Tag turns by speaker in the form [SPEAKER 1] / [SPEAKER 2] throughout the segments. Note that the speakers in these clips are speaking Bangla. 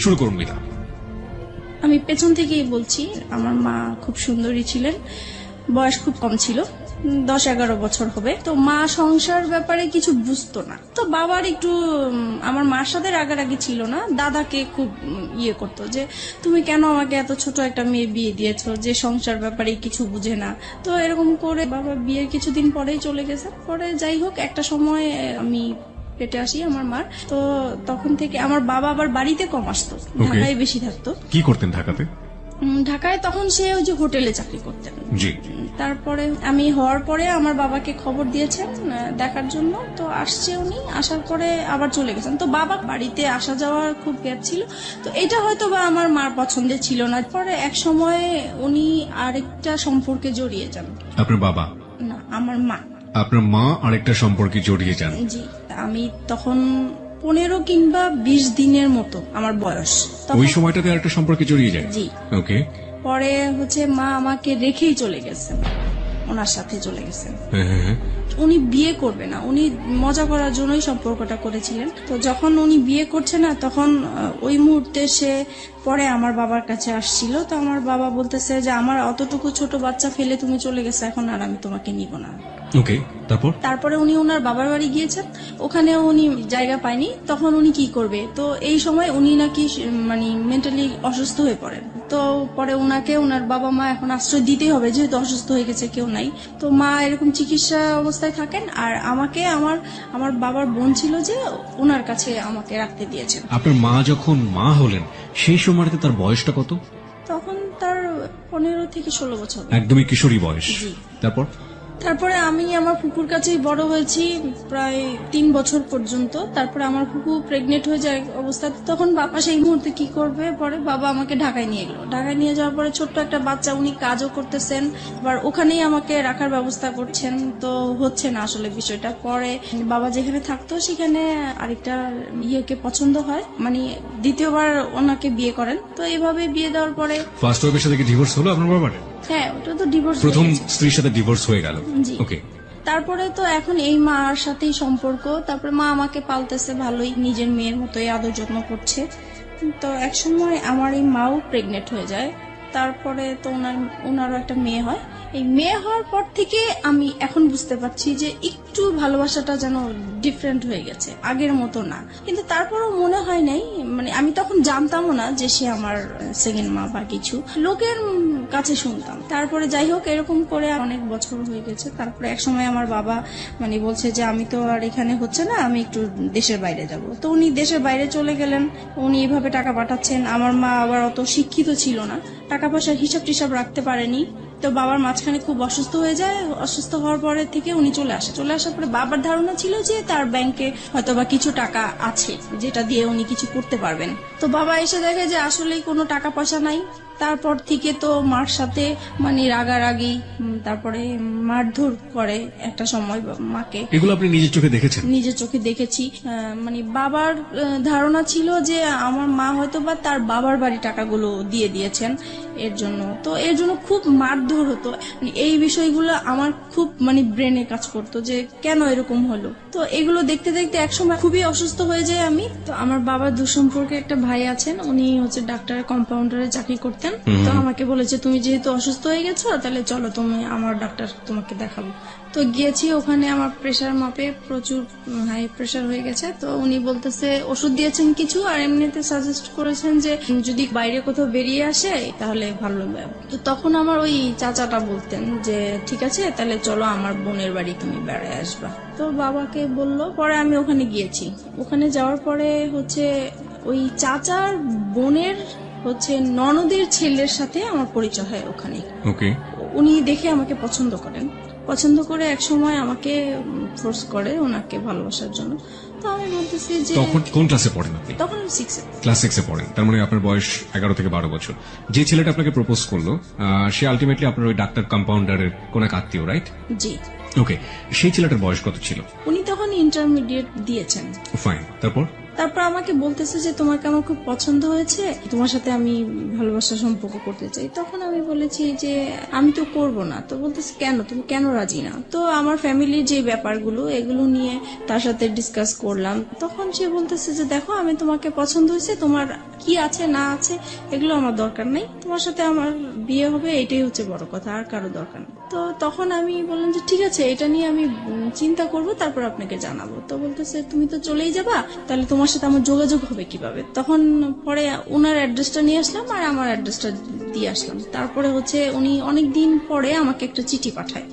[SPEAKER 1] শুরু করুন মিতা।
[SPEAKER 2] আমি পেছন থেকেই বলছি, আমার মা খুব সুন্দরী ছিলেন, বয়স খুব কম ছিল, 10-11 বছর হবে। তো মা সংসার ব্যাপারে কিছু বুঝতো না। তো বাবার একটু আমার মার সাথে রাগারাগি ছিল না, দাদাকে খুব ইয়ে করতো যে তুমি কেন আমাকে এত ছোট একটা মেয়ে বিয়ে দিয়েছো যে সংসার ব্যাপারে কিছু বুঝে না। তো এরকম করে বাবা বিয়ের কিছুদিন পরেই চলে গেছে। পরে যাই হোক, একটা সময় আমি পেটে আসি আমার মার। তো তখন থেকে আমার বাবা আবার বাড়িতে কম আসতো, ঢাকায় বেশি থাকতো।
[SPEAKER 1] কি করতেন ঢাকাতে?
[SPEAKER 2] ঢাকায় তখন সে ওই যে হোটেলে চাকরি করতেন।
[SPEAKER 1] জি।
[SPEAKER 2] তারপরে আমি হওয়ার পরে আমার বাবাকে খবর দিয়েছেন দেখার জন্য। তো আসছে উনি, আসার পরে আবার চলে গেছেন। তো বাবা বাড়িতে আসা যাওয়ার খুব গ্যাপ ছিল। তো এটা হয়তো বা আমার মার পছন্দের ছিল না। পরে এক সময় উনি আরেকটা সম্পর্কে জড়িয়ে যান।
[SPEAKER 1] আপনার বাবা
[SPEAKER 2] না, আমার মা।
[SPEAKER 1] আপনার মা আরেকটা সম্পর্কে জড়িয়ে যান?
[SPEAKER 2] জি। আমি তখন 15 কিংবা 20 দিনের মতো আমার বয়স।
[SPEAKER 1] ওই সময়টাতে আরেকটা সম্পর্কে জড়িয়ে যায়?
[SPEAKER 2] জি।
[SPEAKER 1] ওকে।
[SPEAKER 2] পরে মা আমাকে রেখেই চলে গেছেন, ওনার সাথে চলে গেছেন। উনি বিয়ে করবে না, উনি মজা করার জন্যই সম্পর্কটা করেছিলেন। তো যখন উনি বিয়ে করছে না, তখন ওই মুহূর্তে সে পরে আমার বাবার কাছে আসছিল। তো আমার বাবা বলতেছে যে আমার অতটুকু ছোট বাচ্চা ফেলে তুমি চলে গেছে, এখন আর আমি তোমাকে নিব না।
[SPEAKER 1] ওকে। তারপরে
[SPEAKER 2] উনি ওনার বাবার বাড়ি গিয়েছেন, ওখানে উনি জায়গা পায়নি। তখন উনি কি করবে? তো এই সময় উনি নাকি মানে মেন্টালি অসুস্থ হয়ে পড়েন। তো পরে ওনাকে ওনার বাবা মা এখন আশ্রয় দিতেই হবে, যেহেতু অসুস্থ হয়ে গেছে, কেউ নাই। তো মা এরকম চিকিৎসা অবস্থায় থাকেন। আর আমাকে আমার বাবার বোন ছিল যে ওনার কাছে আমাকে রাখতে দিয়েছেন।
[SPEAKER 1] আপনার মা যখন মা হলেন সেই সময়টাতে তার বয়সটা কত?
[SPEAKER 2] তখন তার 15 থেকে 16 বছর।
[SPEAKER 1] একদমই কিশোরী বয়স।
[SPEAKER 2] জি।
[SPEAKER 1] তারপরে
[SPEAKER 2] আমি আমার ফুপুর কাছেই বড় হয়েছি প্রায় 3 বছর পর্যন্ত। তারপরে আমার ফুপু প্রেগনেন্ট হয়ে যায় অবস্থা। তখন বাবা সেই মুহূর্তে কি করবে? পরে বাবা আমাকে ঢাকায় নিয়ে গেল। ঢাকায় নিয়ে যাওয়ার পরে ছোট্ট একটা বাচ্চা, উনি কাজও করতেছেন, আবার ওখানেই আমাকে রাখার ব্যবস্থা করছেন। তো হচ্ছে না আসলে বিষয়টা। পরে বাবা যেখানে থাকতো সেখানে আরেকটা ইয়েকে পছন্দ হয়, মানে দ্বিতীয়বার ওনাকে বিয়ে করেন। তো এইভাবে বিয়ে দেওয়ার পরে
[SPEAKER 1] ফার্স্ট ওয়াইফের সাথে কি ডিভোর্স হলো আপনার বাবার?
[SPEAKER 2] হ্যাঁ, ওটা তো ডিভোর্স।
[SPEAKER 1] প্রথম স্ত্রীর সাথে ডিভোর্স হয়ে গেল। ওকে।
[SPEAKER 2] তারপরে তো এখন এই মার সাথেই সম্পর্ক। তারপরে মা আমাকে পালতেছে ভালোই, নিজের মেয়ের মতোই আদর যত্ন করছে। তো এক সময় আমার এই মাও প্রেগনেন্ট হয়ে যায়। তারপরে তো ওনারও একটা মেয়ে হয়। এই মেয়ে হওয়ার পর থেকে আমি এখন বুঝতে পারছি যে একটু ভালোবাসাটা যেন ডিফারেন্ট হয়ে গেছে, আগের মতো না। কিন্তু তারপরও মনে হয় নাই, মানে আমি তখন জানতামও না যে সে আমার সেকেন্ড মা বা কিছু, লোকের কাছে শুনতাম। তারপরে যাই হোক, এরকম করে অনেক বছর হয়ে গেছে। তারপরে এক সময় আমার বাবা মানে বলছে যে আমি তো আর এখানে হচ্ছে না, আমি একটু দেশের বাইরে যাব। তো উনি দেশের বাইরে চলে গেলেন। উনি এভাবে টাকা পাঠাচ্ছেন। আমার মা আবার অত শিক্ষিত ছিল না, টাকা পয়সার হিসাব টিসাব রাখতে পারেনি। তো বাবার মাঝখানে খুব অসুস্থ হয়ে যায়। অসুস্থ হওয়ার পরে থেকে উনি চলে আসার পরে বাবার ধারণা ছিল যে তার ব্যাংকে হয়তো বা কিছু টাকা আছে যেটা দিয়ে উনি কিছু করতে পারবেন। তো বাবা এসে দেখে যে আসলেই কোনো টাকা পয়সা নাই। তারপর থেকে তো মার সাথে মানে রাগারাগি, তারপরে মারধর করে একটা সময় মাকে।
[SPEAKER 1] এগুলো আপনি নিজের চোখে দেখেছেন?
[SPEAKER 2] নিজের চোখে দেখেছি। মানে বাবার ধারণা ছিল যে আমার মা হয়তো বা তার বাবার বাড়ি টাকাগুলো দিয়ে দিয়েছেন এর জন্য। তো এর জন্য খুব মারধর হতো। এই বিষয়গুলো আমার খুব মানে ব্রেনে কাজ করতো যে কেন এরকম হলো। তো এগুলো দেখতে দেখতে একসময় খুবই অসুস্থ হয়ে যায় আমি। তো আমার বাবার দুঃসম্পর্কে একটা ভাই আছেন, উনি হচ্ছে ডাক্তারের কম্পাউন্ডারে চাকরি করতেন। তো আমাকে বলেছে তুমি যেহেতু অসুস্থ হয়ে গেছো, তাহলে চলো তুমি আমার ডাক্তার তোমাকে দেখাবো। তো গিয়েছি, ওখানে আমার প্রেশার মাপে প্রচুর হাই প্রেশার হয়ে গেছে। তো উনি বলতেছে ওষুধ দিয়েছেন কিছু, আর এমনিতে সাজেস্ট করেছেন যে যদি বাইরে কোথাও বেরিয়ে আসে তাহলে ভালো হবে। তো তখন আমার ওই চাচাটা বলতেন যে ঠিক আছে, তাহলে চলো আমার বোনের বাড়ি তুমি বেড়ায় আসবা। তো বাবাকে বললো, পরে আমি ওখানে গিয়েছি। ওখানে যাওয়ার পরে ওই চাচার বোনের ননদের ছেলের সাথে আমার পরিচয় হয় ওখানে। উনি দেখে আমাকে পছন্দ করে এক সময় আমাকে ফোর্স করে ওনাকে ভালোবাসার জন্য। তো আমি বলতেছি যে
[SPEAKER 1] তখন কোন ক্লাসে পড়েন আপনি?
[SPEAKER 2] তখন 6
[SPEAKER 1] ক্লাস 6 এ পড়েন। তার মানে আপনার বয়স 11 থেকে 12 বছর। যে ছেলেটা আপনাকে প্রপোজ করলো সে আলটিমেটলি আপনার ওই ডাক্তার কম্পাউন্ডারের কোন এক আত্মীয়, রাইট?
[SPEAKER 2] জি।
[SPEAKER 1] ওকে। সেই ছেলেটার বয়স কত ছিল?
[SPEAKER 2] উনি তখন ইন্টারমিডিয়েট দিয়েছেন।
[SPEAKER 1] ফাইন। তারপর
[SPEAKER 2] তারপর আমাকে বলতেছে যে তোমাকে আমার খুব পছন্দ হয়েছে, তোমার সাথে আমি ভালোবাসার সম্পর্ক করতে চাই। তখন আমি বলেছি যে আমি তো করব না। তো বলতেছে কেন, তুমি কেন রাজি না? তো আমার ফ্যামিলির যে ব্যাপারগুলো এগুলো নিয়ে তার সাথে ডিসকাস করলাম। তখন সে বলতেছে যে দেখো, আমি তোমাকে পছন্দ হয়েছে, তোমার কি আছে না আছে এগুলো আমার দরকার নেই, তোমার সাথে আমার বিয়ে হবে এটাই হচ্ছে বড় কথা, আর কারো দরকার নেই। তো তখন আমি বললাম যে ঠিক আছে, এটা নিয়ে আমি চিন্তা করব, তারপর আপনাকে জানাবো। তো বলতেছে তুমি তো চলেই যাবা, তাহলে তোমার সাথে আমার যোগাযোগ হবে কিভাবে? তখন পরে ওনার অ্যাড্রেসটা নিয়ে আসলাম আর আমার অ্যাড্রেসটা দিয়ে আসলাম। তারপরে হচ্ছে উনি অনেকদিন পরে আমাকে একটা চিঠি পাঠায়।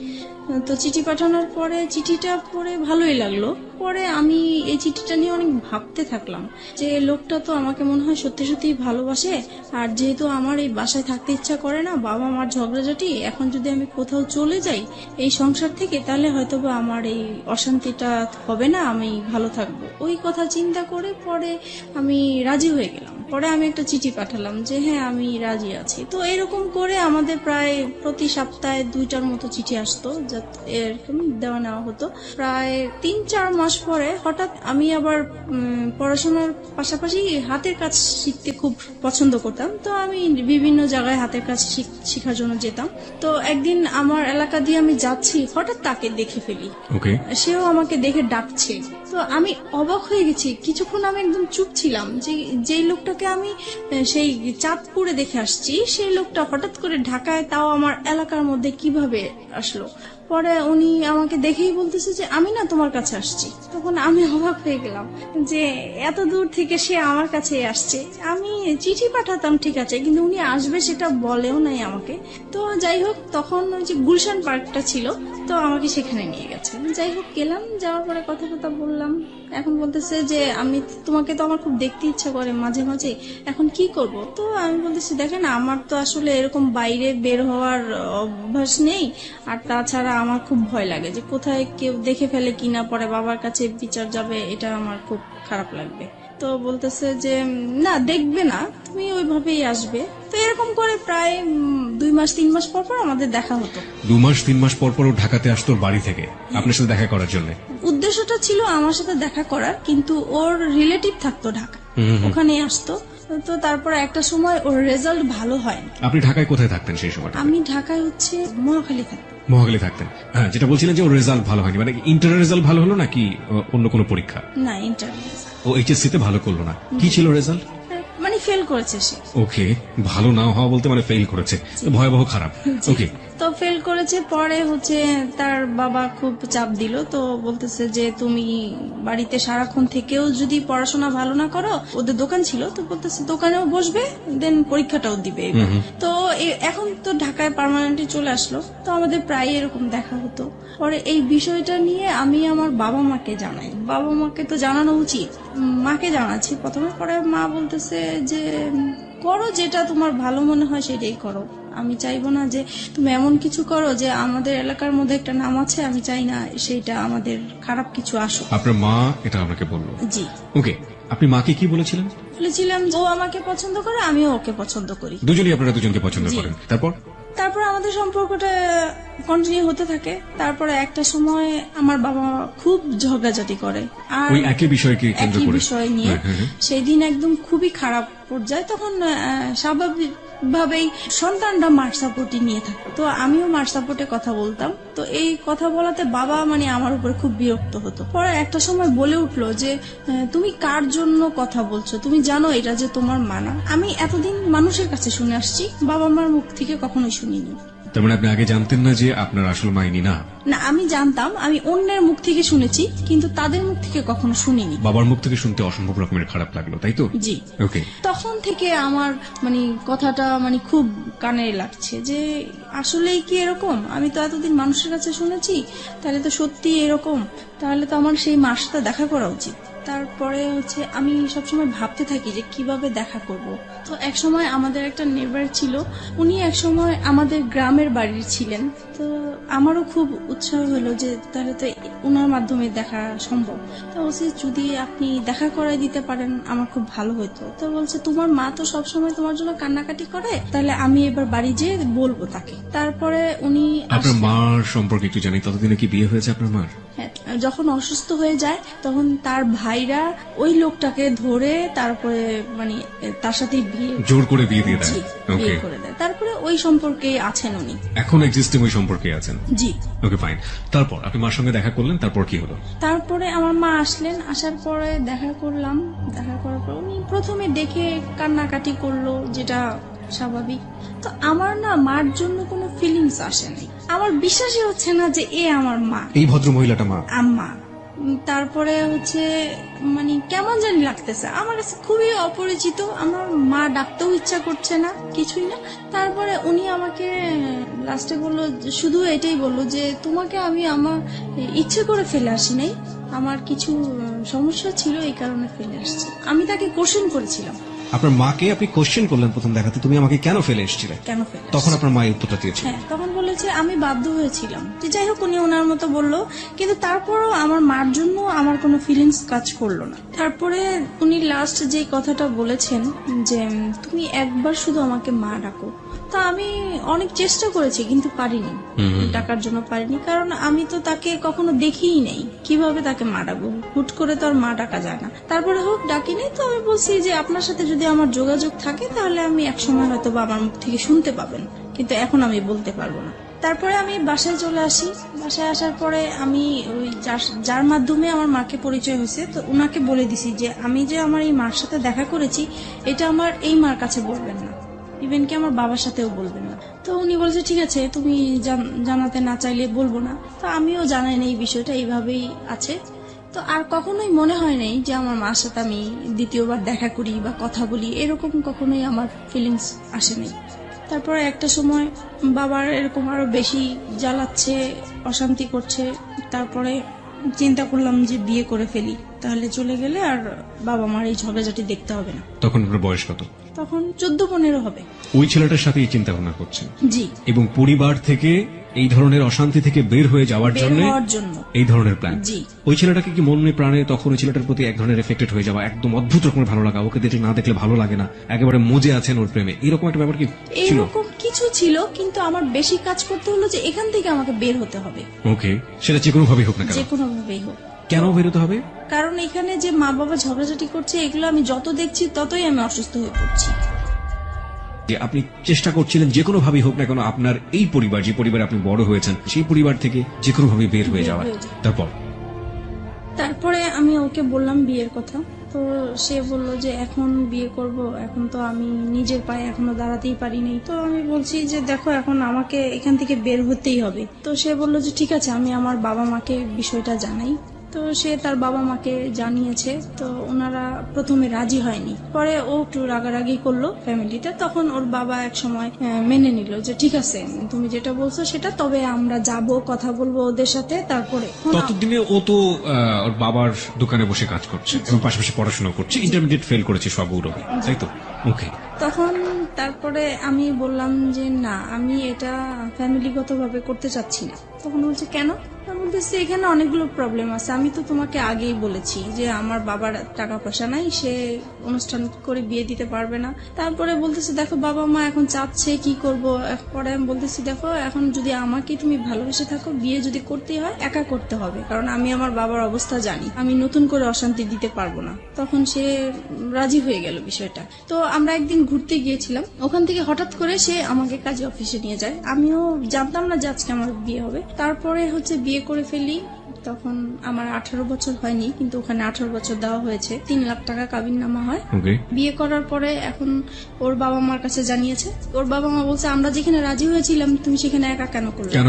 [SPEAKER 2] তো চিঠি পাঠানোর পরে চিঠিটা পড়ে ভালোই লাগলো। পরে আমি এই চিঠিটা নিয়ে অনেক ভাবতে থাকলাম যে লোকটা তো আমাকে মনে হয় সত্যি সত্যি ভালোবাসে। আর যেহেতু আমার এই বাসায় থাকতে ইচ্ছা করে না, বাবা মার ঝগড়াঝাটি, এখন যদি আমি কোথাও চলে যাই এই সংসার থেকে, তাহলে হয়তো বা আমার এই অশান্তিটা হবে না, আমি ভালো থাকবো। ওই কথা চিন্তা করে পরে আমি রাজি হয়ে গেলাম। পরে আমি একটা চিঠি পাঠালাম যে হ্যাঁ আমি রাজি আছি। তো এরকম করে আমাদের প্রায় প্রতি সপ্তাহে 2টার মতো চিঠি আসতো, এরকম দেওয়া নেওয়া হতো। প্রায় 3-4 মাস পরে হঠাৎ আমি আবার পড়াশোনার পাশাপাশি হাতের কাজ শিখতে খুব পছন্দ করতাম। তো আমি বিভিন্ন জায়গায় হাতের কাজ শেখার জন্য যেতাম। তো একদিন আমার এলাকা দিয়ে আমি যাচ্ছি, হঠাৎ তাকে দেখে ফেলি। সেও আমাকে দেখে ডাকছে। তো আমি অবাক হয়ে গেছি। কিছুক্ষণ আমি একদম চুপ ছিলাম যে যেই লোকটাকে আমি সেই চাঁদপুরে দেখে আসছি, সেই লোকটা হঠাৎ করে ঢাকায়, তাও আমার এলাকার মধ্যে কিভাবে আসলো? পরে উনি আমাকে দেখেই বলতেছে যে আমি না তোমার কাছে আসছি। তখন আমি অবাক হয়ে গেলাম যে এত দূর থেকে সে আমার কাছে আসছে। আমি চিঠি পাঠাতাম ঠিক আছে, কিন্তু উনি আসবে সেটা বলেও নাই আমাকে। তো যাই হোক, তখন ওই যে গুলশান পার্কটা ছিল, তো আমাকে সেখানে নিয়ে গেছে। যাই হোক গেলাম, যাওয়ার পরে কথা বললাম। এখন বলতেছে যে আমি তোমাকে তো আমার খুব দেখতে ইচ্ছা করে মাঝে মাঝে, এখন কি করব? তো আমি বলতেছি দেখেন, আমার তো আসলে এরকম বাইরে বের হওয়ার অভ্যাস নেই, আর তাছাড়া আমার খুব ভয় লাগে যে কোথায় কেউ দেখে ফেলে কিনা, পরে বাবার কাছে বিচার যাবে, এটা আমার খুব খারাপ লাগবে। তো বলতেছে যে না, দেখবে না, তুমি ওইভাবেই আসবে। তো এরকম করে প্রায় 2-3 মাস পর পর আমাদের দেখা হতো।
[SPEAKER 1] 2-3 মাস পর পর ঢাকাতে আসতো ওর বাড়ি থেকে আপনার সাথে দেখা করার জন্য?
[SPEAKER 2] উদ্দেশ্যটা ছিল আমার সাথে দেখা করার, কিন্তু ওর রিলেটিভ থাকতো ঢাকা, ওখানে আসতো। তো তারপর একটা সময় ওর রেজাল্ট ভালো হয়।
[SPEAKER 1] আপনি ঢাকায় কোথায় থাকতেন সেই সময়?
[SPEAKER 2] আমি ঢাকায় হচ্ছে মহাখালী থাকতাম।
[SPEAKER 1] মহাখালী থাকতেন। হ্যাঁ, যেটা বলছিলেন যে ওর রেজাল্ট ভালো হয়নি, মানে ইন্টার রেজাল্ট ভালো হলো নাকি অন্য কোনো পরীক্ষা?
[SPEAKER 2] না, ইন্টার।
[SPEAKER 1] ও এইচএসসি তে ভালো করলো না, কি ছিল রেজাল্ট?
[SPEAKER 2] মানে ফেল করেছে সে।
[SPEAKER 1] ওকে, ভালো না হওয়া বলতে মানে ফেল করেছে, ভয়াবহ খারাপ। ওকে,
[SPEAKER 2] তো ফেল করেছে। পরে হচ্ছে তার বাবা খুব চাপ দিল। তো বলতেছে যে তুমি বাড়িতে সারাক্ষণ থেকেও যদি পড়াশোনা ভালো না করো, ওদের দোকান ছিল, তো বলতেছে দোকানেও বসবে, দেন পরীক্ষাটাও দিবে। তো এখন তো ঢাকায় পার্মানেন্টলি চলে আসলো, তো আমাদের প্রায় এরকম দেখা হতো। পরে এই বিষয়টা নিয়ে আমি আমার বাবা মাকে জানাই। বাবা মাকে তো জানানো উচিত, মাকে জানাচ্ছি প্রথমে। পরে মা বলতেছে যে করো, যেটা তোমার ভালো মনে হয় সেটাই করো। আমি চাইবো না যে তুমি এমন কিছু করো যে আমাদের এলাকার মধ্যে একটা নাম আছে, আমি চাই না সেইটা আমাদের খারাপ কিছু আসুক।
[SPEAKER 1] আপনার মা এটা আপনাকে বললো?
[SPEAKER 2] জি।
[SPEAKER 1] ওকে, আপনি মাকে কি বলেছিলেন?
[SPEAKER 2] বলেছিলাম ও আমাকে পছন্দ করে, আমিও ওকে পছন্দ করি।
[SPEAKER 1] দুজনেই আপনারা দুজনকে পছন্দ করেন। তারপর
[SPEAKER 2] আমাদের সম্পর্কটা কন্টিনিউ হতে থাকে। তারপরে একটা সময় আমার বাবা খুব ঝগড়াঝাটি করে, আর
[SPEAKER 1] ওই একই বিষয়কে কেন্দ্র করে,
[SPEAKER 2] একই বিষয় নিয়ে। সেই দিন একদম খুবই খারাপ পর্যায়ে। তখন স্বাভাবিক ভাবেই সন্তানরা মার সাপোর্টই নিয়ে থাকে, তো আমিও মার সাপোর্টে কথা বলতাম। তো এই কথা বলাতে বাবা মানে আমার উপরে খুব বিরক্ত হতো। পরে একটা সময় বলে উঠলো যে তুমি কার জন্য কথা বলছো, তুমি জানো এটা যে তোমার মানা। আমি এতদিন মানুষের কাছে শুনে আসছি, বাবা মার মুখ থেকে কখনোই শুনিনি।
[SPEAKER 1] তার মানে আপনি আগে জানতেন না যে আপনার আসল মা ইনি না?
[SPEAKER 2] না, আমি জানতাম, আমি অন্যের মুখ থেকে শুনেছি, কিন্তু তাদের মুখ থেকে কখনো শুনিনি।
[SPEAKER 1] বাবার মুখ থেকে শুনতে অসম্ভব রকমের খারাপ লাগলো, তাই তো?
[SPEAKER 2] জি।
[SPEAKER 1] ওকে,
[SPEAKER 2] তখন থেকে আমার মানে কথাটা মানে খুব কানে লাগছে যে আসলেই কি এরকম? আমি তো এতদিন মানুষের কাছে শুনেছি, তাহলে তো সত্যি এরকম, তাহলে তো আমার সেই মার সাথে দেখা করা উচিত। তারপরে হচ্ছে আমি সবসময় ভাবতে থাকি যে কিভাবে দেখা করব। তো এক সময় আমাদের একটা নেবার ছিল, উনি এক সময় আমাদের গ্রামের বাড়ির ছিলেন। তো আমারও খুব উৎসাহ হলো যে তাহলে তো উনার মাধ্যমে দেখা সম্ভব। তো বলছে যদি আপনি দেখা করাই দিতে পারেন আমার খুব ভালো হতো। তো বলছে তোমার মা তো সবসময় তোমার জন্য কান্নাকাটি করে, তাহলে আমি এবার বাড়ি যেয়ে বলবো তাকে। তারপরে উনি
[SPEAKER 1] আপনার মার সম্পর্কে একটু জানি, ততদিনে কি বিয়ে হয়েছে আপনার মার?
[SPEAKER 2] হ্যাঁ, যখন অসুস্থ হয়ে যায় তখন তার ভাইরা ওই লোকটাকে ধরে তারপরে মানে তার সাথে বিয়ে
[SPEAKER 1] জোর করে বিয়ে দিয়ে দেয়।
[SPEAKER 2] জি,
[SPEAKER 1] ওকে,
[SPEAKER 2] বিয়ে করে দেয়। তারপরে ওই সম্পর্কে আছেন উনি।
[SPEAKER 1] এখন এক্সিস্টিং ওই সম্পর্কে আছেন।
[SPEAKER 2] জি।
[SPEAKER 1] ওকে, ফাইন। তারপর আপনি মার সঙ্গে দেখা করলেন, তারপর কি হলো?
[SPEAKER 2] তারপরে আমার মা আসলেন, আসার পরে দেখা করলাম। দেখা করার পর উনি প্রথমে দেখে কান্নাকাটি করলো, যেটা স্বাভাবিক। তো আমার না মার জন্য কোনো ফিলিংস আসে নাই। আমার বিশ্বাসই হচ্ছে না যে এ আমার মা,
[SPEAKER 1] এই ভদ্র মহিলাটা মা।
[SPEAKER 2] আম্মা। তারপরে হচ্ছে মানে কেমন জানি লাগতেছে আমার কাছে, খুবই অপরিচিত। আমার মা ডাকতেও ইচ্ছা করছে না, কিছুই না। তারপরে উনি আমাকে লাস্টে বললো, শুধু এটাই বললো যে তোমাকে আমি আমার ইচ্ছে করে ফেলে আসি নাই, আমার কিছু সমস্যা ছিল এই কারণে ফেলে আসছি। আমি তাকে কোশ্চেন করেছিলাম।
[SPEAKER 3] আপনার মাকে আপনি কোশ্চেন করলেন প্রথম দেখাতে, তুমি আমাকে কেন ফেলে এসেছিলে?
[SPEAKER 2] কেন ফেলে আসছি?
[SPEAKER 3] তখন আপনার মা এই উত্তরটা দিয়েছিল।
[SPEAKER 2] হ্যাঁ, তখন বলেছে আমি বাধ্য হয়েছিলাম। যে যাই হোক, উনি ওনার মতো বললো, কিন্তু তারপরও আমার মার জন্য আমার কোনো ফিলিংস কাজ করলো না। তারপরে উনি লাস্ট যে কথাটা বলেছেন যে তুমি একবার শুধু আমাকে মা ডাকো। তা আমি অনেক চেষ্টা করেছি কিন্তু পারিনি, ডাকার জন্য পারিনি, কারণ আমি তো তাকে কখনো দেখিই নেই। কিভাবে তাকে মা ডাকবো? হুট করে তো আর মা ডাকা যায় না। তারপরে হোক ডাকিনি, তো আমি বলছি যে আপনার সাথে যদি আমার যোগাযোগ থাকে তাহলে আমি একসময় হয়তো বা আমার মুখ থেকে শুনতে পাবেন, কিন্তু এখন আমি বলতে পারবো না। তারপরে আমি বাসায় চলে আসি। বাসায় আসার পরে আমি ওই যার মাধ্যমে আমার মাকে পরিচয় হয়েছে, তো উনাকে বলে দিছি যে আমি যে আমার এই মার সাথে দেখা করেছি এটা আমার এই মার কাছে বলবেন না, ইভেন কি আমার বাবার সাথেও বলবেন না। তো উনি বলছে ঠিক আছে, তুমি জানাতে না চাইলে বলবো না। তো আমিও জানাই না এই বিষয়টা, এইভাবেই আছে। তো আর কখনোই মনে হয় নাই যে আমার মার সাথে আমি দ্বিতীয়বার দেখা করি বা কথা বলি, এরকম কখনোই আমার ফিলিংস আসেনি। তারপরে একটা সময় বাবার এরকম আরো বেশি জ্বালাচ্ছে, অশান্তি করছে। তারপরে চিন্তা করলাম যে বিয়ে করে ফেলি, তাহলে চলে গেলে আর বাবা মার এই ঝগড়াঝাটি দেখতে হবে না।
[SPEAKER 1] তখন আপনার বয়স কত?
[SPEAKER 2] তখন 14-15 হবে।
[SPEAKER 1] ওই ছেলেটার সাথে এই চিন্তা ভাবনা করছেন?
[SPEAKER 2] জি।
[SPEAKER 1] এবং পরিবার থেকে এই ধরনের অশান্তি থেকে বের হয়ে যাওয়ার
[SPEAKER 2] বের
[SPEAKER 1] জন্য
[SPEAKER 2] হওয়ার জন্য
[SPEAKER 1] এই ধরনের প্ল্যান।
[SPEAKER 2] জি।
[SPEAKER 1] ওই ছেলেটাকে কি মনে প্রাণে তখন ওই ছেলেটার প্রতি এক ধরনের এফেক্টেড হয়ে যাওয়া, একদম অদ্ভুত রকমের ভালো লাগা, ওকে দেখলে না দেখলে ভালো লাগে না, একেবারে মজে আছেন ওর প্রেমে, এরকম একটা ব্যাপার কি ছিল?
[SPEAKER 2] এরকম কিছু ছিল, কিন্তু আমার বেশি কাজ করতে হলো যে এখান থেকে আমাকে বের হতে হবে,
[SPEAKER 1] ওকে, সেটা যে কোনো ভাবেই হোক না কেন।
[SPEAKER 2] যে কোনো ভাবেই হোক।
[SPEAKER 1] কেন বেরোতে হবে?
[SPEAKER 2] কারণ এখানে যে মা বাবা ঝগড়াঝাটি করছে, এগুলো আমি যত দেখছি ততই আমি অসুস্থ হয়ে পড়ছি।
[SPEAKER 1] যে আপনি চেষ্টা করছিলেন যে কোনো ভাবেই হোক না কেন আপনার এই পরিবার, যে পরিবারে আপনি বড় হয়েছেন, সেই পরিবার থেকে যে কোনো ভাবে বের হয়ে যাওয়া। তারপর
[SPEAKER 2] আমি ওকে বললাম বিয়ের কথা। তো সে বললো যে এখন বিয়ে করব, এখন তো আমি নিজের পায়ে এখনো দাঁড়াতেই পারিনি। তো আমি বলছি যে দেখো, এখন আমাকে এখান থেকে বের হতেই হবে। তো সে বললো যে ঠিক আছে, আমি আমার বাবা মাকে বিষয়টা জানাই। তো সে তার বাবা মাকে জানিয়েছে। তো ওনারা প্রথমে রাজি হয়নি, পরে ও একটু রাগারাগি করলো ফ্যামিলিতে। তখন ওর বাবা এক সময় মেনে নিল যে ঠিক আছে, তুমি যেটা বলছো সেটা, তবে আমরা যাব, কথা বলবো ওদের সাথে। তারপরে
[SPEAKER 1] ততদিনে ও তো ওর বাবার দোকানে বসে কাজ করছে এবং পাশাপাশি পড়াশোনা করছে, ইন্টারমিডিয়েট ফেল করেছে সব গৌরবে, তাই তো? ওকে।
[SPEAKER 2] তখন তারপরে আমি বললাম যে না, আমি এটা ফ্যামিলিগতভাবে করতে চাচ্ছি না। তখন বলছে কেন? বলতেছি এখানে অনেকগুলো প্রবলেম আছে, আমি তো তোমাকে আগেই বলেছি যে আমার বাবার টাকা পয়সা নাই, সে অনুষ্ঠান করে বিয়ে দিতে পারবে না। তারপরে বলতেছি দেখো, বাবা মা এখন চাচ্ছে, কি করব। পরে আমি বলতেছি দেখো, এখন যদি আমাকে তুমি ভালোবেসে থাকো, বিয়ে যদি করতে হয় একা করতে হবে, কারণ আমি আমার বাবার অবস্থা জানি, আমি নতুন করে অশান্তি দিতে পারবো না। তখন সে রাজি হয়ে গেল বিষয়টা। তো আমরা একদিন ঘুরতে গিয়েছিলাম, ওখান থেকে হঠাৎ করে সে আমাকে কাজে অফিসে নিয়ে যায়। আমিও জানতাম না যে আজকে আমার বিয়ে হবে। তারপরে হচ্ছে বিয়ে করে ফেলি। তখন আমার 18 বছর হয়নি, কিন্তু ওখানে 18 বছর দেওয়া হয়েছে। 3 লাখ টাকা কাবিননামা হয়। বিয়ে করার পরে এখন ওর বাবা মার কাছে জানিয়েছে। ওর বাবা মা বলছে আমরা যেখানে রাজি হয়েছিলাম তুমি সেখানে একা কেন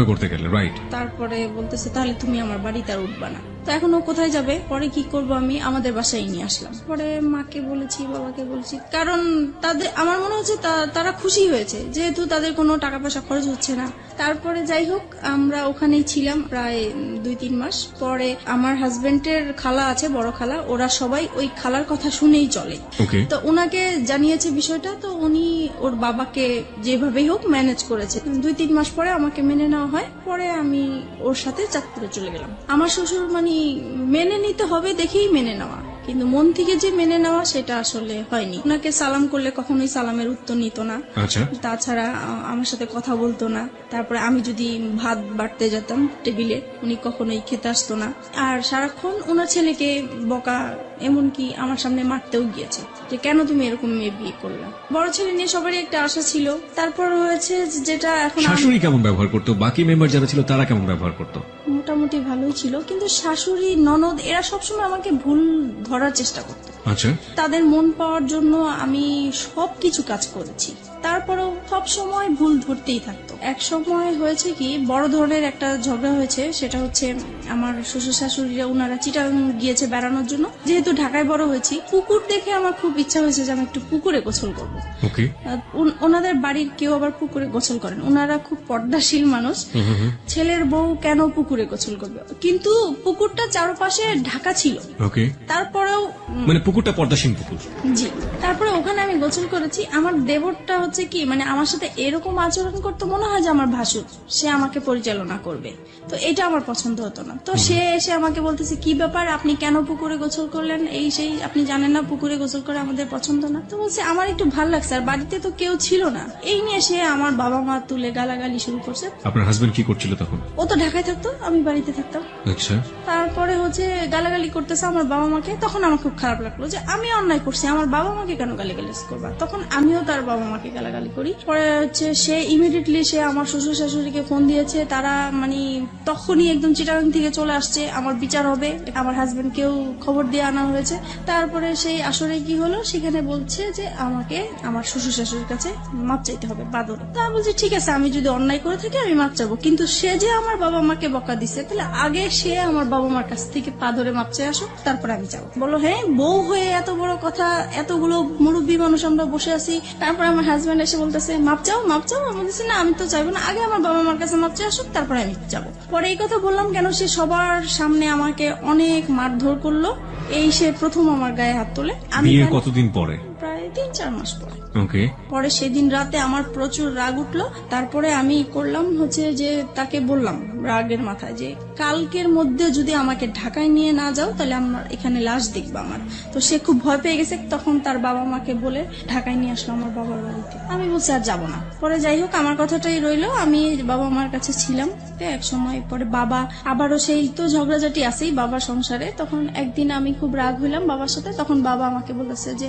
[SPEAKER 2] করতে গেলে, রাইট? তারপরে বলতেছে তাহলে তুমি আমার বাড়িতে আর উঠবা না। তো এখন ও কোথায় যাবে? পরে কি করব, আমি আমাদের বাসায় নিয়ে আসলাম। পরে মাকে বলেছি, বাবাকে বলেছি, কারণ তাদের আমার মনে হচ্ছে তারা খুশি হয়েছে, যেহেতু তাদের কোনো টাকা পয়সা খরচ হচ্ছে না। তারপরে যাই হোক, আমরা ওখানেই ছিলাম প্রায় 2-3 মাস। পরে আমার হাজবেন্ডের খালা আছে, বড় খালা, ওরা সবাই ওই খালার কথা শুনেই চলে। তো ওনাকে জানিয়েছে বিষয়টা। তো উনি ওর বাবাকে যেভাবেই হোক ম্যানেজ করেছে। 2-3 মাস পরে আমাকে মেনে নেওয়া হয়। পরে আমি ওর সাথে চাঁদপুরে চলে গেলাম। আমার শ্বশুর মানে মেনে নিতে হবে দেখেই মেনে নেওয়া, কিন্তু মন থেকে যে মেনে নেওয়া সেটা আসলে হয়নি। ওনাকে সালাম করলে কখনোই সালামের উত্তর নিত না।
[SPEAKER 1] আচ্ছা,
[SPEAKER 2] তাছাড়া আমার সাথে কথা বলতো না। তারপরে আমি যদি ভাত বাড়তে যেতাম টেবিলে, উনি কখনোই খেতে আসতো না। আর সারাক্ষণ ওনার ছেলেকে বকা, এমনকি আমার সামনে মারতেও গিয়েছে যে কেন তুমি এরকম মেয়ে বিয়ে করলা। বড় ছেলে নিয়ে সবারই একটা আশা ছিল। তারপর হয়েছে যেটা এখন
[SPEAKER 1] শাশুড়ি কেমন ব্যবহার করতো, বাকি মেম্বার যারা ছিল তারা কেমন ব্যবহার করতো?
[SPEAKER 2] মোটামুটি ভালোই ছিল, কিন্তু শাশুড়ি ননদ এরা সবসময় আমাকে ভুল ধরার চেষ্টা করতো।
[SPEAKER 1] আচ্ছা,
[SPEAKER 2] তাদের মন পাওয়ার জন্য আমি সবকিছু কাজ করেছি, তারপরেও সব সময় ভুল ধরতেই থাকতো। এক সময় হয়েছে কি, বড় ধরনের একটা ঝগড়া হয়েছে। সেটা হচ্ছে আমার শ্বশুর শাশুড়িরা ওনারা চিটাগাং গিয়েছে বেড়ানোর জন্য। যেহেতু ঢাকায় বড় হয়েছি, পুকুর দেখে আমার খুব ইচ্ছা হয়েছে যে আমি একটু পুকুরে গোসল করবো।
[SPEAKER 1] ওকে।
[SPEAKER 2] ওনাদের বাড়ির কেউ আবার পুকুরে গোসল করেন, ওনারা খুব পর্দাশীল মানুষ। ছেলের বউ কেন পুকুরে গোসল করবে, কিন্তু পুকুরটা চারপাশে ঢাকা ছিল।
[SPEAKER 1] ওকে,
[SPEAKER 2] তারপরেও
[SPEAKER 1] মানে পুকুরটা পর্দাসীন পুকুর।
[SPEAKER 2] জি, তারপরে ওখানে আমি গোসল করেছি। আমার দেবরটা হচ্ছে কি, মানে আমার সাথে এরকম আচরণ করতে মনে হয় যে আমার ভাসুর, সে আমাকে পরিচালনা করবে। তো এটা আমার পছন্দ হতো না। তো সে এসে আমাকে বলতেছে, কি ব্যাপার, আপনি কেন পুকুরে গোসল করলেন, এই সেই, আপনি জানেন না পুকুরে গোসল করে আমাদের পছন্দ না। তো বলছে আমার একটু ভালো লাগছে, আর বাড়িতে তো কেউ ছিল না। এই নিয়ে সে আমার বাবা মা তুলে গালাগালি শুরু করছে।
[SPEAKER 1] আপনার হাজবেন্ড কি করছিল তখন?
[SPEAKER 2] ও তো ঢাকায় থাকতো, আমি বাড়িতে থাকতাম।
[SPEAKER 1] আচ্ছা,
[SPEAKER 2] তারপরে হচ্ছে গালাগালি করতেছে আমার বাবা মাকে। তখন আমার খুব খারাপ লাগলো যে আমি অন্যায় করছি, আমার বাবা মাকে কেন গালিগালাজ করবা। তখন আমিও তার বাবা মাকে গালাগালি করি। পরে হচ্ছে সে ইমিডিয়েটলি সে আমার শ্বশুর শাশুড়িকে ফোন দিয়েছে। তারা মানে তখনই একদম চিটাগাং থেকে চলে আসছে, আমার বিচার হবে। আমার হাজবেন্ডকেও খবর দিয়ে আনা হয়েছে। তারপরে সেই আসরে কি হলো, সেখানে বলছে যে আমাকে আমার শ্বশুর শাশুড়ির কাছে মাপ চাইতে হবে বাদরে। তা বলছি ঠিক আছে, আমি যদি অন্যায় করে থাকি আমি মাপ চাবো, কিন্তু সে যে আমার বাবা মাকে বকা দিচ্ছে, তাহলে আগে সে আমার বাবা মার কাছ থেকে পা ধরে মাপ চাই আসো, তারপরে আমি যাবো। বলো হ্যাঁ, বউ হয়ে এত বড় কথা, এতগুলো মুরব্বী মানুষ আমরা বসে আছি। তারপরে আমার হাজবেন্ড এসে বলতেছে মাপ চাও মাপ চাও। আমি বলছি না, আমি তো চাইবো না, আগে আমার বাবা মার কাছে মাপ চাই আসুক, তারপরে আমি যাবো। পরে এই কথা বললাম কেন, সে সবার সামনে আমাকে অনেক মারধর করলো। এই সে প্রথম আমার গায়ে হাত তোলে। আমি
[SPEAKER 1] বিয়ে কতদিন পরে?
[SPEAKER 2] প্রায় 3-4 মাস পরে।
[SPEAKER 1] ওকে।
[SPEAKER 2] পরে সেদিন রাতে আমার প্রচুর রাগ উঠলো। তারপরে আমি করলাম হচ্ছে যে তাকে বললাম রাগের মাথায় যে কালকের মধ্যে যদি আমাকে ঢাকায় নিয়ে না যাও, তাহলে আমার এখানে লাশ দেখবো আমার। তো সে খুব ভয় পেয়ে গেছে। তখন তার বাবা মাকে বলে ঢাকায় নিয়ে আসলো আমার বাবার বাড়িতে। আমি বলছি আর যাবো না। পরে যাই হোক, আমার কথাটাই রইলো, আমি বাবা মার কাছে ছিলাম। এক সময় পরে বাবা আবারও সেই তো ঝগড়াঝাটি আছেই বাবার সংসারে। তখন একদিন আমি খুব রাগ হইলাম বাবার সাথে। তখন বাবা আমাকে বলেছে যে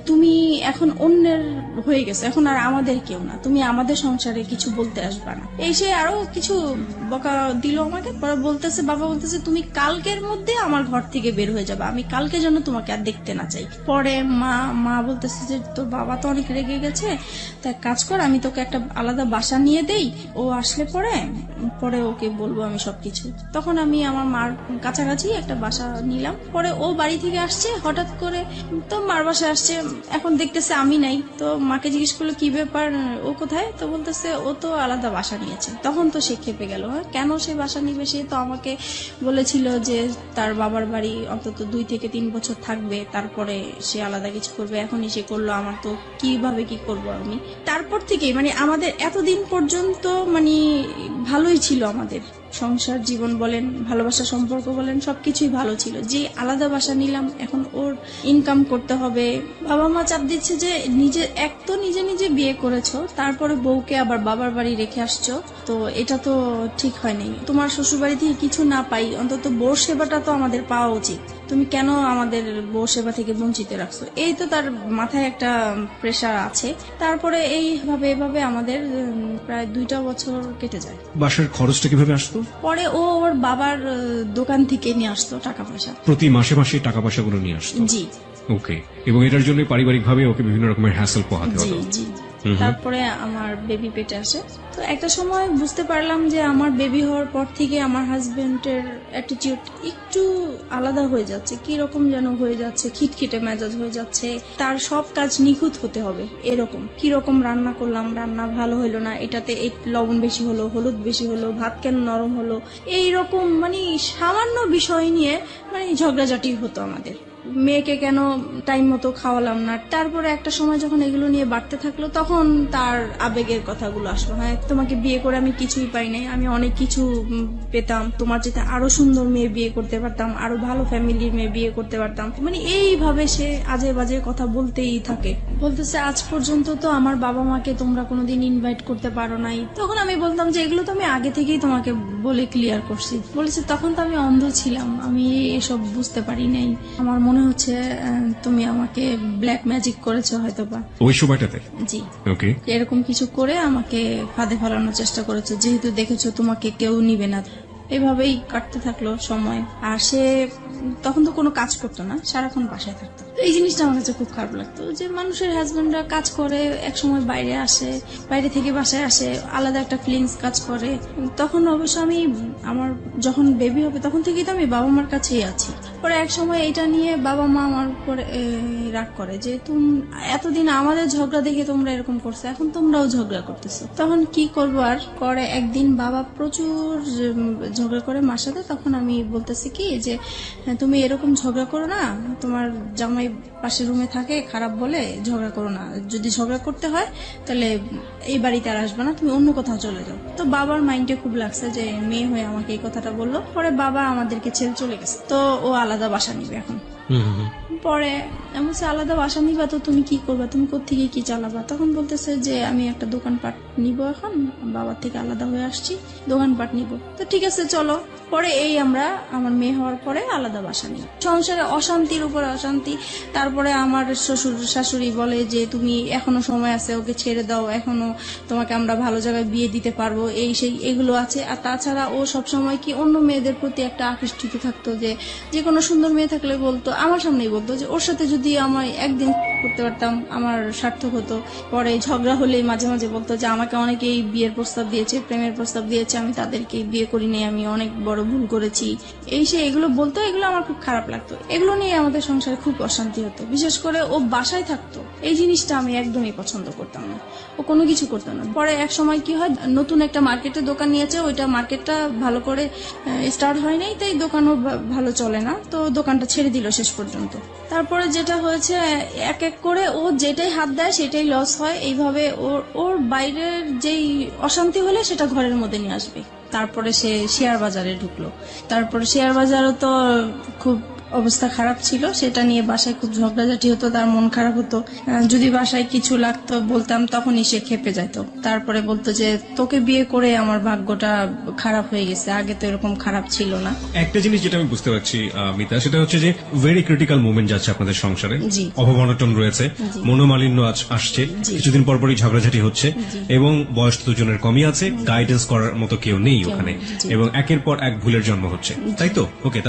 [SPEAKER 2] তুমি এখন অন্যের হয়ে গেছো, এখন আর আমাদের কেউ না, তুমি আমাদের সংসারে কিছু বলতে আসবা না। এই সে আরো কিছু বকা দিল আমাকে। পরে বলতেছে, বাবা বলতেছে তুমি কালকের মধ্যে আমার ঘর থেকে বের হয়ে যাবে, আমি কালকে যেন তোমাকে আর দেখতে না চাই। পরে মা বলতেছে যে তোর বাবা তো অনেক রেগে গেছে, তা কাজ কর, আমি তোকে একটা আলাদা বাসা নিয়ে দেই, ও আসলে পরে ওকে বলবো আমি সবকিছু। তখন আমি আমার মার কাছাকাছি একটা বাসা নিলাম। পরে ও বাড়ি থেকে আসছে হঠাৎ করে, তো মার বাসায় আসছে। এখন দেখতেছে আমি নাই। তো মাকে জিজ্ঞেস করলো কি ব্যাপার, ও কোথায়? তো বলতেছে ও তো আলাদা বাসা নিয়েছে। তখন তো সে খেপে গেল, কেন সে বাসা নিবে? সে তো আমাকে বলেছিল যে তার বাবার বাড়ি অন্তত 2 থেকে 3 বছর থাকবে, তারপরে সে আলাদা কিছু করবে। এখনই সে করলো, আমার তো কিভাবে কি করব আমি। তারপর থেকে মানে আমাদের এতদিন পর্যন্ত মানে ভালোই ছিল, আমাদের সংসার জীবন বলেন, ভালোবাসা সম্পর্ক বলেন, সবকিছুই ভালো ছিল। যে আলাদা বাসা নিলাম, এখন ওর ইনকাম করতে হবে। বাবা মা চাপ দিচ্ছে যে নিজে নিজে বিয়ে করেছো, তারপরে বউকে আবার বাবার বাড়ি রেখে আসছো, তো এটা তো ঠিক হয়নি। তোমার শ্বশুর বাড়ি থেকে কিছু না পাই, অন্তত বউর সেবাটা তো আমাদের পাওয়া উচিত, তুমি কেন আমাদের বউ সেবা থেকে বঞ্চিত রাখছো? এই তো তার মাথায় একটা প্রেশার আছে। তারপরে এভাবে আমাদের প্রায় 2টা বছর কেটে যায়।
[SPEAKER 1] বাসার খরচটা কিভাবে আসতো?
[SPEAKER 2] পরে ও ওর বাবার দোকান থেকে নিয়ে আসতো টাকা পয়সা,
[SPEAKER 1] প্রতি মাসে মাসে টাকা পয়সাগুলো নিয়ে আসতো?
[SPEAKER 2] জি।
[SPEAKER 1] ওকে। এবং এটার জন্য পারিবারিক ভাবে ওকে বিভিন্ন রকমের হ্যাসেল পোহাতে
[SPEAKER 2] জি
[SPEAKER 1] হতো?
[SPEAKER 2] জি। তারপরে আমার বেবি পেটে আসে। তো একটা সময় বুঝতে পারলাম যে আমার বেবি হওয়ার পর থেকে আমার হাজবেন্ডের অ্যাটিটিউড একটু আলাদা হয়ে যাচ্ছে, কি রকম যেন হয়ে যাচ্ছে, খিটখিটে মেজাজ হয়ে যাচ্ছে। তার সব কাজ নিখুঁত হতে হবে এরকম। কি রকম রান্না করলাম, রান্না ভালো হলো না, এটাতে এই লবণ বেশি হলো, হলুদ বেশি হলো, ভাত কেন নরম হলো, এই রকম মানে সামান্য বিষয় নিয়ে মানে ঝগড়াঝাটি হতো আমাদের। মেয়েকে কেন টাইম মতো খাওয়ালাম না। তারপরে একটা সময় যখন এগুলো নিয়ে বাড়তে থাকলো তখন তার আবেগের কথাগুলো আসলো, হ্যাঁ তোমাকে বিয়ে করে আমি কিছুই পাই নাই, আমি অনেক কিছু পেতাম, তোমার যেতে আরো সুন্দর মেয়ে বিয়ে করতে পারতাম, আরো ভালো ফ্যামিলির মেয়ে বিয়ে করতে পারতাম। মানে এইভাবে সে আজে বাজে কথা বলতেই থাকে, বলতেছে আজ পর্যন্ত তো আমার বাবা মাকে তোমরা কোনোদিন ইনভাইট করতে পারো নাই। তখন আমি বলতাম যে এগুলো তো আমি আগে থেকেই তোমাকে বলে ক্লিয়ার করছি। বলেছে তখন তো আমি অন্ধ ছিলাম, আমি এসব বুঝতে পারি নাই, আমার মনে হচ্ছে তুমি আমাকে ব্ল্যাক ম্যাজিক করেছো হয়তোবা
[SPEAKER 1] ওই সময়টাতে।
[SPEAKER 2] জি
[SPEAKER 1] ওকে,
[SPEAKER 2] এরকম কিছু করে আমাকে ফাঁদে ফেলানোর চেষ্টা করেছে, যেহেতু দেখেছো তোমাকে কেউ নিবে না। এভাবেই কাটতে থাকলো সময়। আর সে তখন তো কোনো কাজ করতো না, সারাক্ষণ বাসায় থাকতো। এই জিনিসটা আমার কাছে খুব খারাপ লাগতো যে মানুষের হাজবেন্ডরা কাজ করে, এক সময় বাইরে আসে, বাইরে থেকে বাসায় আসে, আলাদা একটা ফিলিংস কাজ করে। তখন অবশ্য আমি আমার যখন বেবি হবে তখন থেকেই তো আমি বাবা মার কাছেই আছি। পরে এক সময় এটা নিয়ে বাবা মা আমার উপরে রাগ করে যে তুমি এতদিন আমাদের ঝগড়া দেখে তোমরা এরকম করছো, এখন তোমরাও ঝগড়া করতেছো। তখন কি করবো আর, করে একদিন বাবা প্রচুর ঝগড়া করে মার সাথে। তখন আমি বলতেছি কি যে তুমি এরকম ঝগড়া করো না, তোমার জামাই পাশের রুমে থাকে, খারাপ বলে ঝগড়া করো না, যদি ঝগড়া করতে হয় তাহলে এই বাড়িতে আর আসবে না, তুমি অন্য কোথাও চলে যাও। তো বাবার মাইন্ডে খুব লাগছে যে মেয়ে হয়ে আমাকে এই কথাটা বললো। পরে বাবা আমাদেরকে ছেড়ে চলে গেছে, তো ও আলাদা বাসা নিবে এখন। পরে এমন আলাদা বাসা নিবা তো তুমি কি করবা, তুমি কোত্থেকে কি চালাবা? তখন বলতেছে যে আমি একটা দোকানপাট নিব, এখন বাবার থেকে আলাদা হয়ে আসছি, দোকানপাট নিব। তো ঠিক আছে চলো। পরে এই আমরা আমার মেয়ে হওয়ার পরে আলাদা বাসা নিই। সংসারে অশান্তির উপর অশান্তি। তারপরে আমার শ্বশুর শাশুড়ি বলে যে তুমি এখনো সময় আছে, ওকে ছেড়ে দাও, এখনো তোমাকে আমরা ভালো জায়গায় বিয়ে দিতে পারবো, এই সেই এগুলো আছে। আর তাছাড়া ও সবসময় কি অন্য মেয়েদের প্রতি একটা আকৃষ্টিত থাকতো, যে কোনো সুন্দর মেয়ে থাকলে বলতো, আমার সামনেই বলতো যে ওর সাথে যদি আমি একদিন করতে পারতাম আমার সার্থক হতো। পরে ঝগড়া হলেই মাঝে মাঝে বলতো যে আমাকে অনেকেই বিয়ের প্রস্তাব দিয়েছে, প্রেমের প্রস্তাব দিয়েছে, আমি তাদেরকে বিয়ে করিনি, আমি অনেক বড় ভুল করেছি, এই সে এগুলো বলতো। এগুলো আমার খুব খারাপ লাগতো, এগুলো নিয়ে আমাদের সংসারে খুব অশান্তি হতো। বিশেষ করে ও বাসায় থাকতো, এই জিনিসটা আমি একদমই পছন্দ করতাম না, ও কোনো কিছু করতো না। পরে এক সময় কি হয়, নতুন একটা মার্কেটে দোকান নিয়েছে, ওইটা মার্কেটটা ভালো করে স্টার্ট হয় নাই, তাই দোকানও ভালো চলে না, তো দোকানটা ছেড়ে দিল শেষ পর্যন্ত। তারপরে যেটা হয়েছে, এক এক করে ও যেটাই হাত দেয় সেটাই লস হয়। এইভাবে ওর বাইরের যেই অশান্তি হলে সেটা ঘরের মধ্যে নিয়ে আসবে। তারপরে সে শেয়ার বাজারে ঢুকলো। তারপরে শেয়ার বাজারও তো খুব অবস্থা খারাপ ছিল, সেটা নিয়ে বাসায় খুব ঝগড়াঝাটি হতো, তার মন খারাপ হতো। যদি বাসায় কিছু লাগতো বলতাম, তখনই সে খেপে যেত। তারপরে বলতো যে তোকে বিয়ে করে আমার ভাগ্যটা খারাপ হয়ে গেছে, আগে তো এরকম খারাপ ছিল না।
[SPEAKER 1] একটা জিনিস যেটা আমি বুঝতে পারছি মিতা, সেটা হচ্ছে যে ভেরি ক্রিটিক্যাল মোমেন্ট যাচ্ছে আপনাদের সংসারে, অভাব-অনটন রয়েছে, মনোমালিন্য আসছে, কিছুদিন পরপরই ঝগড়াঝাটি হচ্ছে, এবং বয়স তো দুজনের কমই আছে, গাইডেন্স করার মতো কেউ নেই ওখানে, এবং একের পর এক ভুলের জন্ম হচ্ছে, তাই তো? ওকে,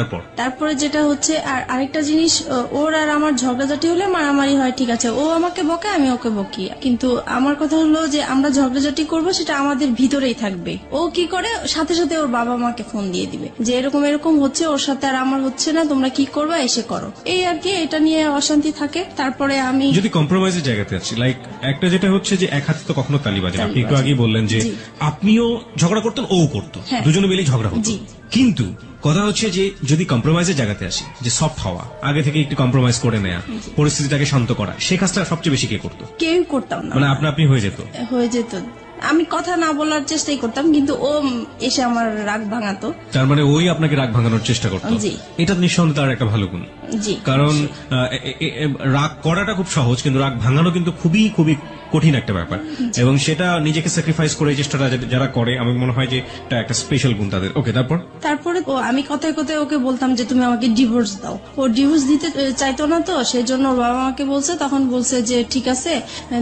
[SPEAKER 1] তারপরে যেটা হচ্ছে, আর আরেকটা জিনিস, ওর আর আমার ঝগড়াঝাটি হলে মারামারি হয়, ঠিক আছে, ও আমাকে বকে, আমি ওকে বকি, কিন্তু আমার কথা হলো যে আমরা ঝগড়াঝাটি করব সেটা আমাদের ভিতরেই থাকবে। ও কি করে, সাথে সাথে ওর বাবা মাকে ফোন দিয়ে দিবে যে এরকম এরকম হচ্ছে, ওর সাথে আর আমার হচ্ছে না, তোমরা কি করবা, এসে করো, এই আর কি। এটা নিয়ে অশান্তি থাকে। তারপরে আমি যদি কম্প্রোমাইজের জায়গাতে আছি, লাইক একটা যেটা হচ্ছে যে এক হাতে তো কখনো তালি বাজে না। আপনি একটু আগেই বললেন যে আপনিও ঝগড়া করতেন, ও করতো, দুজনে মিলেই ঝগড়া হতো, কিন্তু কথা হচ্ছে যে যদি কম্প্রোমাইজের জায়গাতে আসি, যে সফট হওয়া, আগে থেকে একটু কম্প্রোমাইজ করে নেয়া, পরিস্থিতিটাকে শান্ত করা, সেই কাজটা সবচেয়ে বেশি কে করতো?
[SPEAKER 2] কেউ করতাম না,
[SPEAKER 1] মানে আপনি হয়ে যেত।
[SPEAKER 2] আমি কথা না বলার চেষ্টাই করতাম, কিন্তু ও এসে আমার রাগ ভাঙাতো।
[SPEAKER 1] তার মানে ওই আপনাকে রাগ ভাঙানোর চেষ্টা করতো। এটা নিঃসন্দেহে তার একটা ভালো গুণ। কারণ রাগ করাটা খুব সহজ, কিন্তু রাগ ভাঙানো কিন্তু খুবই খুবই কঠিন একটা ব্যাপার, এবং সেটা নিজেকে স্যাক্রিফাইস করে চেষ্টাটা যারা করে, আমি মনে হয় যে এটা একটা স্পেশাল গুণ তাদের। ওকে, তারপরে
[SPEAKER 2] আমি কথায় কথায় ওকে বলতাম যে তুমি আমাকে ডিভোর্স দাও। ও ডিভোর্স দিতে চাইতো না, তো সেই জন্য ওর বাবা আমাকে বলছে, তখন বলছে যে ঠিক আছে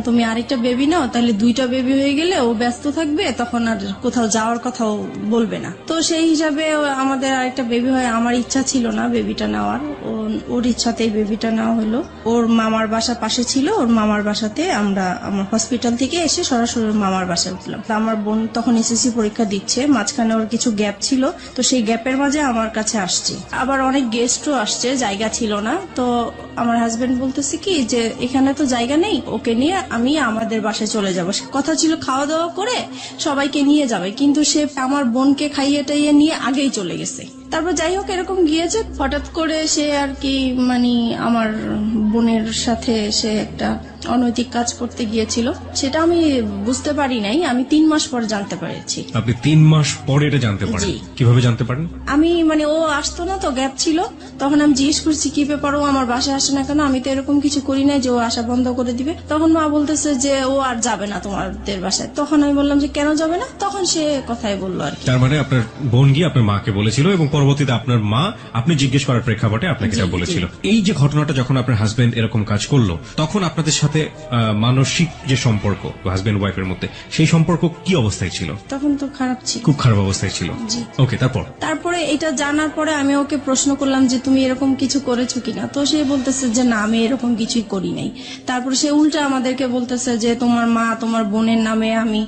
[SPEAKER 2] তুমি আরেকটা বেবি নাও, তাহলে 2টা বেবি হয়ে গেলে ও ব্যস্ত থাকবে, তখন আর কোথাও যাওয়ার কথাও বলবে না। তো সেই হিসাবে আমাদের আরেকটা বেবি হয়। আমার ইচ্ছা ছিল না বেবিটা নেওয়ার, ওর ইচ্ছাতেই বেবিটা নেওয়া হলো। ওর মামার বাসা পাশে ছিল, ওর মামার বাসাতে আমরা হসপিটাল থেকে এসে সরাসরি মামার বাসায় উঠলাম। আমার বোন তখন এসএসসি পরীক্ষা দিচ্ছে, মাঝখানে ওর কিছু গ্যাপ ছিল, তো সেই গ্যাপের মাঝে আমার কাছে আসছে। আবার অনেক গেস্টও আসছে, জায়গা ছিল না। তো আমার হাজবেন্ড বলতেছে কি যে এখানে তো জায়গা নেই, ওকে নিয়ে আমি আমাদের বাসায় চলে যাব। কথা ছিল খাওয়া দাওয়া করে সবাইকে নিয়ে যাবে, কিন্তু সে আমার বোনকে খাইয়ে টাইয়ে নিয়ে আগেই চলে গেছে। তারপর যাই হোক এরকম গিয়েছে, হঠাৎ করে সে আর কি মানে আমার বোনের সাথে সে একটা অনৈতিক কাজ করতে গিয়েছিল। সেটা আমি বুঝতে পারি নাই, আমি 3 মাস পর জানতে পেরেছি।
[SPEAKER 1] আপনি 3 মাস পরে এটা জানতে পারেন?
[SPEAKER 2] জি।
[SPEAKER 1] কিভাবে জানতে পারেন?
[SPEAKER 2] আমি মানে ও আসতো না তো, গ্যাপ ছিল, তখন আমি জিজ্ঞেস করছি কি ব্যাপার, ও আমার বাসায় আসে না কেন? আমি তো এরকম কিছু করি না যে ও আসা বন্ধ করে দিবে। তখন মা বলতেছে যে ও আর যাবে না তোমাদের বাসায়। তখন আমি বললাম যে কেন যাবে না? তখন সে কথাই বললো আর কি।
[SPEAKER 1] তার মানে আপনার বোন গিয়ে আপনার মাকে বলেছিল এবং পরবর্তীতে আপনার মা আপনি জিজ্ঞেস করার প্রেক্ষাপটে আপনাকে এটা
[SPEAKER 2] জি,
[SPEAKER 1] বলেছিল। এই যে ঘটনাটা যখন আপনার হাজবেন্ড এরকম কাজ করলো, তখন আপনাদের সাথে মানসিক যে সম্পর্ক হাজবেন্ড ওয়াইফের মধ্যে, সেই সম্পর্ক কি অবস্থায় ছিল?
[SPEAKER 2] তখন তো খারাপ ছিল,
[SPEAKER 1] খুব খারাপ অবস্থায় ছিল।
[SPEAKER 2] জি।
[SPEAKER 1] ওকে,
[SPEAKER 2] তারপরে এটা জানার পরে আমি ওকে প্রশ্ন করলাম যে তুমি এরকম কিছু করেছো কিনা? তো সে বলতেছে যে না, আমি এরকম কিছুই করি নাই। তারপরে সে উল্টা আমাদেরকে বলতেছে যে তোমার মা তোমার বোনের নামে আমি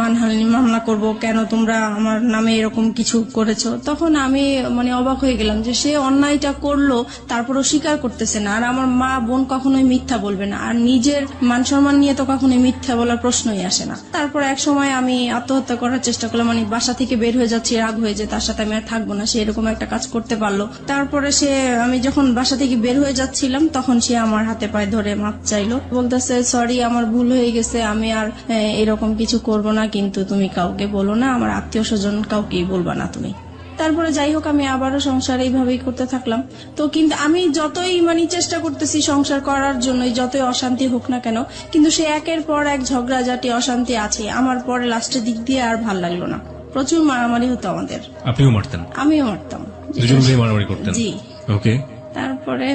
[SPEAKER 2] মানহানি মামলা করব, কেন তোমরা আমার নামে এরকম কিছু করেছো? তখন আমি মানে অবাক হয়ে গেলাম যে সে অন্যায়টা করলো, তারপরও স্বীকার করতেছে না। আর আমার মা বোন কখনোই মিথ্যা বলবে না, আর নিজের মান সম্মান নিয়ে তো কখনোই মিথ্যা বলার প্রশ্নই আসে না। তারপর এক সময় আমি আত্মহত্যা করার চেষ্টা করলাম, মানে বাসা থেকে বের হয়ে যাচ্ছি, রাগ হয়ে যে তার সাথে আমি আর থাকবো না, সে এরকম একটা কাজ করতে পারলো। তারপরে আমি যখন বাসা থেকে বের হয়ে যাচ্ছিলাম তখন সে আমার হাতে পায়ে ধরে মাপ চাইলো, বলতেছে সরি আমার ভুল হয়ে গেছে, আমি আর এরকম কিছু করব না, কিন্তু তুমি কাউকে বলো না, আমার আত্মীয় স্বজন কাউকেই বলবা না তুমি। তারপরে যাই হোক আমি আবারও সংসার এইভাবেই করতে থাকলাম। তো কিন্তু আমি যতই মানে চেষ্টা করতেছি সংসার করার জন্য, যতই অশান্তি হোক না কেন, কিন্তু সে একের পর এক ঝগড়াঝাটি অশান্তি আছে। আমার পরে লাস্টের দিক দিয়ে আর ভাল লাগলো না, প্রচুর মারামারি হতো আমাদের।
[SPEAKER 1] আপনিও মারতেন?
[SPEAKER 2] আমিও মারতাম,
[SPEAKER 1] দুজন মিলে মারামারি করতেন?
[SPEAKER 2] জি।
[SPEAKER 1] ওকে।
[SPEAKER 2] তারপরে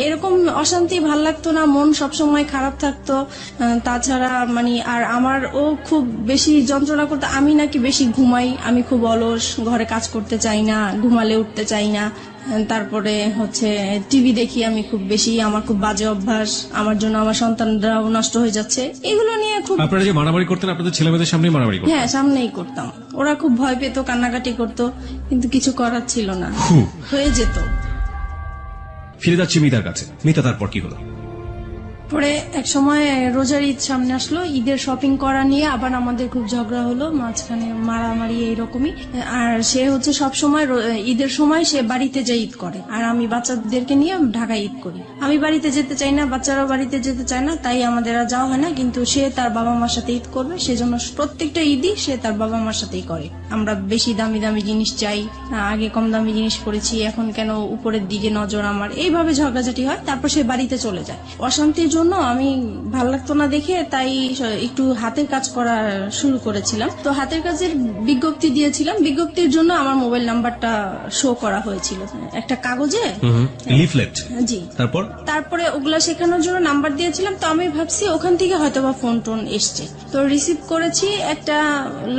[SPEAKER 2] এরকম অশান্তি ভাল লাগতো না, মন সবসময় খারাপ থাকতো। তাছাড়া মানে আর আমার ও খুব বেশি যন্ত্রণা করতো, আমি নাকি বেশি ঘুমাই, আমি খুব অলস, ঘরে কাজ করতে চাই না, ঘুমালে উঠতে চাই না। তারপরে টিভি দেখি আমি খুব বেশি, আমার খুব বাজে অভ্যাস, আমার জন্য আমার সন্তানরাও নষ্ট হয়ে যাচ্ছে, এগুলো নিয়ে খুব।
[SPEAKER 1] আপনারা যে মারামারি করতেন আপনাদের ছেলেমেয়েদের সামনেই মারামারি করতেন?
[SPEAKER 2] হ্যাঁ, সামনেই করতাম। ওরা খুব ভয় পেত, কান্নাকাটি করতো, কিন্তু কিছু করার ছিল না, হয়ে যেত।
[SPEAKER 1] ফিরে যাচ্ছি মিতার কাছে। মিতা, তারপর কি হলো?
[SPEAKER 2] পরে এক সময় রোজার ঈদ সামনে আসলো, ঈদের শপিং করা নিয়ে আবার আমাদের খুব ঝগড়া হলো, মাঝখানে মারামারি এইরকমই। আর সে সব সময় ঈদের সময় সে বাড়িতে যায় ঈদ করে, আর আমি বাচ্চাদেরকে নিয়ে ঢাকায় ঈদ করি। আমি বাড়িতে যেতে চাই না, বাচ্চারাও বাড়িতে যেতে চায় না, তাই আমাদের আর যাওয়া হয় না। কিন্তু সে তার বাবা মার সাথে ঈদ করবে, সেজন্য প্রত্যেকটা ঈদই সে তার বাবা মার সাথেই করে। আমরা বেশি দামি দামি জিনিস চাই, আগে কম দামি জিনিস পরেছি, এখন কেন উপরের দিকে নজর আমার, এইভাবে ঝগড়াঝাটি হয়। তারপর সে বাড়িতে চলে যায়। অশান্তির জন্য আমি ভাল লাগতো না দেখে তাই একটু হাতের কাজ করা শুরু করেছিলাম। তো হাতের কাজের বিজ্ঞপ্তি দিয়েছিলাম, বিজ্ঞপ্তির জন্য আমার মোবাইল নাম্বারটা শো করা হয়েছিল একটা কাগজে,
[SPEAKER 1] লিফলেট।
[SPEAKER 2] জি।
[SPEAKER 1] তারপরে
[SPEAKER 2] ওগুলা শেখানোর জন্য নাম্বার দিয়েছিলাম। তো আমি ভাবছি ওখান থেকে হয়তোবা ফোন টোন এসছে, তো রিসিভ করেছি। একটা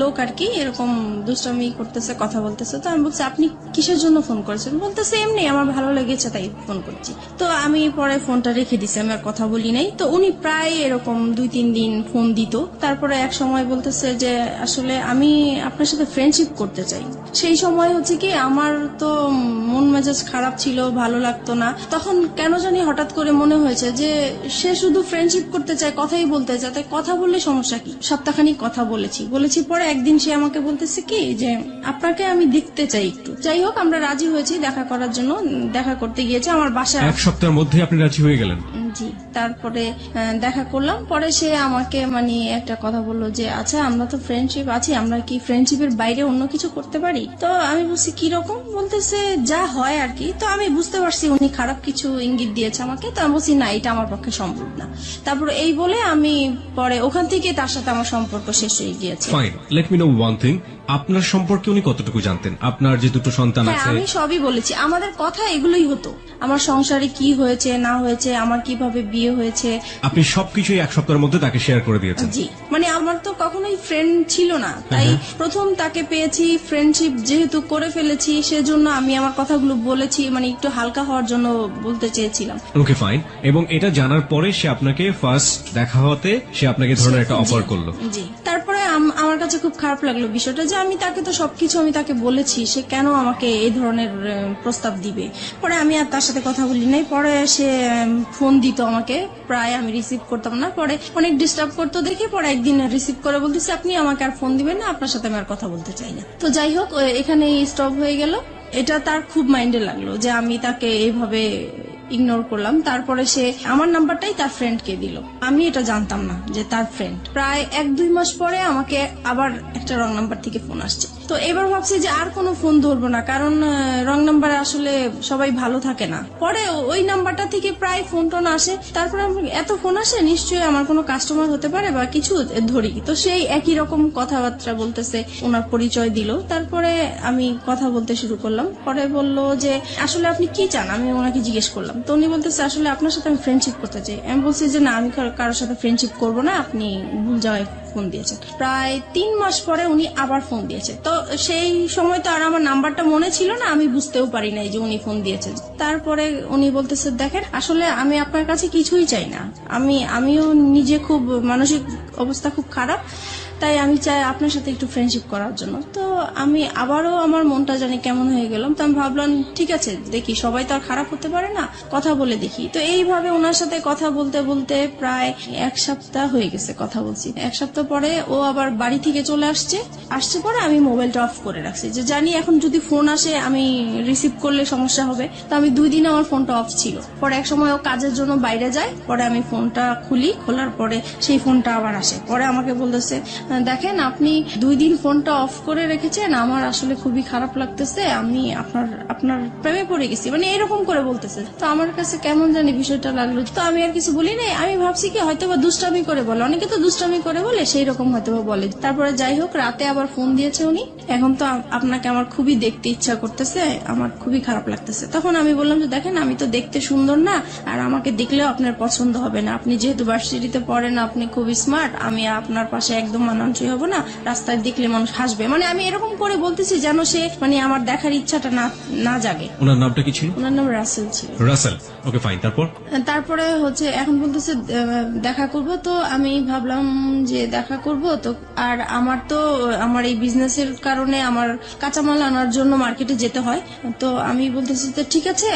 [SPEAKER 2] লোক আর কি এরকম দুষ্টামি করতেছে, কথা বলতেছে। তো আমি বলছি আপনি কিসের জন্য ফোন করেছেন? বলতেছে এমনি আমার ভালো লেগেছে তাই ফোন করছি। তো আমি পরে ফোনটা রেখে দিছি, আমি আর কথা বলি নাই। তো উনি প্রায় এরকম 2-3 দিন ফোন দিত। তারপরে এক সময় বলতেছে যে আসলে আমি আপনার সাথে ফ্রেন্ডশিপ করতে চাই। সেই সময় কি আমার তো মন মেজাজ খারাপ ছিল, ভালো লাগতো না। তখন কেন জানি হঠাৎ করে মনে হয়েছে যে সে শুধু ফ্রেন্ডশিপ করতে চায়, কথাই বলতে চায়, তাই কথা বললে সমস্যা কি। সপ্তাহখানিক কথা বলেছি পরে একদিন সে আমাকে বলতেছে কি যে আপনাকে আমি দেখতে চাই একটু। যাই হোক আমরা রাজি হয়েছি দেখা করার জন্য, দেখা করতে গিয়েছে আমার বাসায়।
[SPEAKER 1] 1 সপ্তাহের মধ্যে আপনি রাজি হয়ে গেলেন?
[SPEAKER 2] জি। তারপরে দেখা করলাম, পরে সে আমাকে মানে একটা কথা বললো যে আচ্ছা আমরা তো ফ্রেন্ডশিপ আছি, আমরা কি ফ্রেন্ডশিপের বাইরে অন্য কিছু করতে পারি? তো আমি বলছি কিরকম? বলতেছে যা হয় আর কি। তো আমি বুঝতে পারছি উনি খারাপ কিছু ইঙ্গিত দিয়েছে আমাকে। তো আমি বলছি না, এটা আমার পক্ষে সম্ভব না। তারপর এই বলে আমি পরে ওখান থেকে তার সাথে আমার সম্পর্ক শেষ হয়ে গিয়েছে।
[SPEAKER 1] Fine, let me no one thing, আপনার সম্পর্কে উনি কতটুকু জানতেন? আপনার যে 2টো সন্তান
[SPEAKER 2] হ্যাঁ,
[SPEAKER 1] আছে?
[SPEAKER 2] আমি সবই বলেছি, আমাদের কথা এগুলোই হতো, আমার সংসারে কি হয়েছে না হয়েছে, আমার কিভাবে বিয়ে হয়েছে।
[SPEAKER 1] আপনি সবকিছুই 1 সপ্তাহের মধ্যে তাকে শেয়ার করে দিয়েছেন?
[SPEAKER 2] জি। মানে আমার তো কখনোই ফ্রেন্ড ছিল না, তাই প্রথম তাকে পেয়েছি, ফ্রেন্ডশিপ যেহেতু করে ফেলেছি সেজন্য আমি আমার কথাগুলো বলেছি, মানে একটু হালকা হওয়ার জন্য বলতে চেয়েছিলাম।
[SPEAKER 1] Okay fine. এবং এটা জানার পরে সে আপনাকে ফার্স্ট দেখা হতে সে আপনাকে ধরনের একটা অফার করলো?
[SPEAKER 2] জি। তারপরে আমার কাছে খুব খারাপ লাগলো বিষয়টা যে আমি তাকে তো সবকিছু আমি তাকে বলেছি, সে কেন আমাকে এই ধরনের প্রস্তাব দিবে। পরে আমি আর তার সাথে কথা বলি নাই। পরে সে ফোন দিত আমাকে, প্রায় আমি রিসিভ করতাম না। পরে অনেক ডিস্টার্ব করতো দেখে পরে একদিন রিসিভ করে বলতেছে আপনি আমাকে আর ফোন দিবেন না, আপনার সাথে আমি আর কথা বলতে চাই না। তো যাই হোক এখানে স্টপ হয়ে গেল। এটা তার খুব মাইন্ডে লাগলো যে আমি তাকে এইভাবে ইগনোর করলাম। তারপরে সে আমার নাম্বারটাই তার ফ্রেন্ডকে দিল। আমি এটা জানতাম না যে তার ফ্রেন্ড। প্রায় 1-2 মাস পরে আমাকে আবার একটা রং নাম্বার থেকে ফোন আসছে। তো এবার ভাবছি যে আর কোনো ফোন ধরবো না, কারণ রং নাম্বারে আসলে সবাই ভালো থাকে না। পরে ওই নাম্বারটা থেকে প্রায় ফোন টোন আসে। তারপরে এত ফোন আসে, নিশ্চয়ই আমার কোনো কাস্টমার হতে পারে বা কিছু, ধরি। তো সেই একই রকম কথাবার্তা বলতেছে, ওনার পরিচয় দিল। তারপরে আমি কথা বলতে শুরু করলাম। পরে বলল যে আসলে আপনি কি চান, আমি ওনাকে জিজ্ঞেস করলাম। তো উনি বলতেছে আসলে আপনার সাথে আমি ফ্রেন্ডশিপ করতে চাই। আমি বলছি যে না, আমি কারোর সাথে ফ্রেন্ডশিপ করবো না, আপনি ভুল জায়গায় ফোন দিয়েছেন। প্রায় 3 মাস পরে উনি আবার ফোন দিয়েছে। তো সেই সময় তো আর আমার নাম্বারটা মনে ছিল না, আমি বুঝতেও পারি নাই যে উনি ফোন দিয়েছেন। তারপরে উনি বলতেছে দেখেন আসলে আমি আপনার কাছে কিছুই চাই না, আমিও নিজে খুব মানসিক অবস্থা খুব খারাপ, তাই আমি চাই আপনার সাথে একটু ফ্রেন্ডশিপ করার জন্য। তো আমি আবারও আমার মনটা জানি কেমন হয়ে গেলাম। তো আমি ভাবলাম ঠিক আছে, দেখি, সবাই তো আর খারাপ হতে পারে না, কথা বলে দেখি। তো এইভাবে ওনার সাথে কথা বলতে বলতে প্রায় 1 সপ্তাহ হয়ে গেছে কথা বলছি। 1 সপ্তাহ পরে ও আবার বাড়ি থেকে চলে আসছে পরে আমি মোবাইলটা অফ করে রাখছি, যে জানি এখন যদি ফোন আসে আমি রিসিভ করলে সমস্যা হবে। তো আমি 2 দিন আমার ফোনটা অফ ছিল। পরে এক সময় ও কাজের জন্য বাইরে যায়, পরে আমি ফোনটা খুলি, খোলার পরে সেই ফোনটা আবার আসে। পরে আমাকে বলতেছে দেখেন আপনি 2 দিন ফোনটা অফ করে রেখেছেন, আমার আসলে খুবই খারাপ লাগতেছে, আমি আপনার প্রেমে পড়ে গেছি, মানে এরকম করে বলতেছে। তো আমার কাছে কেমন জানি বিষয়টা লাগলো। তো আমি আর কিছু বলি নাই, আমি ভাবছি কি হয়তো বা দুষ্টামি করে বলে, অনেকে তো দুষ্টামি করে বলে, সেই রকম হয়তো বা বলে। তারপরে যাই হোক, রাতে আবার ফোন দিয়েছে উনি, এখন তো আপনাকে আমার খুবই দেখতে ইচ্ছা করতেছে, আমার খুবই খারাপ লাগতেছে। তখন আমি বললাম যে দেখেন আমি তো দেখতে সুন্দর না, আর আমাকে দেখলেও আপনার পছন্দ হবে না, আপনি যেহেতু ভার্সিটিতে পড়েন, আপনি খুবই স্মার্ট, আমি আপনার পাশে একদম মানানসই হব না, রাস্তায় দেখলে মানুষ হাসবে, মানে আমি এরকম করে বলতেছি যেন সে মানে আমার দেখার ইচ্ছাটা না জাগে।
[SPEAKER 1] ওনার নামটা কি ছিল?
[SPEAKER 2] ওনার নাম রাসেল ছিল।
[SPEAKER 1] Russell, okay fine. তারপরে
[SPEAKER 2] হচ্ছে এখন বলতেছে দেখা করব। তো আমি ভাবলাম যে দেখা করব তো, আর আমার এই বিজনেসের কারণে আমার কাঁচামাল আনার জন্য মার্কেটে যেতে হয়। তো আমি বলতেছি তো ঠিক আছে,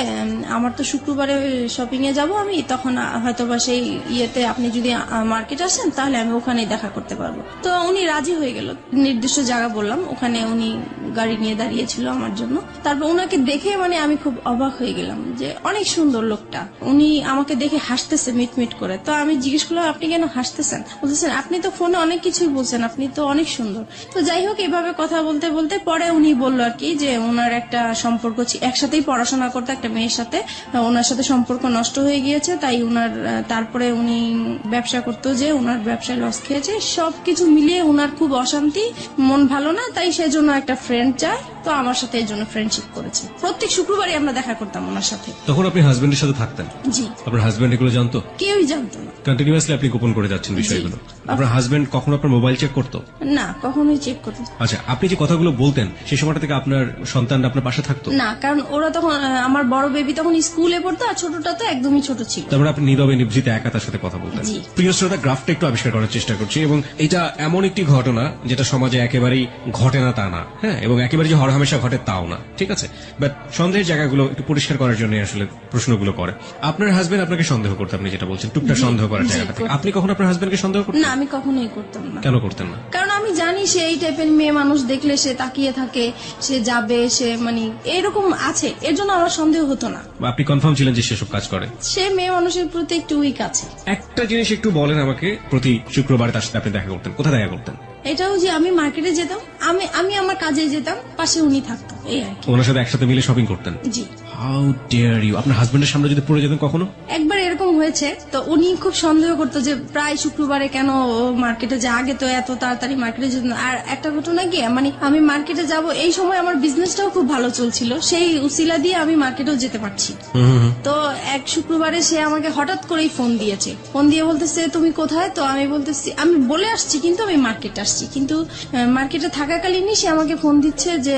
[SPEAKER 2] আমার তো শুক্রবারে শপিং এ যাব আমি, তখন হয়তো বা সেই ইয়েতে আপনি যদি মার্কেটে আসেন তাহলে আমি ওখানেই দেখা করতে পারবো। তো উনি রাজি হয়ে গেল। নির্দিষ্ট জায়গা বললাম, ওখানে উনি গাড়ি নিয়ে দাঁড়িয়েছিল আমার জন্য। তারপর ওনাকে দেখে মানে আমি খুব অবাক হয়ে গেলাম যে অনেক সুন্দর লোকটা। উনি আমাকে দেখে হাসতেছে মিটমিট করে। তো আমি জিজ্ঞেস করলাম আপনি কেন হাসতেছেন? বলতেছেন আপনি তো ফোনে অনেক কিছুই বলছেন, আপনি তো অনেক সুন্দর। তো যাই হোক, এভাবে কথা বলতে বলতে পরে উনি বললো আর কি যে ওনার একটা সম্পর্ক একসাথেই পড়াশোনা করতে একটা মেয়ের সাথে, ওনার সাথে সম্পর্ক নষ্ট হয়ে গিয়েছে, তাই তারপরে উনি ব্যবসা করতো, যে ওনার ব্যবসায় লস খেয়েছে, সবকিছু মিলিয়ে ওনার খুব অশান্তি, মন ভালো না, তাই সেজন্য একটা ফ্রেন্ড চায়। তো আমার সাথে এই জন্য ফ্রেন্ডশিপ করেছে। প্রত্যেক শুক্রবারই আমরা দেখা করতাম ওনার সাথে।
[SPEAKER 1] তখন আপনি হাজবেন্ডের সাথে থাকতেন?
[SPEAKER 2] জি।
[SPEAKER 1] আপনার হাজবেন্ড এগুলো জানতো?
[SPEAKER 2] কেউই জানতো না।
[SPEAKER 1] কন্টিনিউয়াসলি আপনি গোপন করে যাচ্ছেন বিষয়গুলো। আপনার হাজবেন্ড কখনো আপনার মোবাইল চেক করতো?
[SPEAKER 2] না, কখনোই চেক করতো।
[SPEAKER 1] আচ্ছা, আপনি যে কথাগুলো বলতেন সেই সময়টা থেকে আপনার সন্তানরা আপনার পাশে থাকতো?
[SPEAKER 2] না, কারণ ওরা তখন, আমার বড় বেবি তখন স্কুলে পড়তো, আর ছোটটা তো একদমই ছোট ছিল।
[SPEAKER 1] তারপরে আপনি নীরবে নিভৃতে একা তার সাথে কথা বলতেন। প্রিয় শ্রোতা, গ্রাফটা একটু আবিষ্কার করার চেষ্টা করছি, এবং এটা এমন একটি ঘটনা যেটা সমাজে একেবারেই ঘটে না তা না, হ্যাঁ, এবং একেবারে যে হরহামেশা ঘটে তাও না, ঠিক আছে? বাট সন্দেহের জায়গাগুলো একটু পরিষ্কার করার জন্য আসলে প্রশ্নগুলো করে। আপনার হাজবেন্ড আপনাকে সন্দেহ করতে, আপনি যেটা বলছেন টুকটাক সন্দেহ করার জায়গাটা থেকে, আপনি কখন আপনার হাজবেন্ডকে সন্দেহ করতেন?
[SPEAKER 2] না, আমি কখনোই করতাম না।
[SPEAKER 1] কেন করতেন না?
[SPEAKER 2] কারণ আমি জানি সে এই টাইপের মেয়ে মানুষ, দেখলে সে তাকিয়ে থাকে, সে যাবে, সে মানে এরকম আছে, এর জন্য আমার সন্দেহ হতো না।
[SPEAKER 1] আপনি কনফার্ম ছিলেন যে সেসব কাজ করে?
[SPEAKER 2] সে মেয়ে মানুষের প্রতি একটু উইক আছে।
[SPEAKER 1] একটা জিনিস একটু বলেন আমাকে, প্রতি শুক্রবার তার সাথে আপনি দেখা করতেন, কোথায় দেখা করতেন?
[SPEAKER 2] এটাও যে আমি মার্কেটে যেতাম, আমি আমার কাজে যেতাম, পাশে উনি থাকতো, এই আর কি।
[SPEAKER 1] ওনার সাথে একসাথে মিলে শপিং করতেন?
[SPEAKER 2] জি।
[SPEAKER 1] How dare you! আপনার হাজবেন্ডের সামনে যদি পড়ে যেতেন কখনো?
[SPEAKER 2] একবার এরকম হয়েছে, তো উনি খুব সন্দেহ করতো যে প্রায় শুক্রবারে কেন মার্কেটে যায়, আগে তো এত তাড়াতাড়ি মার্কেটে যেত না। আর একটা ঘটনা কি, মানে আমি মার্কেটে যাব এই সময় আমার বিজনেসটাও খুব ভালো চলছিল, সেই উসিলা দিয়ে আমি মার্কেটেও যেতে পারছি। তো এক শুক্রবারে সে আমাকে হঠাৎ করেই ফোন দিয়েছে, ফোন দিয়ে বলতেছে তুমি কোথায়? তো আমি বলতেছি আমি বলে আসছি, কিন্তু আমি মার্কেটে আসছি, কিন্তু মার্কেটে থাকাকালীনই সে আমাকে ফোন দিচ্ছে যে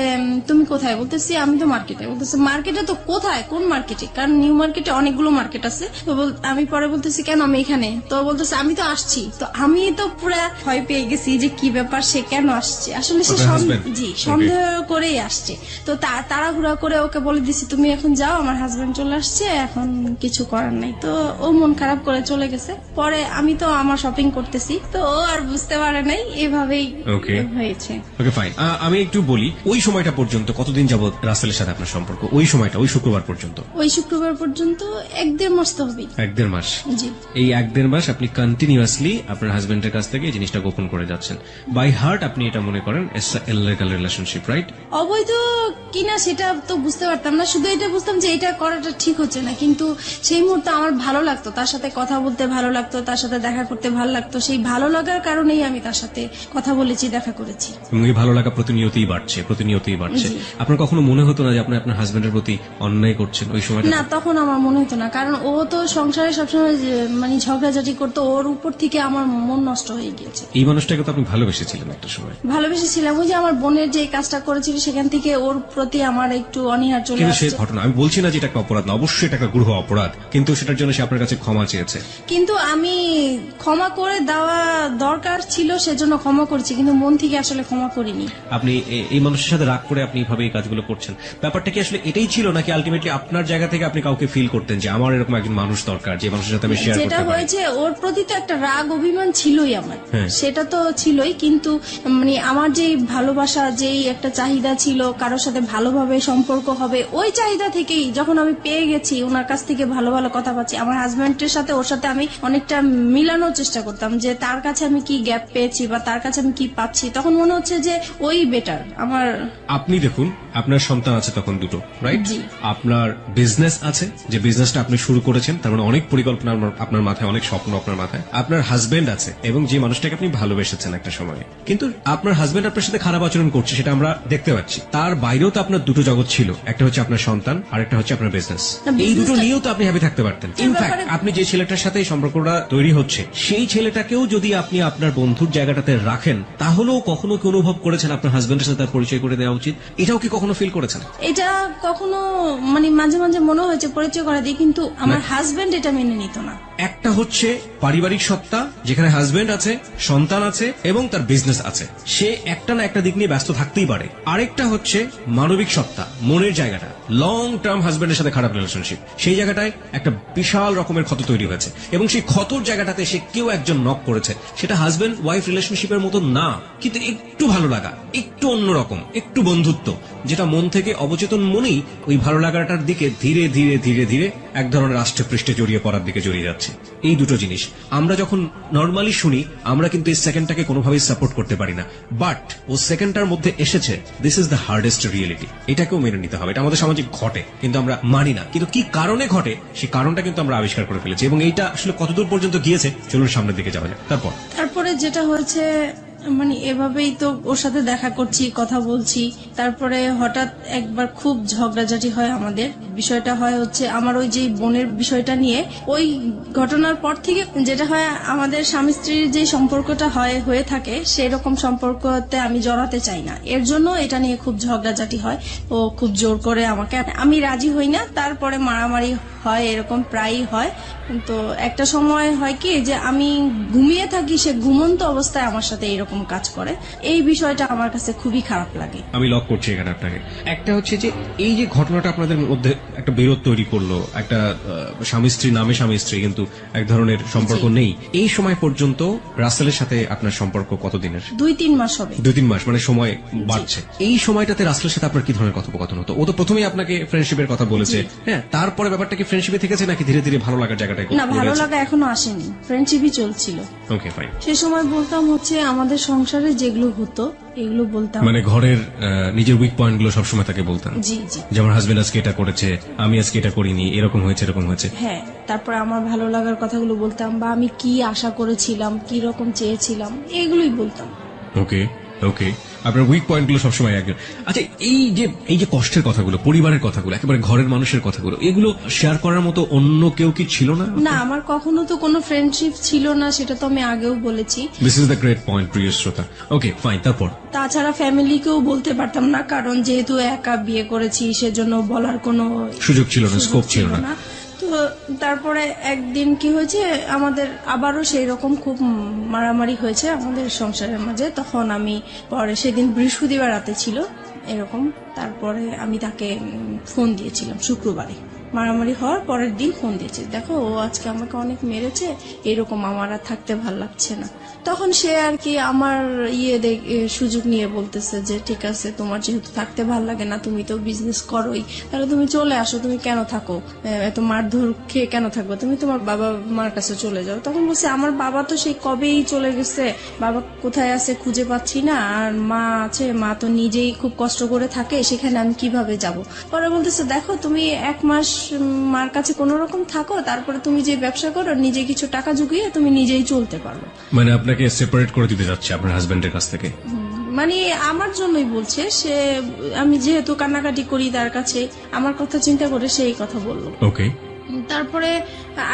[SPEAKER 2] তুমি কোথায়? বলতেছি আমি তো মার্কেটে। বলতেছে মার্কেটে তো কোথায়, কোন মার্কেটে? কারণ নিউ মার্কেটে অনেকগুলো মার্কেট আছে। তো আমি পরে বলতেছি কেন আমি এখানে, তো বলতেছে আমি তো আসছি। তো আমি তো পুরা ভয় পেয়ে গেছি যে কি ব্যাপার, সে কেন আসছে, আসলে সে
[SPEAKER 1] আপনার husband?
[SPEAKER 2] জি সন্দেহ করেই আসছে। তো তাড়াহুড়া করে ওকে বলে দিছি তুমি এখন যাও, আমার হাজবেন্ড চলে আসছে, এখন কিছু করার নাই। তো ও মন খারাপ করে চলে গেছে। পরে আমি তো আমার শপিং করতেছি, তো ও আর বুঝতে পারে নাই, এভাবেই
[SPEAKER 1] Okay.
[SPEAKER 2] হয়েছে।
[SPEAKER 1] ওকে ফাইন, আমি একটু বলি ওই সময়টা পর্যন্ত কতদিন যাবত রাসেলের সাথে আপনার সম্পর্ক, ওই সময়টা ওই শুক্রবার পর্যন্ত?
[SPEAKER 2] ওই শুক্রবার পর্যন্ত 1-1.5 মাস তো হবেই।
[SPEAKER 1] 1-1.5 মাস।
[SPEAKER 2] জি
[SPEAKER 1] এই 1-1.5 মাস আপনি কন্টিনিউয়াসলি আপনার হাজবেন্ডের কাছ থেকে এই জিনিসটা গোপন করে যাচ্ছেন। বাই হার্ট আপনি এটা মনে করেন ইললিগাল রিলেশনশিপ, রাইট?
[SPEAKER 2] অবৈধ কিনা সেটা তো বুঝতে পারতাম না, শুধু এটা বুঝতাম যে এটা করাটা ঠিক হচ্ছে না। কিন্তু সেই মুহূর্তে আমার ভালো লাগতো, তার সাথে কথা বলতে ভালো লাগতো, তার সাথে দেখা করতে ভালো লাগতো। সেই ভালো লাগার কারণেই আমি তার সাথে কথা বলেছি, দেখা করেছি।
[SPEAKER 1] এবং এই ভালো লাগা প্রতিনিয়তই বাড়ছে। আপনার কখনো মনে হতো না যে আপনি আপনার হাজবেন্ডের প্রতি অন্যায় করছেন ওই সময়টা?
[SPEAKER 2] না, তখন আমার মনে হতো না, কারণ ও তো সংসারে সবসময় মানে ঝগড়াঝাটি করতো, ওর উপর থেকে আমার মন নষ্ট হয়ে গিয়েছে।
[SPEAKER 1] এই মানুষটাকে তো আপনি ভালোবেসেছিলেন একটা সময়।
[SPEAKER 2] ভালোবেসেছিলাম, ওই যে আমার বোনের যে কাজটা করেছিল সেখান থেকে ওর প্রতি আমার একটু অনীহা চলে
[SPEAKER 1] কিন্তু সে
[SPEAKER 2] আসছে।
[SPEAKER 1] ঘটনা, আমি বলছি না যে এটা একটা অপরাধ না, অবশ্যই এটা একটা গৃহ অপরাধ, কিন্তু সেটার জন্য সে আপনার কাছে ক্ষমা চেয়েছে।
[SPEAKER 2] কিন্তু আমি ক্ষমা করে দেওয়া দরকার ছিল, সেজন্য ক্ষমা করছি, কিন্তু মন থেকে আসলে ক্ষমা করিনি।
[SPEAKER 1] আপনি এই মানুষের সাথে রাগ করে আপনি এইভাবে এই কাজগুলো করছেন, ব্যাপারটা কি আসলে এটাই ছিল, নাকি আলটিমেটলি আপনার জায়গা থেকে আপনি কাউকে ফিল করতেন যে আমার এরকম একজন মানুষ দরকার যে মানুষের সাথে আমি শেয়ার
[SPEAKER 2] যেটা
[SPEAKER 1] করতে পারি?
[SPEAKER 2] হয়েছে, ওর প্রতি তো একটা রাগ অভিমান ছিলই আমার,
[SPEAKER 1] হ্যাঁ।
[SPEAKER 2] সেটা তো ছিলই, কিন্তু মানে আমার যেই ভালোবাসা, যেই একটা চাহিদা ছিল কারোর সাথে ভালোভাবে সম্পর্ক হবে, ওই চাহিদা থেকেই যখন আমি পেয়ে গেছি, ওনার কাছ থেকে ভালো ভালো কথা পাচ্ছি, আমার হাজবেন্ডের সাথে ওর সাথে আমি অনেকটা মিলানোর চেষ্টা করতাম যে তার কাছে আমি কি গ্যাপ পেয়েছি বা তার কাছে আমি কি পাচ্ছি, তখন মনে হচ্ছে যে ওই বেটার আমার।
[SPEAKER 1] আপনি দেখুন, আপনার সন্তান আছে তখন দুটো, রাইট?
[SPEAKER 2] জি।
[SPEAKER 1] আপনার বিজনেস আছে, যে বিজনেসটা আপনি শুরু করেছেন, তার মানে অনেক পরিকল্পনা আপনার মাথায়, অনেক স্বপ্ন আপনার মাথায়। আপনার হাজবেন্ড আছে, এবং যে মানুষটাকে আপনি ভালোবেসেছেন একটা সময়, কিন্তু আপনার হাজবেন্ড আপনার সাথে খারাপ আচরণ করছে, সেটা আমরা দেখতে পাচ্ছি। তার বাইরেও তো আপনার দুটো জগৎ ছিল, একটা হচ্ছে আপনার সন্তান আর একটা হচ্ছে আপনার বিজনেস। এই দুটো নিয়েও তো আপনি হ্যাপি থাকতে পারতেন। ইনফ্যাক্ট আপনি যে ছেলেটার সাথে এই সম্পর্কটা তৈরি হচ্ছে, সেই ছেলেটাকেও যদি আপনি আপনার বন্ধুর জায়গাটাতে রাখেন, তাহলেও কখনো কি অনুভব করেছেন আপনার হাজবেন্ডের সাথে তার পরিচয় করে দেওয়া উচিত? এটাও কি কখনো ফিল করেছেন?
[SPEAKER 2] এটা কখনো মানে মাঝে মাঝে মনে হয়েছে পরিচয় করে দিই, কিন্তু আমার হাজবেন্ড এটা মেনে নিত না।
[SPEAKER 1] একটা হচ্ছে পারিবারিক সত্তা, যেখানে হাজবেন্ড আছে, সন্তান আছে এবং তার বিজনেস আছে, সে একটা না একটা দিক নিয়ে ব্যস্ত থাকতেই পারে। আরেকটা হচ্ছে মানবিক সত্তা, মনের জায়গাটা, লং টার্ম হাজবেন্ডের সাথে খারাপ রিলেশনশিপ, সেই জায়গাটায় একটা বিশাল রকমের ক্ষত তৈরি হয়েছে, এবং সেই ক্ষতর জায়গাটাতে সে কেউ একজন নক করেছে। সেটা হাজবেন্ড ওয়াইফ রিলেশনশিপের মতো না, কিন্তু একটু ভালো লাগা, একটু অন্যরকম, একটু বন্ধুত্ব, যেটা মন থেকে অবচেতন মনেই ওই ভালো লাগাটার দিকে ধীরে ধীরে ধীরে ধীরে এক ধরনের আষ্টে পৃষ্ঠে জড়িয়ে পড়ার দিকে জড়িয়ে যাচ্ছে। এই দুটো জিনিস আমরা যখন নর্মালি শুনি, আমরা কিন্তু এই সেকেন্ডটাকে কোনোভাবেই সাপোর্ট করতে পারি না, বাট ও সেকেন্ডটার মধ্যে এসেছে, this is the hardest reality. এটাকেও মেনে নিতে হবে, এটা আমাদের সামাজিক ঘটে, কিন্তু আমরা মানি না। কিন্তু কি কারণে ঘটে, সেই কারণটা কিন্তু আমরা আবিষ্কার করে ফেলেছি, এবং এইটা আসলে কতদূর পর্যন্ত গিয়েছে, চলুন সামনের দিকে যাওয়া যাক।
[SPEAKER 2] তারপরে যেটা হয়েছে, মানে এভাবেই তো ওর সাথে দেখা করছি, কথা বলছি, তারপরে হঠাৎ একবার খুব ঝগড়াঝাটি হয় আমাদের। বিষয়টা হয় হচ্ছে আমার ওই যে বোনের বিষয়টা নিয়ে, ওই ঘটনার পর থেকে যেটা হয়, আমাদের স্বামী স্ত্রীর যে সম্পর্কটা হয়ে থাকে, সেরকম সম্পর্কতে আমি জড়াতে চাই না, এর জন্য এটা নিয়ে খুব ঝগড়াঝাটি হয়। ও খুব জোর করে আমাকে, আমি রাজি হই না, তারপরে মারামারি হয়, এরকম প্রায়ই হয়। তো একটা সময় হয় কি যে আমি ঘুমিয়ে থাকি, সে ঘুমন্ত অবস্থায় আমার সাথে এরকম কাজ করে। এই বিষয়টা আমার কাছে খুবই খারাপ লাগে।
[SPEAKER 1] আমি লক করছি এখানে আপনাকে। একটা হচ্ছে যে এই যে ঘটনাটা আপনাদের মধ্যে একটা বিরোধ তৈরি করলো, একটা স্বামী স্ত্রী নামে স্বামী স্ত্রী, কিন্তু এক ধরনের সম্পর্ক নেই, এই সময় পর্যন্ত রাসেলের সাথে আপনার সম্পর্ক কতদিনের?
[SPEAKER 2] 2-3 মাস হবে।
[SPEAKER 1] 2-3 মাস, মানে সময় বাড়ছে। এই সময়টাতে রাসেলের সাথে আপনার কি ধরনের কথোপকথন হতো? ও তো প্রথমেই আপনাকে ফ্রেন্ডশিপের কথা বলেছে, হ্যাঁ, তারপরে ব্যাপারটা কি ফ্রেন্ডশিপে থেকেছে নাকি ধীরে ধীরে ভালো লাগার জায়গাটায়?
[SPEAKER 2] না, ভালো লাগা এখনো আসেনি, ফ্রেন্ডশিপই চলছিল।
[SPEAKER 1] Okay fine.
[SPEAKER 2] সে সময় বলতাম হচ্ছে আমাদের সংসারে যেগুলো হতো এগুলো বলতাম,
[SPEAKER 1] মানে ঘরের নিজের উইক পয়েন্ট গুলো সবসময় তাকে বলতেন?
[SPEAKER 2] জি জি।
[SPEAKER 1] যেমন হাজবেন্ড আজকে এটা করেছে, আমি আজকে এটা করিনি, এরকম হয়েছে, এরকম হয়েছে।
[SPEAKER 2] হ্যাঁ, তারপরে আমার ভালো লাগার কথাগুলো বলতাম, বা আমি কি আশা করেছিলাম, কি রকম চেয়েছিলাম, এগুলোই বলতাম।
[SPEAKER 1] ওকে ওকে, আপনার উইক পয়েন্ট গুলো সবসময় একজন। আচ্ছা, এই যে কষ্টের কথাগুলো, পরিবারের কথাগুলো, একেবারে ঘরের মানুষের কথাগুলো, এগুলো শেয়ার করার মতো অন্য কেউ কি ছিল না?
[SPEAKER 2] না, আমার কখনো তো কোনো ফ্রেন্ডশিপ ছিল না, সেটা তো আমি আগেও বলেছি।
[SPEAKER 1] This is the great point, প্রিয় শ্রোতা। ওকে ফাইন, তারপর?
[SPEAKER 2] তাছাড়া ফ্যামিলিকেও বলতে পারতাম না, কারণ যেহেতু একা বিয়ে করেছি, সেজন্য বলার কোনো
[SPEAKER 1] সুযোগ ছিল না, স্কোপ ছিল না।
[SPEAKER 2] তো তো তারপরে একদিন কি হয়েছে, আমাদের আবারও সেই রকম খুব মারামারি হয়েছে আমাদের সংসারের মাঝে। তখন আমি পরে, সেদিন বৃহস্পতিবার রাতে ছিল এরকম, তারপরে আমি তাকে ফোন দিয়েছিলাম শুক্রবারে। মারামারি হওয়ার পরের দিন ফোন দিয়েছে, দেখো ও আজকে আমাকে অনেক মেরেছে, এরকম আমার আর থাকতে ভাল লাগছে না। তখন সে আর কি আমার সুযোগ নিয়ে বলতেছে যে ঠিক আছে, তোমার যেহেতু থাকতে ভাল লাগে না, তুমি তো বিজনেস করোই, তাহলে তুমি চলে আসো, তুমি কেন থাকো, এত মারধর খেয়ে কেন থাকবো, তুমি তোমার বাবা মার কাছে চলে যাও। তখন বলছে আমার বাবা তো সেই কবেই চলে গেছে, বাবা কোথায় আছে খুঁজে পাচ্ছি না, আর মা আছে, মা তো নিজেই খুব কষ্ট করে থাকে, সেখানে আমি কিভাবে যাব। পরে বলতেছে দেখো, তুমি 1 মাস মার কাছে কোন রকম থাকো, তারপরে তুমি যে ব্যবসা করো, নিজে কিছু টাকা জুগিয়ে তুমি নিজেই চলতে পারো।
[SPEAKER 1] মানে আপনাকে সেপারেট করে দিতে যাচ্ছে আপনার হাজবেন্ডের কাছ থেকে?
[SPEAKER 2] মানে আমার জন্যই বলছে সে, আমি যেহেতু কান্নাকাটি করি তার কাছে, আমার কথা চিন্তা করে সেই কথা বললো।
[SPEAKER 1] ওকে।
[SPEAKER 2] তারপরে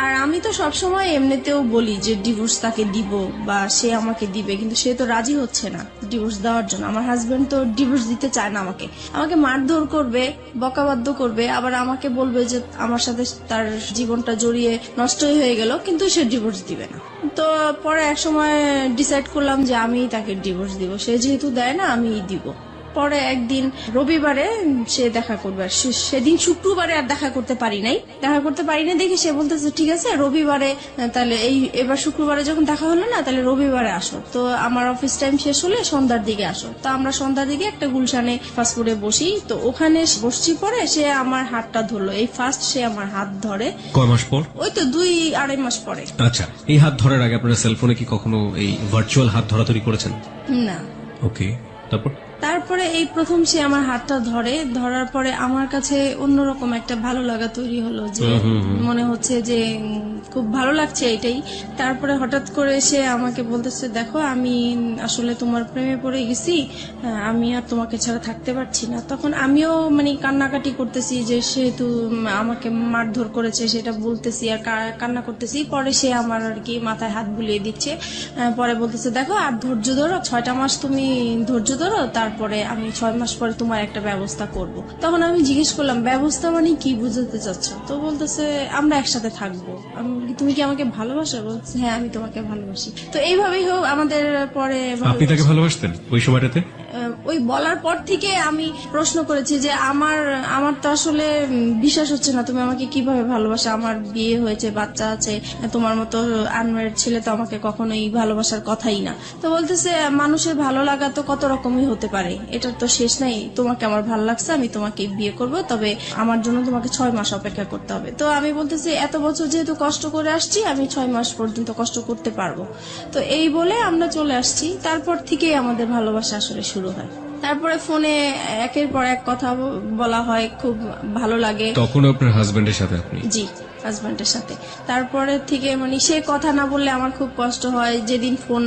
[SPEAKER 2] আর আমি তো সবসময় এমনিতেও বলি যে ডিভোর্স তাকে দিব বা সে আমাকে দিবে, কিন্তু সে তো রাজি হচ্ছে না ডিভোর্স দেওয়ার জন্য। আমার হাজবেন্ড তো ডিভোর্স দিতে চায় না, আমাকে মারধর করবে, বকাবাদ্য করবে, আবার আমাকে বলবে যে আমার সাথে তার জীবনটা জড়িয়ে নষ্টই হয়ে গেল, কিন্তু সে ডিভোর্স দিবে না। তো পরে এক সময় ডিসাইড করলাম যে আমি তাকে ডিভোর্স দিব, সে যেহেতু দেয় না আমি দিব। পরে একদিন রবিবারে সে দেখা করবে, সেদিন শুক্রবারে আর দেখা করতে পারি নাই দেখে সে বলতেছে ঠিক আছে রবিবারে, তাহলে এবার শুক্রবারে যখন দেখা হলো না, তাহলে রবিবারে আসো। তো আমার অফিস টাইম শেষ হলে সন্ধ্যার দিকে আসো। তো আমরা সন্ধ্যার দিকে একটা গুলশানে ফাস্টফুডে বসি, তো ওখানে বসছি। পরে সে আমার হাতটা ধরলো, এই ফার্স্ট সে আমার হাত ধরে।
[SPEAKER 1] কয় মাস পর?
[SPEAKER 2] ওই তো 2-2.5 মাস পরে।
[SPEAKER 1] আচ্ছা, এই হাত ধরার আগে আপনারা সেলফোনে কি কখনো এই ভার্চুয়াল হাত ধরাধরি করেছেন?
[SPEAKER 2] না।
[SPEAKER 1] ওকে,
[SPEAKER 2] তারপরে এই প্রথম সে আমার হাতটা ধরার পরে আমার কাছে অন্যরকম একটা ভালো লাগা তৈরি হলো, যে মনে হচ্ছে যে খুব ভালো লাগছে এটাই। তারপরে হঠাৎ করে সে আমাকে বলতেছে দেখো, আমি আসলে তোমার প্রেমে পড়ে গেছি, আমি আর তোমাকে ছাড়া থাকতে পারছি না। তখন আমিও মানে কান্নাকাটি করতেছি, যে সেহেতু আমাকে মারধর করেছে সেটা বলতেছি আর কান্না করতেছি। পরে সে আমার আর কি মাথায় হাত বুলিয়ে দিচ্ছে, পরে বলতেছে দেখো আর ধৈর্য ধরো, 6টা মাস তুমি ধৈর্য ধরো, তারপরে আমি 6 মাস পরে তোমার একটা ব্যবস্থা করব। তখন আমি জিজ্ঞেস করলাম ব্যবস্থা মানে কি বুঝাতে চাচ্ছ? তো বলতেছে আমরা একসাথে থাকবো। তুমি কি আমাকে ভালোবাসো? বলছে হ্যাঁ আমি তোমাকে ভালোবাসি। তো এইভাবেই হোক আমাদের পরে।
[SPEAKER 1] আপনি তাকে ভালোবাসতেন ওই সময়টাতে?
[SPEAKER 2] ওই বলার পর থেকে আমি প্রশ্ন করেছি যে আমার তো আসলে বিশ্বাস হচ্ছে না, তুমি আমাকে কিভাবে ভালোবাসো, আমার বিয়ে হয়েছে, বাচ্চা আছে, তোমার মতো আনম্যারিড ছেলে তো আমাকে কখনোই ভালোবাসার কথাই না। তো বলতেছে মানুষের ভালো লাগা তো কত রকমই হতে পারে, এটার তো শেষ নাই, তোমাকে আমার ভালো লাগছে, আমি তোমাকে বিয়ে করব, তবে আমার জন্য তোমাকে 6 মাস অপেক্ষা করতে হবে। তো আমি বলতেছি এত বছর যেহেতু কষ্ট করে আসছি, আমি 6 মাস পর্যন্ত কষ্ট করতে পারবো। তো এই বলে আমরা চলে আসছি। তারপর থেকেই আমাদের ভালোবাসা আসলে শুরু হয়। তারপরে ফোনে একের পর এক কথা বলা হয়, খুব ভালো লাগে।
[SPEAKER 1] তখন আপনার হাজবেন্ডের সাথে? আপনি?
[SPEAKER 2] জি, হাজবেন্ডের সাথে। তারপরে থেকে মানে সে কথা না বললে আমার খুব কষ্ট হয়, যেদিন ফোন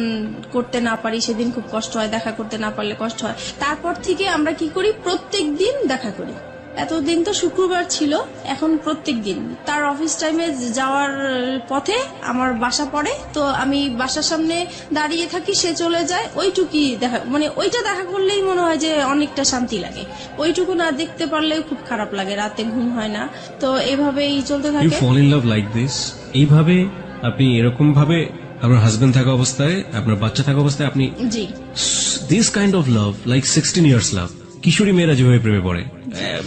[SPEAKER 2] করতে না পারি সেদিন খুব কষ্ট হয়, দেখা করতে না পারলে কষ্ট হয়। তারপর থেকে আমরা কি করি, প্রত্যেক দিন দেখা করি। এতদিন তো শুক্রবার ছিল, এখন প্রত্যেক দিন তার অফিস টাইমে যাওয়ার পথে আমার বাসা পড়ে, তো আমি বাসার সামনে দাঁড়িয়ে থাকি, সে চলে যায়, ওইটুকুই দেখা, মানে ওইটা দেখা করলেই মনে হয় যে অনেকটা শান্তি লাগে। ওইটুকু না দেখতে পারলেও খুব খারাপ লাগে, রাতে ঘুম হয় না। তো এইভাবেই চলতে থাকে।
[SPEAKER 1] You fall in love like this? এইভাবে আপনি এরকম ভাবে আপনার হাজবেন্ড থাকা অবস্থায়, আপনার বাচ্চা থাকা অবস্থায় আপনি?
[SPEAKER 2] জি।
[SPEAKER 1] This kind of love, like 16 years love. কিশোরী মেয়েরা যেভাবে প্রেমে পড়ে,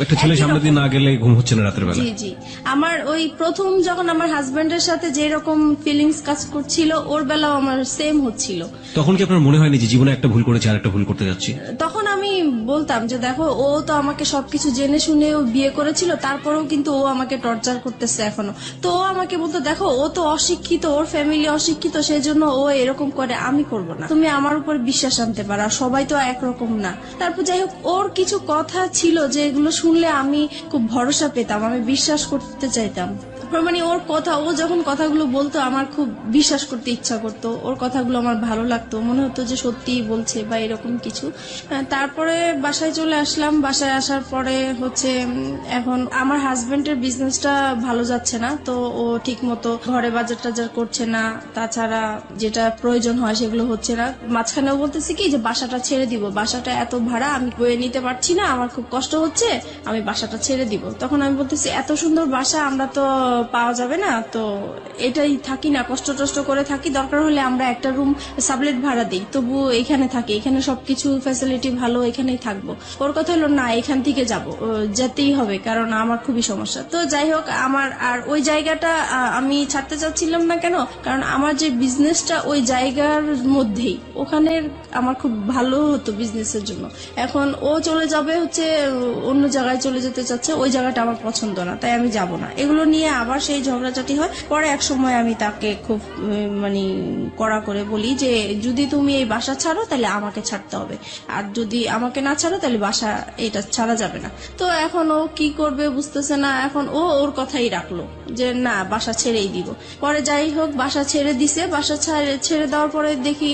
[SPEAKER 1] একটা ছেলে সামনে দিয়ে না গেলে ঘুম হচ্ছে না রাতের বেলা।
[SPEAKER 2] জি জি, আমার ওই প্রথম যখন আমার হাজবেন্ডের সাথে যে রকম ফিলিংস কাজ করছিল, ওর বেলাও আমার সেম হচ্ছিল।
[SPEAKER 1] তখন কি আপনার মনে হয়নি যে জীবনে একটা ভুল করেছি আর একটা ভুল করতে যাচ্ছি?
[SPEAKER 2] তখন আমি বলতাম যে দেখো, ও তো আমাকে সবকিছু জেনে শুনে ও বিয়ে করেছিল, তারপরেও কিন্তু ও আমাকে টর্চার করতেছে এখনো। তো ও আমাকে বলতো দেখো, ও তো অশিক্ষিত, ওর ফ্যামিলি অশিক্ষিত, সেই জন্য ও এরকম করে, আমি করব না, তুমি আমার উপর বিশ্বাস আনতে পারো, সবাই তো একরকম না। তারপর যাই হোক, ওর কিছু কথা ছিল যেগুলো শুনলে আমি খুব ভরসা পেতাম, আমি বিশ্বাস করতে চাইতাম। মানে ওর কথা, ও যখন কথাগুলো বলতো আমার খুব বিশ্বাস করতে ইচ্ছা করতো, ওর কথাগুলো আমার ভালো লাগতো, মনে হতো যে সত্যিই বলছে বা এরকম কিছু। তারপরে বাসায় চলে আসলাম। বাসায় আসার পরে হচ্ছে এখন আমার হাজবেন্ডের বিজনেসটা ভালো যাচ্ছে না, তো ও ঠিক মতো ঘরে বাজার টাজার করছে না, তাছাড়া যেটা প্রয়োজন হয় সেগুলো হচ্ছে না। মাঝখানেও বলতেছি কি যে বাসাটা ছেড়ে দিব, বাসাটা এত ভাড়া আমি বয়ে নিতে পারছি না, আমার খুব কষ্ট হচ্ছে, আমি বাসাটা ছেড়ে দিব। তখন আমি বলতেছি এত সুন্দর বাসা, আমরা তো পাওয়া যাবে না, তো এটাই থাকি না, কষ্ট টষ্ট করে থাকি, দরকার হলে আমরা একটা রুম সাবলেট ভাড়া দিই, তবু এখানে থাকি, এখানে সবকিছু ফ্যাসিলিটি ভালো, এখানেই থাকবো। ওর কথা হলো না, এখান থেকে যাবো, যেতেই হবে, কারণ আমার খুবই সমস্যা। তো যাই হোক, আমার আর ওই জায়গাটা আমি ছাড়তে চাচ্ছিলাম না। কেন? কারণ আমার যে বিজনেসটা ওই জায়গার মধ্যেই, ওখানে আমার খুব ভালো হতো বিজনেসের জন্য। এখন ও চলে যাবে হচ্ছে অন্য জায়গায় চলে যেতে চাচ্ছে, ওই জায়গাটা আমার পছন্দ না, তাই আমি যাব না। এগুলো নিয়ে আবার সেই ঝগড়াঝাটি হয়। পরে এক সময় আমি তাকে খুব মানে কড়া করে বলি যে যদি তুমি এই বাসা ছাড়ো তাহলে আমাকে ছাড়তে হবে, আর যদি আমাকে না ছাড়ো তাহলে বাসা এটা ছাড়া যাবে না। তো এখন ও কি করবে বুঝতেছে না, এখন ও ওর কথাই রাখলো যে না, বাসা ছেড়েই দিব। পরে যাই হোক, বাসা ছেড়ে দিছে। বাসা ছেড়ে দেওয়ার পরে দেখি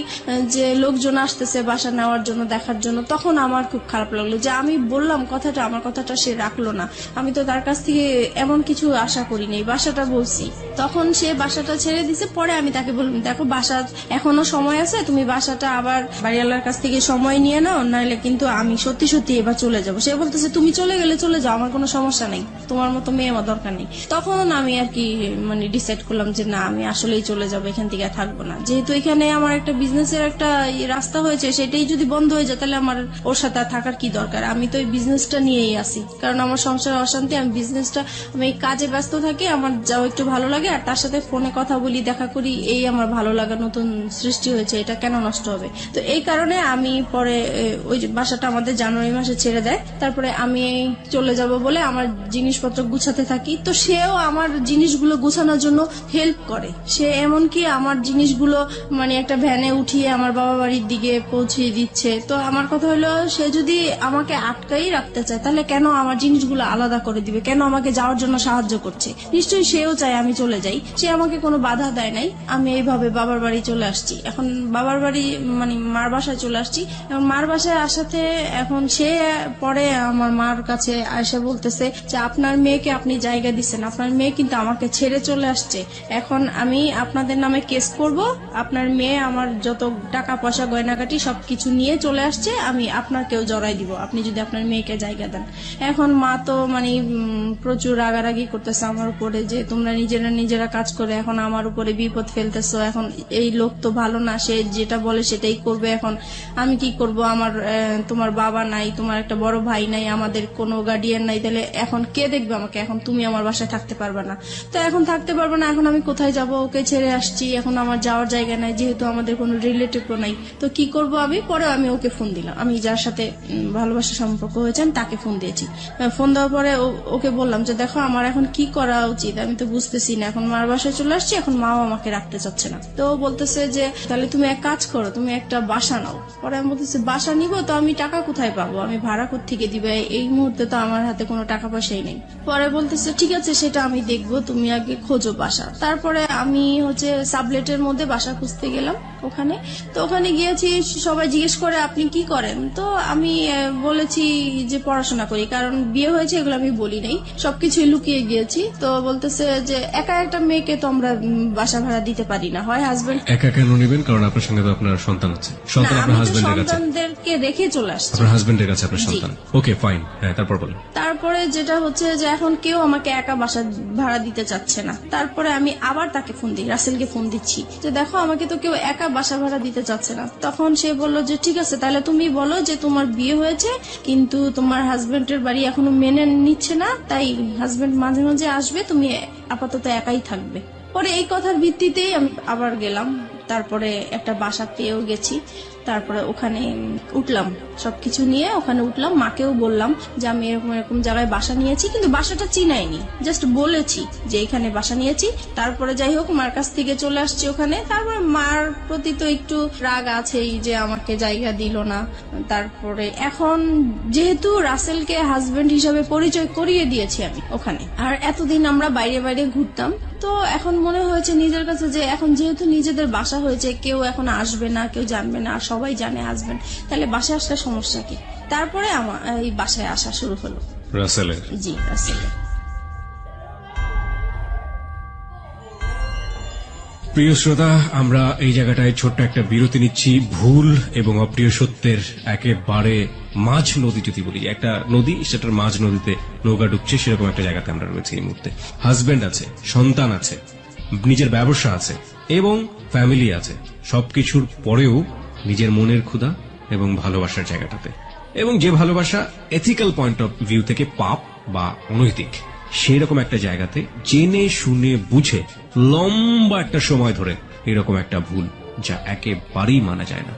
[SPEAKER 2] যে লোকজন আসতেছে বাসা নেওয়ার জন্য, দেখার জন্য। তখন আমার খুব খারাপ লাগলো যে আমি বললাম কথাটা, আমার কথাটা সে রাখলো না। আমি তো তার কাছ থেকে এমন কিছু আশা করিনি, বাসাটা বলছি। তখন সে বাসাটা ছেড়ে দিছে। পরে আমি তাকে বললাম, দেখো বাসা এখনো সময় আছে, তুমি বাসাটা আবার বাড়িওয়ালার কাছ থেকে সময় নিয়ে নাও, নাহলে কিন্তু আমি সত্যি সত্যি এবার চলে যাবো। সে বলতেছে তুমি চলে গেলে চলে যাও, আমার কোনো সমস্যা নেই, তোমার মতো মেয়ে আমার দরকার নেই। তখন আমি আর কি মানে ডিসাইড করলাম যে না, আমি আসলেই চলে যাবো, এখান থেকে থাকবো না। যেহেতু এখানে আমার একটা বিজনেসের একটা রাস্তা হয়েছে, সেটাই যদি বন্ধ হয়ে যায় তাহলে আমার ওর সাথে থাকার কি দরকার। আমি তো এই বিজনেসটা নিয়েই আসি, কারণ আমার সংসার অশান্তি। আমি বিজনেসটা, আমি কাজে ব্যস্ত থাকি, আমার যাও একটু ভালো লাগে, আর তার সাথে ফোনে কথা বলি, দেখা করি, এই আমার ভালো লাগা নতুন সৃষ্টি হয়েছে, এটা কেন নষ্ট হবে। তো এই কারণে আমি পরে ওই বাসাটা আমাদের জানুয়ারি মাসে ছেড়ে দেয়। তারপরে আমি চলে যাব বলে আমার জিনিসপত্র গুছাতে থাকি। তো সেও আমার জিনিসগুলো গুছানোর জন্য হেল্প করে। সে এমনকি আমার জিনিসগুলো মানে একটা ভ্যানে উঠিয়ে আমার বাবা বাড়ির দিকে পৌঁছিয়ে দিচ্ছে। তো আমার কথা হলো, সে যদি আমাকে আটকাই রাখতে চায় তাহলে কেন আমার জিনিসগুলো আলাদা করে দিবে, কেন আমাকে যাওয়ার জন্য সাহায্য করছে? নিশ্চয়ই সেও চায় আমি চলে যাই, সে আমাকে কোনো বাধা দেয় নাই। আমি এইভাবে বাবার বাড়ি চলে আসছি। এখন বাবার বাড়ি মানে মার বাসায় চলে আসছি। এখন মার বাসায় আসাতে এখন সে পরে আমার মার কাছে এসে বলতেছে যে আপনার মেয়েকে আপনি জায়গা দিচ্ছেন, আপনার মেয়ে কিন্তু আমাকে ছেড়ে চলে আসছে, এখন আমি আপনাদের নামে কেস করব, আপনার মেয়ে আমার যত টাকা পয়সা গয়নাগাটি সবকিছু নিয়ে চলে আসছে, আমি আপনাকেও জড়াই দিব আপনি যদি আপনার মেয়েকে জায়গা দেন। এখন মা তো মানে প্রচুর রাগারাগি করতেছে আমার উপরে যে তোমরা নিজেরা কাজ করে এখন আমার উপরে বিপদ ফেলতেছো, এখন এই লোক তো ভালো না, সে যেটা বলে সেটাই করবে, এখন আমি কি করব? আমার তোমার বাবা নাই, তোমার একটা বড় ভাই নাই, আমাদের কোনো গার্ডিয়ান নাই, তাহলে এখন কে দেখবে আমাকে? এখন তুমি আমার বাসায় থাকতে পারবে না। তো এখন থাকতে পারবে না, এখন আমি কোথায় যাব? ওকে ছেড়ে আসছি, এখন আমার যাওয়ার জায়গা নাই, যেহেতু আমাদের কোনো রিলেটিভও নাই। তো কি করব আমি? পরে আমি ওকে ফোন দিলাম, আমি যার সাথে ভালোবাসার সম্পর্ক হয়েছে আমি তাকে ফোন দিয়েছি। ফোন দেওয়ার পরে ওকে বললাম যে দেখো আমার এখন কি করা উচিত, আমি তো বুঝতেছি না, এখন মার বাসায় চলে আসছি, এখন মাও আমাকে রাখতে চাচ্ছে না। তো বলতেছে যে তাহলে তুমি এক কাজ করো, তুমি একটা বাসা নাও। পরে আমি বলতেছি বাসা নিব তো আমি টাকা কোথায় পাবো, আমি ভাড়া কোত্থেকে দিবে? এই মুহূর্তে তো আমার হাতে কোনো টাকা পয়সাই নেই। পরে বলতেছে ঠিক আছে, সেটা আমি দেখবো, তুমি আগে খোঁজো বাসা। তারপরে আমি হচ্ছে সাবলেটের মধ্যে বাসা খুঁজতে গেলাম ওখানে। তো ওখানে গিয়েছি, সবাই জিজ্ঞেস করে আপনি কি করেন? তো আমি বলেছি যে পড়াশোনা করি, কারণ বিয়ে হয়েছে এগুলো আমি বলি নাই, সবকিছুই লুকিয়ে গিয়েছি। তো বলতেছে যে একা একটা মেয়েকে তো আমরা বাসা ভাড়া দিতে পারি না, হয় হাজবেন্ড।
[SPEAKER 1] একা কেন নেবেন? কারণ আপনার সঙ্গে তো আপনার সন্তান আছে। সন্তান আপনার হাজবেন্ডের কাছে,
[SPEAKER 2] সন্তানদেরকে রেখে চলে আসছে
[SPEAKER 1] আপনার হাজবেন্ডের কাছে আপনার সন্তান। ওকে ফাইন, হ্যাঁ তারপর বলেন।
[SPEAKER 2] তারপরে যেটা হচ্ছে যে এখন কেউ আমাকে একা বাসা ভাড়া দিতে চাচ্ছে না। তারপরে আমি আবার তাকে ফোন দিই, রাসেলকে ফোন দিচ্ছি যে দেখো আমাকে তো কেউ একা বাসা ভাড়া দিতে চাচ্ছে না। তখন সে বলল যে ঠিক আছে, তাহলে তুমি বলো যে তোমার বিয়ে হয়েছে কিন্তু তোমার হাজবেন্ডের বাড়ি এখনো মেনে নিচ্ছে না, তাই হাজবেন্ড মাঝে মাঝে আসবে, তুমি আপাতত একাই থাকবে। পরে এই কথার ভিত্তিতেই আমি আবার গেলাম, তারপরে একটা বাসা পেয়েও গেছি। তারপরে ওখানে উঠলাম, সবকিছু নিয়ে ওখানে উঠলাম। মাকেও বললাম যে আমি এরকম এরকম জায়গায় বাসা নিয়েছি, কিন্তু বাসাটা চিনাইনি, জাস্ট বলেছি যে এখানে বাসা নিয়েছি। তারপরে যাই হোক মার কাছ থেকে চলে আসছি ওখানে। তারপরে মার প্রতি তো একটু রাগ আছেই যে আমাকে জায়গা দিল না। তারপরে এখন যেহেতু রাসেলকে হাজবেন্ড হিসাবে পরিচয় করিয়ে দিয়েছি আমি ওখানে, আর এতদিন আমরা বাইরে বাইরে ঘুরতাম, তো এখন মনে হয়েছে নিজের কাছে যে এখন যেহেতু নিজেদের বাসা হয়েছে, কেউ এখন আসবে না, কেউ জানবে না, সবাই জানে হাজবেন্ড, তাহলে বাসায় আসলে সমস্যা কি? তারপরে আমার এই বাসায় আসা শুরু হলো
[SPEAKER 1] রাসেলের।
[SPEAKER 2] জি, রাসেলের।
[SPEAKER 1] প্রিয় শ্রোতা, আমরা এই জায়গাটায় ছোট্ট একটা বিরতি নিচ্ছি। ভুল এবং অপ্রিয় সত্যের একেবারে মাঝ নদী, যদি বলি একটা নদী, সেটার মাঝ নদীতে নৌকা ডুবছে, সেরকম একটা জায়গাতে আমরা রয়েছি এই মুহূর্তে। হাজবেন্ড আছে, সন্তান আছে, নিজের ব্যবসা আছে এবং ফ্যামিলি আছে, সবকিছুর পরেও নিজের মনের ক্ষুধা এবং ভালোবাসার জায়গাটাতে, এবং যে ভালোবাসা এথিক্যাল পয়েন্ট অফ ভিউ থেকে পাপ বা অনৈতিক, সেই রকম একটা জায়গাতে জেনে শুনে বুঝে লম্বা একটা সময় ধরে এরকম একটা ভুল, যা একেবারেই মানা যায় না।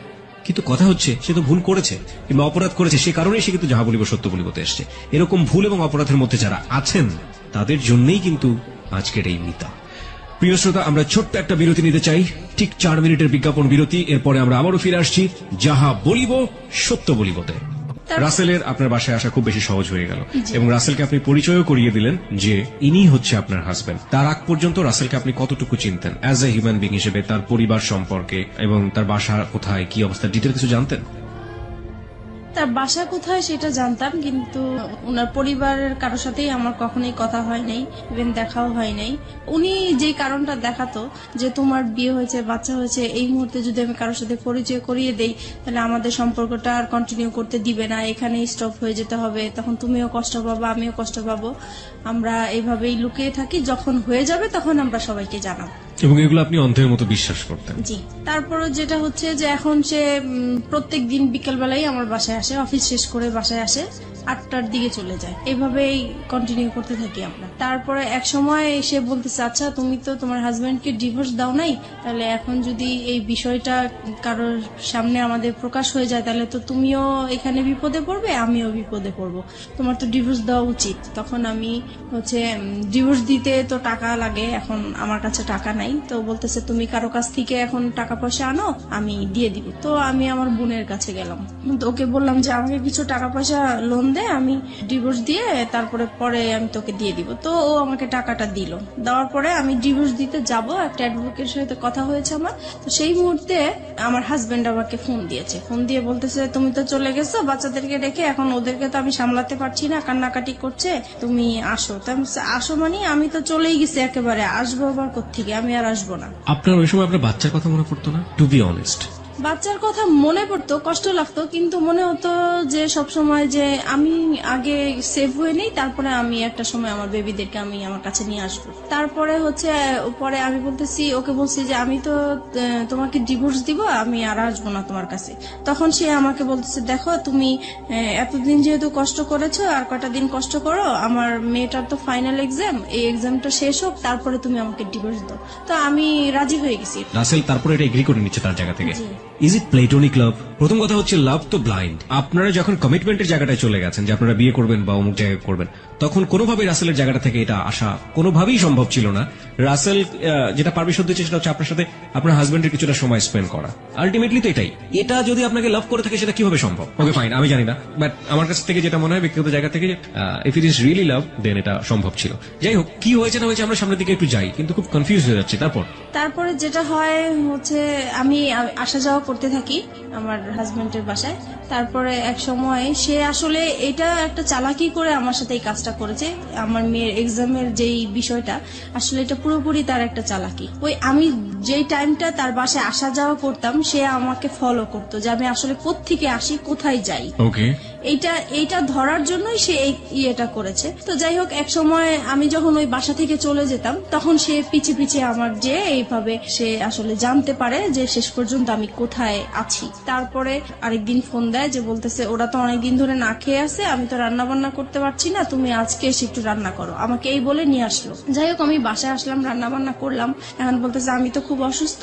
[SPEAKER 1] কিন্তু কথা হচ্ছে, সে তো ভুল করেছে কিংবা অপরাধ করেছে, সে কারণেই সে কিন্তু যাহা বলিব সত্য বলিবতে এসছে। এরকম ভুল এবং অপরাধের মধ্যে যারা আছেন, তাদের জন্যই কিন্তু আজকের এই মিতা। প্রিয় শ্রোতা, আমরা ছোট্ট একটা বিরতি নিতে চাই, ঠিক 4 মিনিটের বিজ্ঞাপন বিরতি। এরপরে আমরা আবারও ফিরে আসছি যাহা বলিব সত্য বলিবতে। রাসেলের আপনার বাসায় আসা খুব বেশি সহজ হয়ে গেল, এবং রাসেলকে আপনি পরিচয়ও করিয়ে দিলেন যে ইনি হচ্ছে আপনার হাজবেন্ড। তার আগ পর্যন্ত রাসেলকে আপনি কতটুকু চিনতেন অ্যাজ এ হিউম্যান বিং হিসেবে, তার পরিবার সম্পর্কে এবং তার বাসা কোথায়, কি অবস্থা, ডিটেল কিছু জানতেন?
[SPEAKER 2] তার বাসা কোথায় সেটা জানতাম, কিন্তু ওনার পরিবারের কারোর সাথেই আমার কখনোই কথা হয় নাই, ইভেন দেখাও হয় নাই। উনি যে কারণটা দেখাতো যে তোমার বিয়ে হয়েছে, বাচ্চা হয়েছে, এই মুহূর্তে যদি আমি কারোর সাথে পরিচয় করিয়ে দেই, তাহলে আমাদের সম্পর্কটা আর কন্টিনিউ করতে দিবে না, এখানেই স্টপ হয়ে যেতে হবে, তখন তুমিও কষ্ট পাবো, আমিও কষ্ট পাবো, আমরা এইভাবেই লুকিয়ে থাকি, যখন হয়ে যাবে তখন আমরা সবাইকে জানাবো।
[SPEAKER 1] এবং এগুলো আপনি অন্ধের মতো বিশ্বাস করতেন?
[SPEAKER 2] জি। তারপরে যেটা হচ্ছে যে এখন সে প্রত্যেক দিন বিকেলবেলায় আমার বাসায় আসে, অফিস শেষ করে বাসায় আসে, 8টার দিকে চলে যায়, এইভাবেই কন্টিনিউ করতে থাকি আমরা। তারপরে এক সময় সে বলতেছে, আচ্ছা তুমি তো তোমার হাজবেন্ডকে ডিভোর্স দাও নাই, তাহলে এখন যদি এই বিষয়টা কারোর সামনে আমাদের প্রকাশ হয়ে যায়, তাহলে তো তুমিও এখানে বিপদে পড়বে, আমিও বিপদে পড়বো, তোমার তো ডিভোর্স দেওয়া উচিত। তখন আমি হচ্ছে ডিভোর্স দিতে তো টাকা লাগে, এখন আমার কাছে টাকা নাই, তো বলতেছে তুমি কারো কাছ থেকে এখন টাকা পয়সা আনো, আমি দিয়ে দিব। তো আমি আমার বোনের কাছে গেলাম, তো ওকে বললাম যে আমাকে কিছু টাকা পয়সা লোন দে, আমি ডিভোর্স দিয়ে তারপরে পরে আমি তোকে দিয়ে দিব। তো ও আমাকে টাকাটা দিল, দেওয়ার পরে আমি ডিভোর্স দিতে যাব, একটা অ্যাডভোকেটের সাথে কথা হয়েছে আমার। তো সেই মুহূর্তে আমার হাজবেন্ড আমাকে ফোন দিয়েছে, ফোন দিয়ে বলতেছে তুমি তো চলে গেছো বাচ্চাদেরকে রেখে, এখন ওদেরকে তো আমি সামলাতে পারছি না, কান্নাকাটি করছে, তুমি আসো। তো আমি বলছি, আসো মানে আমি তো চলেই গেছি একেবারে, আসবো আবার কোত্থেকে, আমি আর আসবো না।
[SPEAKER 1] আপনার ওই সময় আপনার বাচ্চার কথা মনে পড়তো না? টু বি অনেস্ট,
[SPEAKER 2] বাচ্চার কথা মনে পড়তো, কষ্ট লাগতো, কিন্তু মনে হতো যে সব সময় যে আমি আগে সেভ হয়ে নেই, তারপরে আমি একটা সময় আমার বেবিদেরকে আমি আমার কাছে নিয়ে আসবো। তারপরে হচ্ছে পরে আমি বলতেছি, ওকে বলছি যে আমি তো তোমাকে ডিভোর্স দিব, আমি আর আসবো না তোমার কাছে। তখন সে আমাকে বলতেছে, দেখো তুমি এতদিন যেহেতু কষ্ট করেছো, আর কটা দিন কষ্ট করো, আমার মেয়েটার তো ফাইনাল এক্সাম, এই এক্সামটা শেষ হোক, তারপরে তুমি আমাকে ডিভোর্স দাও। তো আমি রাজি হয়ে গেছি।
[SPEAKER 1] রাসেল তারপরে এটা এগ্রি করে নিচ্ছে তার জায়গা থেকে। ইজ ইট প্লেটোনিক লাভ? প্রথম কথা হচ্ছে, লাভ তো ব্লাইন্ড। আপনারা যখন কমিটমেন্টের জায়গাটায় চলে গেছেন যে আপনারা বিয়ে করবেন বা অমুক জায়গায় করবেন, তখন কোনোভাবেই রাসেলের জায়গাটা থেকে এটা আসা কোনোভাবেই সম্ভব ছিল না। রাসেল যেটা পারমিশন দিচ্ছে সেটা হচ্ছে আপনার সাথে আপনার হাজবেন্ডের কিছুটা সময় স্পেন্ড করা। আলটিমেটলি তো এটাই। এটা যদি আপনাকে লাভ করে থাকে, সেটা কিভাবে সম্ভব? ওকে ফাইন, আমি জানি না, বাট আমার কাছ থেকে যেটা মনে হয় ব্যক্তিগত জায়গা থেকে, if it is really love, then এটা সম্ভব ছিল। যাই হোক, কি হয়েছে না হয়েছে আমরা সামনের দিকে একটু যাই, কিন্তু খুব কনফিউজ হয়ে যাচ্ছে। তারপরে
[SPEAKER 2] যেটা হয় হচ্ছে আমি আসা যাওয়া করতে থাকি আমার হাজবেন্ডের বাসায়। তারপরে এক সময় সে আসলে এটা একটা চালাকি করে আমার সাথে এই কাজটা করেছে। আমার মেয়ের এক্সামের যেই বিষয়টা, আসলে এটা পুরোপুরি তার একটা চালাকি। ওই আমি যেই টাইমটা তার বাসায় আসা যাওয়া করতাম, সে আমাকে ফলো করতো যে আমি আসলে কোত্থেকে আসি, কোথায় যাই।
[SPEAKER 1] ওকে,
[SPEAKER 2] এইটা ধরার জন্যই সে এই ইয়েটা করেছে। তো যাই হোক, এক সময় আমি যখন ওই বাসা থেকে চলে যেতাম, তখন সে পিছে পিছে আমার যে এইভাবে সে আসলে জানতে পারে যে শেষ পর্যন্ত আমি কোথায় আছি। তারপরে আরেকদিন ফোন দেয় যে বলতেছে, ওরা তো অনেকদিন ধরে না খেয়ে আছে, আমি তো রান্না বান্না করতে পারছি না, তুমি আজকে এসে একটু রান্না করো, আমাকে এই বলে নিয়ে আসলো। যাই হোক, আমি বাসায় আসলাম, রান্না বান্না করলাম। এখন বলতেছে, আমি তো খুব অসুস্থ,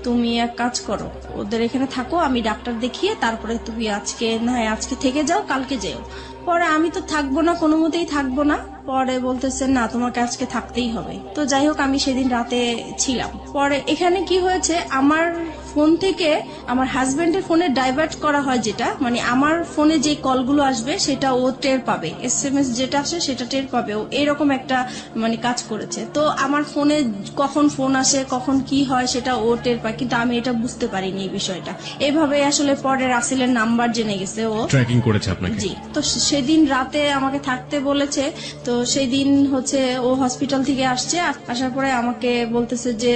[SPEAKER 2] তুমি এক কাজ করো, ওদের এখানে থাকো, আমি ডাক্তার দেখিয়ে তারপরে তুমি আজকে থেকে যাও, কালকে যেও। পরে আমি তো থাকবো না, কোনো মতেই থাকবো না। পরে বলতেছে, না তোমাকে আজকে থাকতেই হবে। তো যাই হোক, আমি সেদিন রাতে ছিলাম। পরে এখানে কি হয়েছে, আমার ফোন থেকে আমার হাজবেন্ডের ফোনে ডাইভার্ট করা হয়, যেটা মানে আমার ফোনে যে কলগুলো আসবে সেটা ও টের পাবে, SMS যেটা আসে সেটা টের পাবে, ও এরকম একটা মানে কাজ করেছে। তো আমার ফোনে কখন ফোন আসে, কখন কি হয় সেটা ও টের পায়, কিন্তু আমি এটা বুঝতে পারিনি এই বিষয়টা। এভাবে আসলে পরে রাসেলের নাম্বার জেনে গেছে, ও
[SPEAKER 1] ট্র্যাকিং করেছে আপনাকে।
[SPEAKER 2] জি। তো সে সেদিন রাতে আমাকে থাকতে বলেছে। তো সেই দিন হচ্ছে ও হসপিটাল থেকে আসছে, আসার পরে আমাকে বলতেছে যে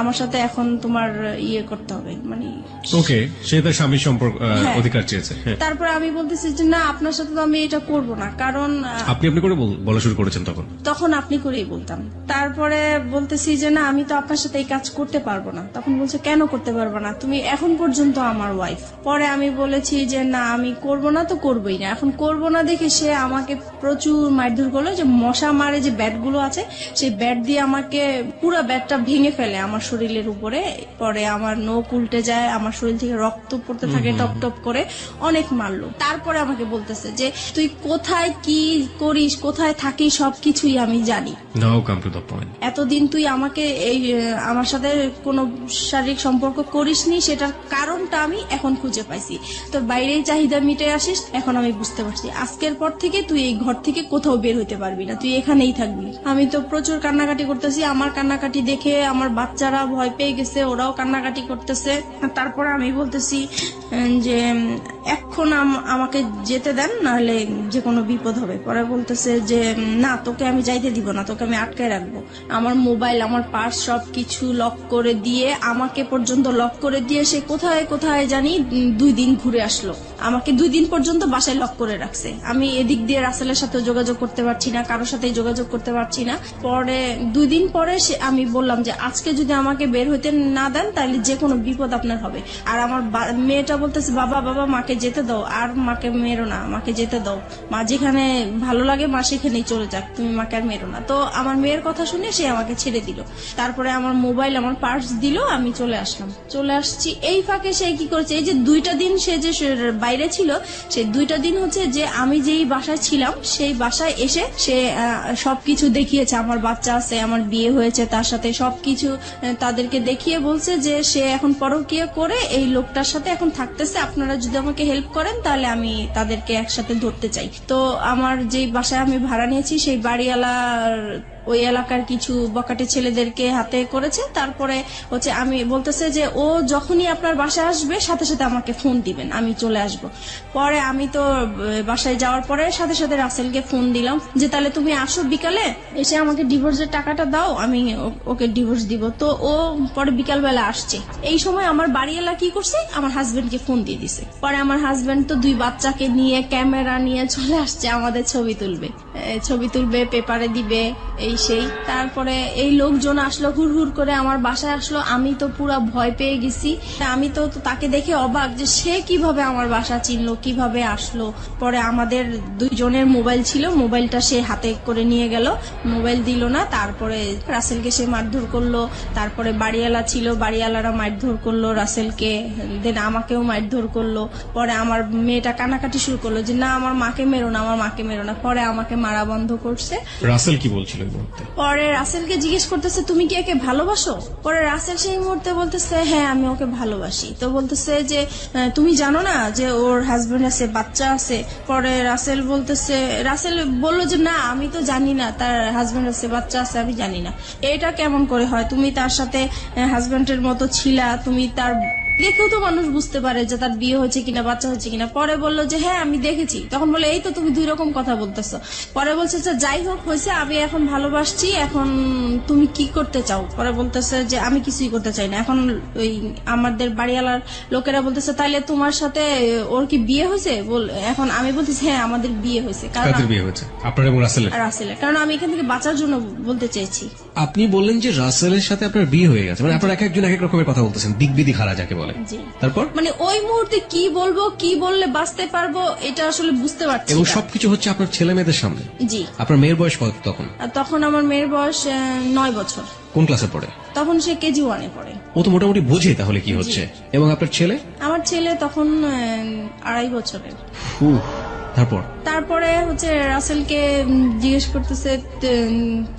[SPEAKER 2] আমার সাথে এখন তোমার ইয়ে করতে হবে, মানে
[SPEAKER 1] ওকে, সে তার স্বামীর সম্পর্ক
[SPEAKER 2] হ্যাঁ।
[SPEAKER 1] অধিকার চেয়েছে। হ্যাঁ।
[SPEAKER 2] তারপরে আমি বলতেছি যে না, আপনার সাথে তো আমি এটা করব না, কারণ
[SPEAKER 1] আপনি করে বলা শুরু করেছেন
[SPEAKER 2] তখন আপনি করেই বলতাম। তারপরে বলতেছি যে না, আমি তো আপনার সাথে এই কাজ করতে পারবো না। তখন বলছে কেন করতে পারবো না, তুমি এখন পর্যন্ত আমার ওয়াইফ। পরে আমি বলেছি যে না, আমি করব না তো করবোই না। এখন করব না দেখে সে আমাকে প্রচুর মারধর করলো, যে মশা মারে যে ব্যাট গুলো আছে সেই ব্যাট দিয়ে আমাকে পুরো ব্যাটটা ভেঙে ফেলে আমার শরীরের উপরে। পরে আমার নখ উল্টে যায়, আমার শরীর থেকে রক্ত পড়তে থাকে টপ টপ করে, অনেক মারলো। তারপরে আমাকে বলতেছে যে তুই কোথায় কি করিস, কোথায় থাকিস, সবকিছুই আমি জানি।
[SPEAKER 1] নাও কাম টু দ্য পয়েন্ট।
[SPEAKER 2] এতদিন তুই আমাকে আমার সাথে কোনো শারীরিক সম্পর্ক করিসনি, সেটার কারণটা আমি এখন খুঁজে পাইছি। তোর বাইরেই চাহিদা মিটে আসিস, এখন আমি বুঝতে পারছি। আজকের পর থেকে তুই এই ঘর থেকে কোথাও বের হইতে পারবি না, তুই এখানেই থাকবি। আমি তো প্রচুর কান্নাকাটি করতেছি, আমার কান্নাকাটি দেখে আমার বাচ্চারা ভয় পেয়ে গেছে, ওরাও কান্নাকাটি করতেছে। তারপর আমি বলতেছি যে এখন আমাকে যেতে দেন, নাহলে যে কোনো বিপদ হবে। পরে বলতেছে যে না, তোকে আমি যাইতে দিব না, তোকে আমি আটকায় রাখবো। আমার মোবাইল, আমার পার্স সবকিছু লক করে দিয়ে, আমাকে পর্যন্ত লক করে দিয়ে সে কোথায় কোথায় জানি 2 দিন ঘুরে আসলো। আমাকে 2 দিন পর্যন্ত বাসায় লক করে রাখছে। আমি এদিক দিয়ে রাসেলের সাথে যোগাযোগ করতে পারছি না, কারোর সাথে যোগাযোগ করতে পারছি না। পরে 2 দিন পরে আমি বললাম যে আজকে যদি আমাকে বের হইতে না দেন তাহলে যে কোনো বিপদ আপনার হবে। আর আমার মেয়েটা বলতেছে বাবা বাবা মাকে যেতে দাও, আর মাকে মেরো না, মাকে যেতে দাও, মা যেখানে ভালো লাগে মা সেখানেই চলে যাক, তুমি মাকে আর মেরো না। তো আমার মেয়ের কথা শুনে সে আমাকে ছেড়ে দিল। তারপরে আমার মোবাইল, আমার পার্স দিল, আমি চলে আসছি। এই ফাঁকে সে কি করেছে, এই যে 2টা দিন সে যে বাইরে ছিল, সেই 2টা দিন হচ্ছে যে আমি যেই বাসায় ছিলাম সেই বাসায় এসে সে সবকিছু দেখিয়েছে। আমার বাচ্চা আছে, আমার বিয়ে হয়েছে তার সাথে, সবকিছু তাদেরকে দেখিয়ে বলছে যে সে এখন পরকীয়া করে এই লোকটার সাথে এখন থাকতেছে, আপনারা যদি আমাকে হেল্প করেন তাহলে আমি তাদেরকে একসাথে ধরতে চাই। তো আমার যে বাসায় আমি ভাড়া নিয়েছি সেই বাড়িওয়ালার ওই এলাকার কিছু বকাটে ছেলেদেরকে হাতে করেছে। তারপরে হচ্ছে আমি বলতেছে যে ও যখনই আপনার বাসায় আসবে সাথে সাথে আমাকে ফোন দিবেন, আমি চলে আসব। পরে আমি তো বাসায় যাওয়ার পরে সাথে সাথে রাসেলকে ফোন দিলাম যে তাহলে তুমি আসো বিকালে, এসে আমাকে ডিভোর্সের টাকাটা দাও, আমি ওকে ডিভোর্স দিব। তো ও পরে বিকালবেলা আসছে। এই সময় আমার বাড়িওয়ালা কি করছে, আমার হাজবেন্ডকে ফোন দিয়ে দিছে। পরে আমার হাজবেন্ড তো 2 বাচ্চাকে নিয়ে ক্যামেরা নিয়ে চলে আসছে, আমাদের ছবি তুলবে, পেপারে দিবে, এই সেই। তারপরে এই লোকজন আসলো, হুড় করে আমার বাসায় আসলো। আমি তো পুরো ভয় পেয়ে গেছি। আমি তো তাকে দেখে অবাক যে সে কিভাবে আমার বাসা চিনলো, কিভাবে আসলো। পরে আমাদের 2 জনের মোবাইল ছিল, মোবাইলটা সে হাতে করে নিয়ে গেল, মোবাইল দিল না। তারপরে রাসেলকে সে মারধর করলো। তারপরে বাড়িওয়ালা ছিল, বাড়িওয়ালারা মারধর করলো রাসেলকে, দেন আমাকেও মারধর করলো। পরে আমার মেয়েটা কান্নাকাটি শুরু করলো যে না, আমার মাকে মেরো না, আমার মাকে মেরো না। পরে আমাকে মারা বন্ধ করছে।
[SPEAKER 1] রাসেল কি বলছিল?
[SPEAKER 2] পরে রাসেলকে জিজ্ঞেস করতেছে তুমি কি একে ভালোবাসো? পরে রাসেল সেই মুহূর্তে বলতেছে হ্যাঁ, আমি ওকে ভালোবাসি। তো বলতেছে যে তুমি জানো না যে ওর হাজবেন্ড আছে, বাচ্চা আছে? পরে রাসেল বললো যে না, আমি তো জানি না তার হাজবেন্ড আছে, বাচ্চা আছে, আমি জানি না। এটা কেমন করে হয়? তুমি তার সাথে হাজবেন্ডের মতো ছিলা, তুমি তার দেখেও তো মানুষ বুঝতে পারে যে তার বিয়ে হয়েছে কিনা, বাচ্চা হয়েছে কিনা। পরে বললো যে হ্যাঁ আমি দেখেছি। তখন বলে এই তো তুমি 2 রকম কথা বলতেছো। পরে বলছে যে যাই হোক হয়েছে, আমি এখন ভালোবাসছি, এখন তুমি কি করতে চাও? পরে বলতেছে যে আমি কিছুই করতে চাই না। এখন ওই আমাদের বাড়িওয়ালার লোকেরা বলতেছে তাইলে তোমার সাথে ওর কি বিয়ে হয়েছে? এখন আমি বলতেছি হ্যাঁ আমাদের বিয়ে হয়েছে।
[SPEAKER 1] কাদের বিয়ে হয়েছে? আপনার এবং রাসেলের।
[SPEAKER 2] কারণ আমি এখান থেকে বাঁচার জন্য বলতে চাইছি।
[SPEAKER 3] আপনি বললেন যে রাসেলের সাথে আপনার বিয়ে হয়ে গেছে, মানে আপনারা এক একজন এক এক রকমের কথা বলতেছেন, দিক বিদিক হারা যাকে বলে। তারপর
[SPEAKER 2] মানে ওই মুহূর্তে কি বলবো, কি বললে বাঁচতে পারবো এটা আসলে বুঝতে পারছি।
[SPEAKER 3] এবং সবকিছু হচ্ছে আপনার ছেলে মেয়েদের সামনে।
[SPEAKER 2] জি।
[SPEAKER 3] আপনার মেয়ের বয়স কত তখন?
[SPEAKER 2] তখন আমার মেয়ের বয়স 9 বছর।
[SPEAKER 3] কোন ক্লাসে পড়ে?
[SPEAKER 2] তখন সে কেজি 1-এ পড়ে।
[SPEAKER 3] ও তো মোটামুটি বোঝে তাহলে কি হচ্ছে। এবং আপনার ছেলে?
[SPEAKER 2] আমার ছেলে তখন 2.5 বছরের। তারপরে হচ্ছে রাসেলকে জিজ্ঞেস করতেছে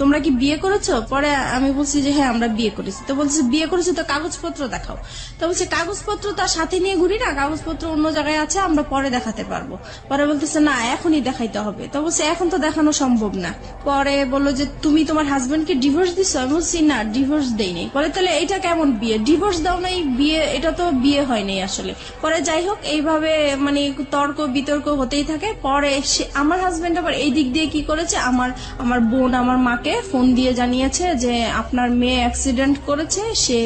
[SPEAKER 2] তোমরা কি বিয়ে করেছো? পরে আমি বলছি যে হ্যাঁ আমরা বিয়ে করেছি। তো বলছে বিয়ে করেছো তো কাগজপত্র দেখাও। তো বলছে কাগজপত্র তার সাথে নিয়ে ঘুরি না, কাগজপত্র অন্য জায়গায় আছে, আমরা পরে দেখাতে পারবো। পরে বলতেছে না এখনই দেখাইতে হবে। তো বলছে এখন তো দেখানো সম্ভব না। পরে বললো যে তুমি তোমার হাজবেন্ডকে ডিভোর্স দিছো? আমি বলছি না, ডিভোর্স দেইনি। পরে তাহলে এটা কেমন বিয়ে? ডিভোর্স দাও নাই, বিয়ে এটা তো বিয়ে হয়নি আসলে। পরে যাই হোক এইভাবে মানে তর্ক বিতর্ক হতেই থাকে। থাকে। পরে আমার হাজবেন্ড আবার এই দিক দিয়ে কি করেছে, আমার বোন আমার মাকে ফোন দিয়ে জানিয়েছে যে আপনার মেয়ে অ্যাক্সিডেন্ট করেছে, সে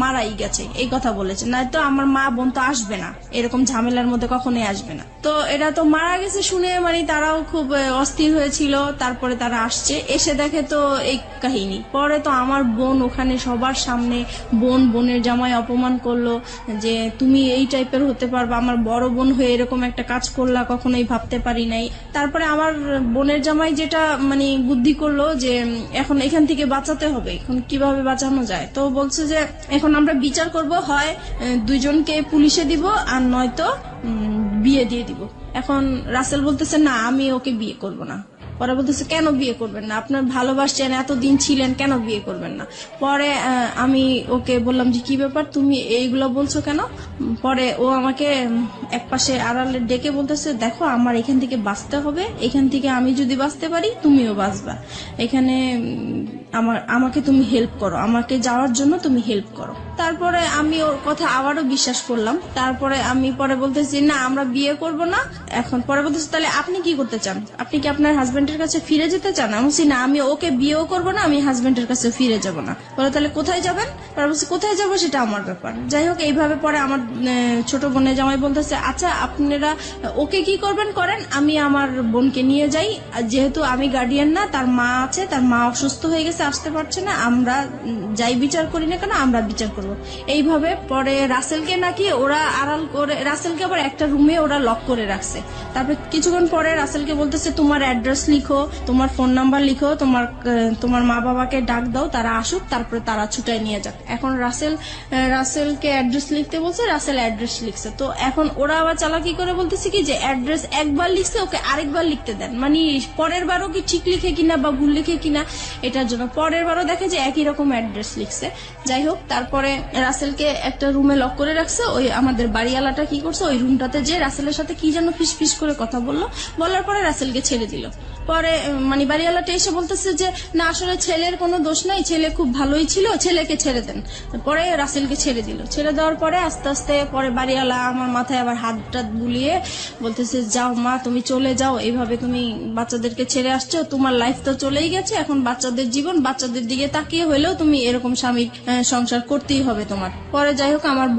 [SPEAKER 2] মারাই গেছে, এই কথা বলেছে। নয়তো আমার মা বোন তো আসবে না, এরকম ঝামেলার মধ্যে কখনোই আসবে না। তো এরা তো মারা গেছে শুনে মানে তারাও খুব অস্থির হয়েছিল। তারপরে তারা আসছে, এসে দেখে তো এই কাহিনী। পরে তো আমার বোন ওখানে সবার সামনে বোনের জামাই অপমান করলো যে তুমি এই টাইপের হতে পারবা, আমার বড় বোন হয়ে এরকম একটা কাজ করলা, কখনোই ভাবতে পারি নাই। তারপরে আমার বোনের জামাই যেটা মানে বুদ্ধি করলো যে এখন এখান থেকে বাঁচাতে হবে, এখন কিভাবে বাঁচানো যায়। তো বলছে যে এখন আমরা বিচার করব, হয় দুইজনকে পুলিশে দিব আর নয়তো বিয়ে দিয়ে দিব। এখন রাসেল বলতেছে না, আমি ওকে বিয়ে করব না। পরে বলতেছে কেন বিয়ে করবেন না, আপনার ভালোবাসছেন, এতদিন ছিলেন, কেন বিয়ে করবেন না। পরে আমি ওকে বললাম যে কি ব্যাপার, তুমি এইগুলো বলছো কেন। পরে ও আমাকে একপাশে আড়ালে ডেকে বলতেছে দেখো আমার এখান থেকে বাঁচতে হবে, এখান থেকে আমি যদি বাঁচতে পারি তুমিও বাঁচবা, এখানে আমাকে তুমি হেল্প করো, আমাকে যাওয়ার জন্য তুমি হেল্প করো। তারপরে আমি ওর কথা আবারও বিশ্বাস করলাম। তারপরে আমি পরে বলতেছি না আমরা বিয়ে করব না। এখন পরে বলতেছি তাহলে আপনি কি করতে চান, আপনি কি আপনার হাজবেন্ডের কাছে ফিরে যেতে চান। আমি বলছি না, আমি ওকে বিয়েও করব না, আমি হাজবেন্ডের কাছে ফিরে যাব না। বলে তাহলে কোথায় যাবেন। পরে বলছি কোথায় যাবো সেটা আমার ব্যাপার। যাই হোক এইভাবে পরে আমার ছোট বোনের জামাই বলতেছে আচ্ছা আপনারা ওকে কি করবেন করেন, আমি আমার বোনকে নিয়ে যাই, যেহেতু আমি গার্ডিয়ান না, তার মা আছে, তার মা অসুস্থ হয়ে গেছে, আসতে পারছে না, আমরা যাই বিচার করি না কেন আমরা বিচার করব। এইভাবে পরে রাসেলকে নাকি ওরা আড়াল করে, রাসেলকে আবার একটা রুমে ওরা লক করে রাখছে। তারপর কিছুক্ষণ পরে রাসেলকে বলতেছে তোমার অ্যাড্রেস লিখো, তোমার ফোন নাম্বার লিখো, তোমার মা বাবাকে ডাক দাও, তারা আসুক, তারপরে তারা ছুটায় নিয়ে যাক। এখন রাসেলকে অ্যাড্রেস লিখতে বলছে, রাসেল অ্যাড্রেস লিখছে। তো এখন ওরা আবার চালাকি করে বলতেছে কি যে অ্যাড্রেস একবার লিখছে, ওকে আরেকবার লিখতে দেন, মানে পরের বারও কি ঠিক লিখে কিনা বা ভুল লিখে কিনা এটার জন্য। পরের বারও দেখে যে একই রকম অ্যাড্রেস লিখছে। যাই হোক তারপরে রাসেলকে একটা রুমে লক করে রাখছে। ওই আমাদের বাড়িওয়ালাটা কি করছে, ওই রুমটাতে যে রাসেলের সাথে কি যেন ফিস করে কথা বলার পরে রাসেলকে ছেড়ে দিল। পরে মানে বাড়িওয়ালাটা এসে বলতেছে যে না আসলে ছেলের কোনো দোষ নাই, ছেলে খুব ভালোই ছিল, ছেলেকে ছেড়ে দেন। পরে রাসেলকে ছেড়ে দিল। ছেড়ে দেওয়ার পরে আস্তে আস্তে পরে বাড়িওয়ালা আমার মাথায় আবার হাত টাত বুলিয়ে বলতেছে যাও মা তুমি চলে যাও, এইভাবে তুমি বাচ্চাদেরকে ছেড়ে আসছো, তোমার লাইফ তো চলেই গেছে, এখন বাচ্চাদের জীবন, বাচ্চাদের দিকে তাকিয়ে হইলেও তুমি এরকম স্বামীর সংসার করতেই হবে তোমার। পরে যাই হোক আমার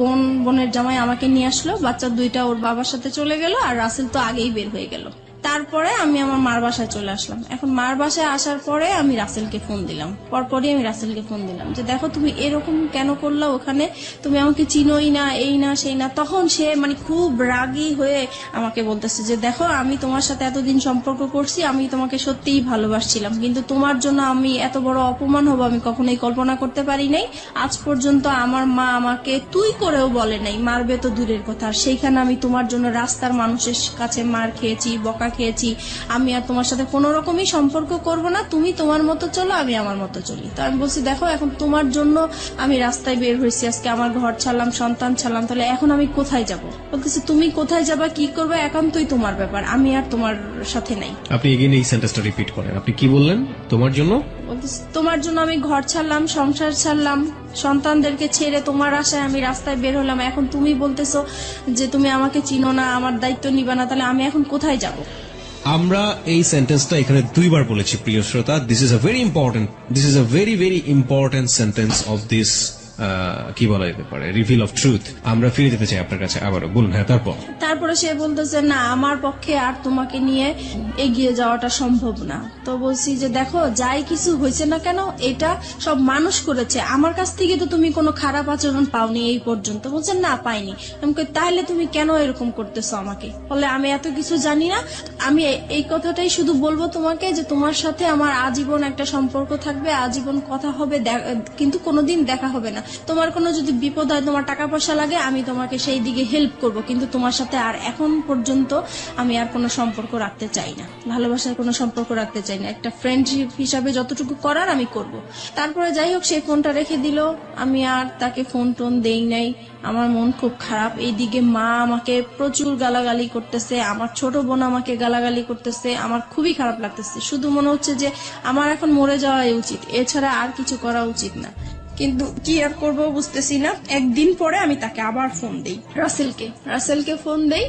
[SPEAKER 2] বোনের জামাই আমাকে নিয়ে আসলো, বাচ্চা দুইটা ওর বাবার সাথে চলে গেল, আর রাসেল তো আগেই বের হয়ে গেল। তারপরে আমি আমার মার বাসায় চলে আসলাম। এখন মার বাসায় আসার পরে আমি রাসেলকে ফোন দিলাম, পরপরই আমি রাসেলকে ফোন দিলাম যে দেখো তুমি এরকম কেন করলা, ওখানে তুমি আমাকে চিনোই না, এই না সেই না। তখন সে মানে খুব রাগী হয়ে আমাকে বলতেছে যে দেখো আমি তোমার সাথে এতদিন সম্পর্ক করছি, আমি তোমাকে সত্যিই ভালোবাসছিলাম, কিন্তু তোমার জন্য আমি এত বড় অপমান হবো আমি কখনোই কল্পনা করতে পারি নাই। আজ পর্যন্ত আমার মা আমাকে তুই করেও বলে নাই, মারবে তো দূরের কথা, আর সেইখানে আমি তোমার জন্য রাস্তার মানুষের কাছে মার খেয়েছি, বকা খেয়েছি। আমি আর তোমার সাথে কোনো রকমই সম্পর্ক করব না, তুমি তোমার মতো চলো, আমি আমার মতো চলি। তো আমি বলছি দেখো এখন তোমার জন্য আমি রাস্তায় বের হয়েছি, আজকে আমার ঘর ছাড়লাম, সন্তান ছাড়লাম, তাহলে এখন আমি কোথায় যাব। বলতেছি তুমি কোথায় যাবা, কি করবে, একান্তই তোমার ব্যাপার, আমি আর তোমার সাথে নাই।
[SPEAKER 3] আপনি এগেইন এই সেন্টেন্সটা রিপিট করেন, আপনি কি বললেন? তোমার জন্য?
[SPEAKER 2] বলতেছি তোমার জন্য আমি ঘর ছাড়লাম, সংসার ছাড়লাম, সন্তানদেরকে ছেড়ে তোমার আশায় আমি রাস্তায় বের হলাম, এখন তুমি বলতেছো যে তুমি আমাকে চিনো না, আমার দায়িত্ব নিবা না, তাহলে আমি এখন কোথায় যাব।
[SPEAKER 3] আমরা এই সেন্টেন্সটা এখানে দুইবার বলেছি প্রিয় শ্রোতা। This is a very important sentence of this কি বলা যেতে পারে, রিভিল অফ ট্রুথ। আমরা ফিরে যেতে চাই আপনার কাছে আবারও, বলুন। হ্যাঁ, তারপরে
[SPEAKER 2] সে বলতেছে না আমার পক্ষে আর তোমাকে নিয়ে এগিয়ে যাওয়াটা সম্ভব না। তো বলছি যে দেখো যাই কিছু হয়েছে না কেন এটা সব মানুষ করেছে, আমার কাছ থেকে তো তুমি কোনো খারাপ আচরণ পাওনি এই পর্যন্ত। বলছেন না পাইনি। আমি তাহলে তুমি কেন এরকম করতেছো আমাকে, বলে আমি এত কিছু জানি না, আমি এই কথাটাই শুধু বলবো তোমাকে যে তোমার সাথে আমার আজীবন একটা সম্পর্ক থাকবে, আজীবন কথা হবে, কিন্তু কোনোদিন দেখা হবে না। তোমার কোনো যদি বিপদ হয়, তোমার টাকা পয়সা লাগে, আমি তোমাকে সেই দিকে হেল্প করব, কিন্তু তোমার সাথে আর এখন পর্যন্ত আমি আর কোনো সম্পর্ক রাখতে চাই না, ভালোবাসার কোনো সম্পর্ক রাখতে চাই না, একটা ফ্রেন্ডশিপ হিসাবে যতটুকু করার আমি করব। তারপরে যাই হোক সেই ফোনটা রেখে দিল, আমি আর তাকে ফোন টোন দেই নাই। আমার মন খুব খারাপ। এইদিকে মা আমাকে প্রচুর গালাগালি করতেছে, আমার ছোট বোন আমাকে গালাগালি করতেছে, আমার খুবই খারাপ লাগতেছে। শুধু মনে হচ্ছে যে আমার এখন মরে যাওয়াই উচিত, এছাড়া আর কিছু করা উচিত না। কিন্তু কি আর করবো বুঝতেছি না। একদিন পরে আমি তাকে আবার ফোন দেই, রাসেলকে ফোন দেই,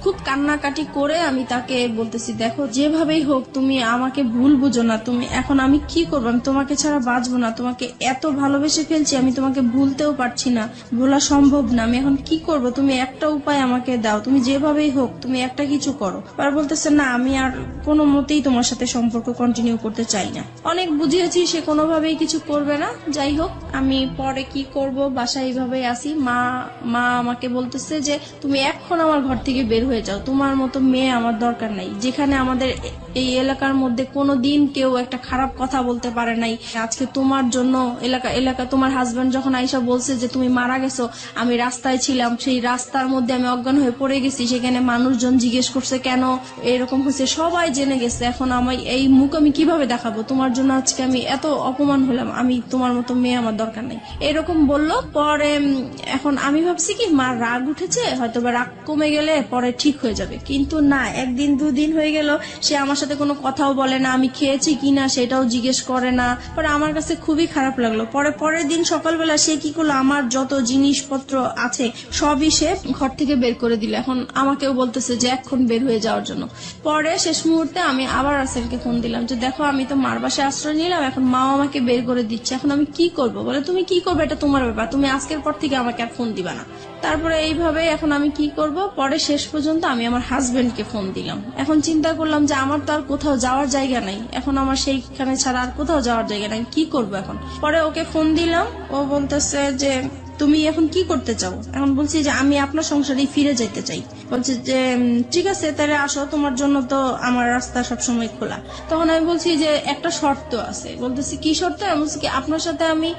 [SPEAKER 2] খুব কান্নাকাটি করে আমি তাকে বলতেছি, দেখো যেভাবেই হোক তুমি আমাকে ভুল বুঝো না, তুমি এখন আমি কি করবো, আমি তোমাকে ছাড়া বাঁচবো না, তোমাকে এত ভালোবেসে ফেলছি, আমি তোমাকে ভুলতেও পারছি না, ভোলা সম্ভব না, আমি এখন কি করব, তুমি একটা উপায় আমাকে দাও, তুমি যেভাবেই হোক তুমি একটা কিছু করো। আর বলতেছে না আমি আর কোনো মতেই তোমার সাথে সম্পর্ক কন্টিনিউ করতে চাই না। অনেক বুঝিয়েছি, সে কোনোভাবেই কিছু করবে না। যাই হোক আমি পরে কি করব, বাসায় এইভাবেই আসি। মা আমাকে বলতেছে যে তুমি এখন আমার ঘর থেকে বের হয়ে যাও, তোমার মতো মেয়ে আমার দরকার নাই। যেখানে আমাদের এই এলাকার মধ্যে কোনোদিন কেউ একটা খারাপ কথা বলতে পারে নাই, আজকে তোমার জন্য এলাকা তোমার হাজবেন্ড যখন আইসা বলছে যে তুমি মারা গেছো, আমি রাস্তায় ছিলাম, সেই রাস্তার মধ্যে আমি অজ্ঞান হয়ে পড়ে গেছি, সেখানে মানুষজন জিজ্ঞেস করছে কেন এরকম হয়েছে, সবাই জেনে গেছে, এখন আমি এই মুখ আমি কিভাবে দেখাবো, তোমার জন্য আজকে আমি এত অপমান হলাম, আমি তোমার মতো মেয়ে আমার দরকার নাই, এরকম বললো। পরে এখন আমি ভাবছি কি মার রাগ উঠেছে, হয়তো বা রাগ কমে গেলে পরে ঠিক হয়ে যাবে, কিন্তু না, একদিন দুদিন হয়ে গেল সে আমার সাথে কোনো কথাও বলে না, আমি খেয়েছি কিনা সেটাও জিজ্ঞেস করে না। পরে আমার কাছে খুবই খারাপ লাগলো। পরের দিন সকালবেলা সে কি করলো, আমার যত জিনিসপত্র আছে সবই সে ঘর থেকে বের করে দিল। এখন আমাকেও বলতেছে যে এখন বের হয়ে যাওয়ার জন্য। পরে শেষ মুহূর্তে আমি আবার রাসেলকে ফোন দিলাম যে দেখো আমি তো মার বাসায় আশ্রয় নিলাম, এখন মাও আমাকে বের করে দিচ্ছে, এখন আমি কি করব। বলে তুমি কি করবে এটা তোমার ব্যাপার, তুমি আজকের পর থেকে আমাকে আর ফোন দিবা না। তারপরে এইভাবে এখন আমি কি করব, পরে শেষ পর্যন্ত আমি আমার হাজবেন্ডকে ফোন দিলাম। এখন চিন্তা করলাম যে আমার তো আর কোথাও যাওয়ার জায়গা নাই, এখন আমার সেইখানে ছাড়া আর কোথাও যাওয়ার জায়গা নাই, কি করব এখন। পরে ওকে ফোন দিলাম, ও বলতেছে যে তুমি এখন কি করতে চাও। এখন বলছি যে আমি আপনার সংসারে ফিরে যেতে চাই। বলছে যে ঠিক আছে তাহলে আসো, তোমার জন্য তো আমার রাস্তা সবসময় খোলা। তখন আমি বলছি যে একটা শর্ত আছে। বলতেছি কি শর্ত। আমি বলছি কি আপনার সাথে আমি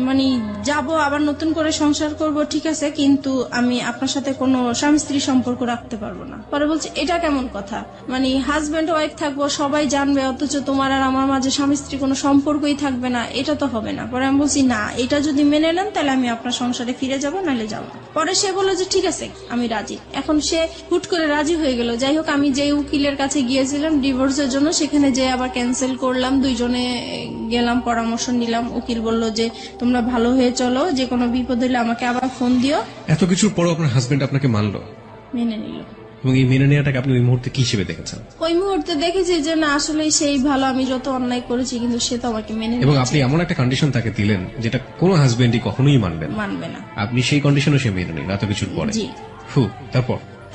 [SPEAKER 2] মানে যাব, আবার নতুন করে সংসার করব, ঠিক আছে, কিন্তু আমি আপনার সাথে কোনো স্বামী স্ত্রী সম্পর্ক রাখতে পারবো না। পরে বলছে এটা কেমন কথা, মানে হাজবেন্ড ওয়াইফ থাকবো, সবাই জানবে, অথচ তোমার আর আমার মাঝে স্বামী স্ত্রী কোনো সম্পর্কই থাকবে না, এটা তো হবে না। পরে আমি বলছি না, এটা যদি মেনে নেন তাহলে আমি আপনার সংসারে ফিরে যাব, নাহলে যাব। পরে সে বললো যে ঠিক আছে আমি রাজি। এখন সে হুট করে রাজি হয়ে গেল। যাই হোক আমি যে উকিলের কাছে গিয়েছিলাম ডিভোর্সের জন্য, সেখানে যে আবার ক্যান্সেল করলাম, দুইজনে গেলাম, পরামর্শ নিলাম। উকিল বলল যে তোমরা ভালো হয়ে চলো, যে কোনো বিপদ হলে আমাকে আবার ফোন দিও।
[SPEAKER 3] এত কিছুর পরও আপনার হাজবেন্ড আপনাকে মানলো,
[SPEAKER 2] মেনে নিল।
[SPEAKER 3] এবং এই মেনে নেওয়াটাকে আপনি ওই মুহূর্তে কি হিসেবে দেখেছেন?
[SPEAKER 2] ওই মুহূর্তে দেখেছি যে না আসলে সেই ভালো, আমি যত অন্যায় করেছি কিন্তু সে তো আমাকে মেনে
[SPEAKER 3] এবং আপনি এমন একটা কন্ডিশন তাকে দিলেন যেটা কোনো হাজবেন্ডই কখনোই মানবে না। আপনি সেই কন্ডিশনও সে মেনে নিল এত কিছুর পরে।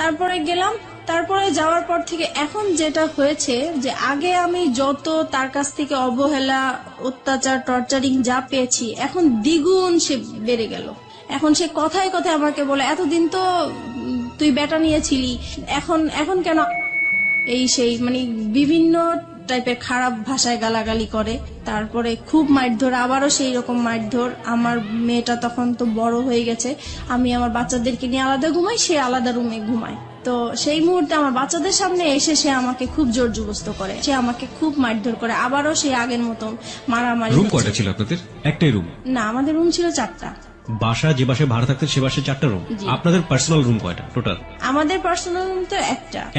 [SPEAKER 2] তারপরে গেলাম। তারপরে যাওয়ার পর থেকে এখন যেটা হয়েছে যে আগে আমি যত তার কাছ থেকে অবহেলা, অত্যাচার, টর্চারিং যা পেয়েছি, এখন দ্বিগুণ সে বেড়ে গেল। এখন সে কথায় কথায় আমাকে বলে এতদিন তো তুই বেটা নিয়েছিলি, এখন কেন এই সেই, মানে বিভিন্ন টাইপের খারাপ ভাষায় গালাগালি করে। তারপরে খুব মারধর, আবারও সেই রকম মারধর। আমার মেয়েটা তখন তো বড় হয়ে গেছে, আমি আমার বাচ্চাদেরকে নিয়ে আলাদা ঘুমাই, সে আলাদা রুমে ঘুমায়। তো সেই মুহূর্তে আমার বাচ্চাদের সামনে এসে সে আমাকে খুব জোর জবরদস্ত করে, সে আমাকে খুব মারধর করে। আবারও সেই আগের মতো মারামারি।
[SPEAKER 1] রুম কয়টা ছিল আপনাদের? একটাই রুম?
[SPEAKER 2] না, আমাদের রুম ছিল 4টা।
[SPEAKER 1] বাসা যে বাসায় ভাড়া থাকতেন সে বাসায় 4টা রুম। আপনাদের পার্সোনাল রুম কয়টা টোটাল?
[SPEAKER 2] আমাদের পার্সোনাল রুম তো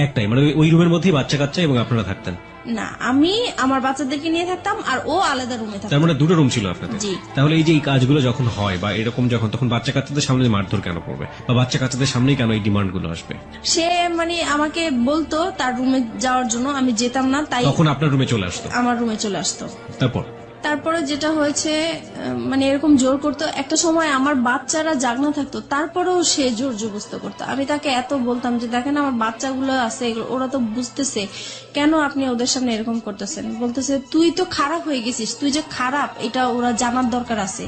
[SPEAKER 2] একটাই,
[SPEAKER 1] মানে ওই রুমের মধ্যেই বাচ্চা কাচ্চা এবং আপনারা থাকতেন?
[SPEAKER 2] না, আমি আমার বাচ্চাদেরকে নিয়ে থাকতাম আর ও আলাদা রুমে থাকতো।
[SPEAKER 1] তার মানে 2টা রুম ছিল আপনাদের?
[SPEAKER 2] জি।
[SPEAKER 1] তাহলে এই যে এই কাজগুলো যখন হয় বা এরকম যখন, তখন বাচ্চা কাচ্চাদের সামনে মারধর কেন করবে, বা বাচ্চা কাচ্চাদের সামনেই কেন এই ডিমান্ড গুলো আসবে?
[SPEAKER 2] সে মানে আমাকে বলতো তার রুমে যাওয়ার জন্য, আমি যেতাম না, তাই
[SPEAKER 1] তখন আপনার রুমে চলে আসতো?
[SPEAKER 2] আমার রুমে চলে আসতো। তারপরে যেটা হয়েছে মানে এরকম জোর করতো। একটা সময় আমার বাচ্চারা জাগনা থাকতো, তারপরেও সে জোর জবরদস্ত করতো। আমি তাকে এত বলতাম যে দেখেন আমার বাচ্চাগুলো আছে, ওরা তো বুঝতেছে, কেন আপনি ওদের সামনে এরকম করতেছেন। বলতেছে তুই তো খারাপ হয়ে গেছিস, তুই যে খারাপ এটা ওরা জানার দরকার আছে,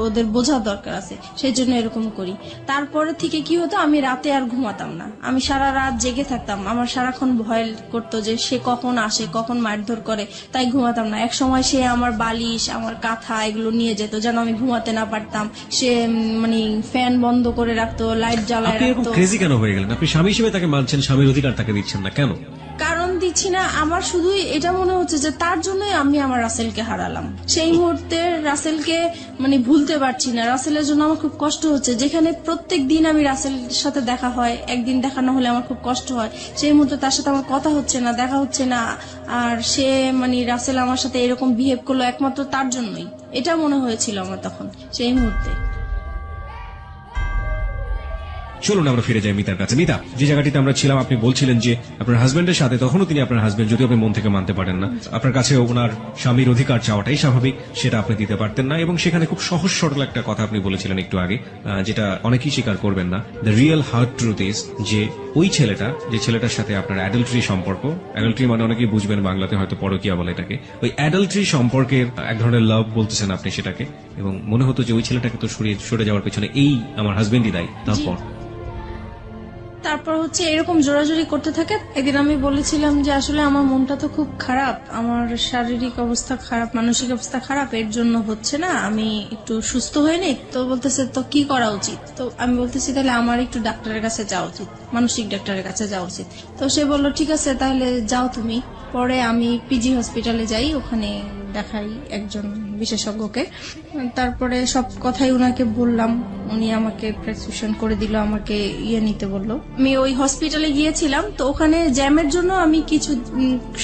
[SPEAKER 2] ওদের বোঝার দরকার আছে, সেই জন্য এরকম করি। তারপরে থেকে কি হতো, আমি রাতে আর ঘুমাতাম না, আমি সারা রাত জেগে থাকতাম। আমার সারাক্ষণ ভয় করতো যে সে কখন আসে, কখন মারধর করে, তাই ঘুমাতাম না। এক সময় সে আমার বালিশ, আমার কাঁথা এগুলো নিয়ে যেত যেন আমি ঘুমাতে না পারতাম। সে মানে ফ্যান বন্ধ করে রাখতো, লাইট জ্বালায় রাখতো।
[SPEAKER 1] ক্রেজি কেন হয়ে গেলেন? আপনি স্বামী হিসেবে তাকে মানছেন, স্বামীর অধিকার তাকে দিচ্ছেন না কেন?
[SPEAKER 2] কারণ দেখছি না, আমার শুধু এটা মনে হচ্ছে যে তার জন্যই আমি আমার রাসেলকে হারালাম। সেই মুহূর্তে রাসেলকে মানে ভুলতে পারছি না, রাসেলের জন্য আমার খুব কষ্ট হচ্ছে। যেখানে প্রত্যেক দিন আমি রাসেলের সাথে দেখা হয়, একদিন দেখা না হলে আমার খুব কষ্ট হয়। সেই মুহূর্তে তার সাথে আমার কথা হচ্ছে না, দেখা হচ্ছে না, আর সে মানে রাসেল আমার সাথে এরকম বিহেভ করলো একমাত্র তার জন্যই, এটা মনে হয়েছিল আমার তখন সেই মুহূর্তে।
[SPEAKER 1] চলুন আমরা ফিরে যাই মিতার কাছে। মিতা, যে জায়গাটিতে আমরা ছিলাম, আপনি বলছিলেন যে আপনার হাজবেন্ডের সাথে, তখনও তিনি আপনার হাজবেন্ড, যদিও আপনি মন থেকে মানতে পারেন না, আপনার কাছে ওনার স্বামীর অধিকার চাওয়াটাই স্বাভাবিক, সেটা আপনি দিতে পারতেন না। এবং সেখানে খুব সহজ সরল একটা কথা আপনি বলেছিলেন একটু আগে, যেটা অনেকেই স্বীকার করবেন না। The real hard truth is যে ওই ছেলেটা, যে ছেলেটার সাথে আপনার অ্যাডাল্টারি সম্পর্ক, অ্যাডাল্টারি মানে অনেকেই বুঝবেন বাংলাতে হয়তো পরকীয়া বলে এটাকে, ওই অ্যাডাল্টারি সম্পর্কের এক ধরনের লাভ বলতেছেন আপনি সেটাকে, এবং মনে হতো যে ওই ছেলেটাকে তো সরে যাওয়ার পেছনে এই আমার হাজবেন্ডই দায়ী।
[SPEAKER 2] তারপর হচ্ছে এরকম জোরাজোরি করতে থাকে। একদিন আমি বলেছিলাম যে আসলে আমার মনটা তো খুব খারাপ, আমার শারীরিক অবস্থা খারাপ, মানসিক অবস্থা খারাপ, এর জন্য হচ্ছে না, আমি একটু সুস্থ হয়ে নেই। তো বলতেছে তো কি করা উচিত? তো আমি বলতেছি তাহলে আমার একটু ডাক্তারের কাছে যাওয়া উচিত, মানসিক ডাক্তারের কাছে যাওয়া উচিত। তো সে বললো ঠিক আছে তাহলে যাও তুমি। পরে আমি পিজি হসপিটালে যাই, ওখানে দেখাই একজন বিশেষজ্ঞকে। তারপরে সব কথাই উনাকে বললাম, উনি আমাকে প্রেসক্রিপশন করে দিল, আমাকে নিতে বললো। আমি ওই হসপিটালে গিয়েছিলাম, তো ওখানে জ্যামের জন্য আমি কিছু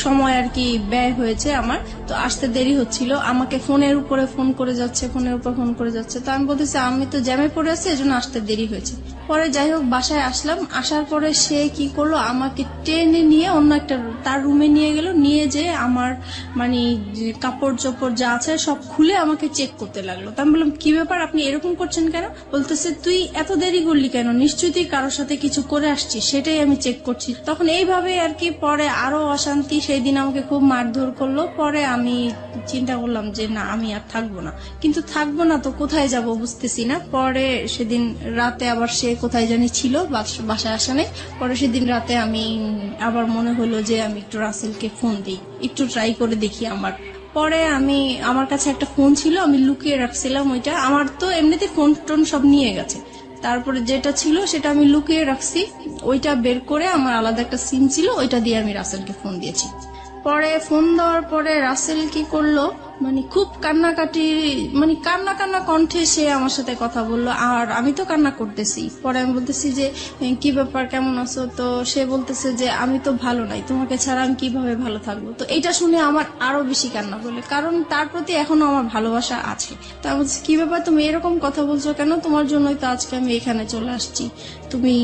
[SPEAKER 2] সময় আর কি ব্যয় হয়েছে আমার, তো আসতে দেরি হচ্ছিল। আমাকে ফোনের উপরে ফোন করে যাচ্ছে, ফোনের উপর ফোন করে যাচ্ছে। তো আমি বলতেছি আমি তো জ্যামে পড়ে আছি, এজন্য আসতে দেরি হয়েছে। পরে যাই হোক বাসায় আসলাম, আসার পরে সে কি করলো, আমাকে টেনে নিয়ে অন্য একটা তার রুমে নিয়ে গেল, নিয়ে যে আমার মানে কাপড় চোপড় যা আছে সব খুলে আমাকে চেক করতে লাগলো। তো আমি বললাম কি ব্যাপার, আপনি এরকম করছেন কেন? বলতেছে তুই এত দেরি করলি কেন, নিশ্চয়ই তুই কারোর সাথে কিছু করে আসছিস, সেটাই আমি চেক করছি। তখন এইভাবে আর কি পরে আরো অশান্তি, সেই দিন আমাকে খুব মারধর করলো। পরে আমি চিন্তা করলাম যে না আমি আর থাকবো না, কিন্তু থাকবো না তো কোথায় যাব বুঝতেছি না। পরে সেদিন রাতে আবার সে কোথায় জানি ছিল, বাসায় আসা নেই। পরে সেদিন রাতে আমি আবার মনে হলো যে আমি একটু রাসেলকে ফোন দিই, একটু ট্রাই করে দেখি। পরে আমার কাছে একটা ফোন ছিল, আমি লুকিয়ে রাখছিলাম ওইটা, আমার তো এমনিতে ফোন টোন সব নিয়ে গেছে। তারপরে যেটা ছিল সেটা আমি লুকিয়ে রাখছি, ওইটা বের করে আমার আলাদা একটা সিম ছিল, ওইটা দিয়ে আমি রাসেলকে ফোন দিয়েছি। পরে ফোন দেওয়ার পরে রাসেল কি করলো, মানে খুব কান্নাকাটি, মানে কান্না কান্না কণ্ঠে সে আমার সাথে কথা বললো, আর আমি তো কান্না করতেছি। পরে আমি বলতেছি যে কি ব্যাপার, কেমন আছো? তো সে বলতেছে যে আমি তো ভালো নাই, তোমাকে ছাড়া আমি কিভাবে ভালো থাকবো? তো এটা শুনে আমার আরো বেশি কান্না বলে, কারণ তার প্রতি এখনো আমার ভালোবাসা আছে। তো আমি বলছি কি ব্যাপার, তুমি এরকম কথা বলছো কেন? তোমার জন্যই তো আজকে আমি এখানে চলে আসছি, তুমি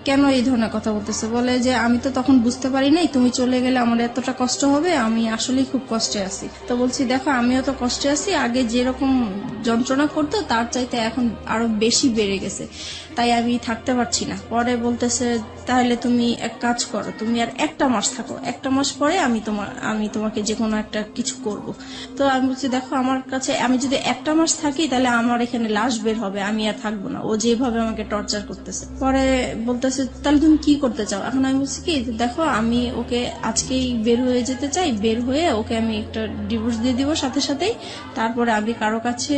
[SPEAKER 2] কেন এই ধরনের কথা বলতেছে? বলে যে আমি তো তখন বুঝতে পারি নাই তুমি চলে গেলে আমার এতটা কষ্ট হবে, আমি আসলেই খুব কষ্টে আছি। তো বলছি দেখো আমিও তো কষ্টে আছি, আগে যেরকম যন্ত্রণা করতো তার চাইতে এখন আরো বেশি বেড়ে গেছে, তাই আমি থাকতে পারছি না। পরে বলতেছে তাহলে তুমি এক কাজ করো, তুমি আর একটা মাস থাকো, একটা মাস পরে আমি তোমাকে যে কোনো একটা কিছু করব। তো আমি বলছি দেখো আমার কাছে আমি যদি একটা মাস থাকি তাহলে আমার এখানে লাশ বের হবে, আমি আর থাকবো না, ও যেভাবে আমাকে টর্চার করতেছে। পরে বলতেছে তাহলে তুমি কি করতে চাও? এখন আমি বলছি কি দেখো আমি ওকে আজকেই বের হয়ে যেতে চাই, বের হয়ে ওকে আমি একটা ডিভোর্স দিয়ে দিব সাথে সাথেই। তারপরে আমি কারো কাছে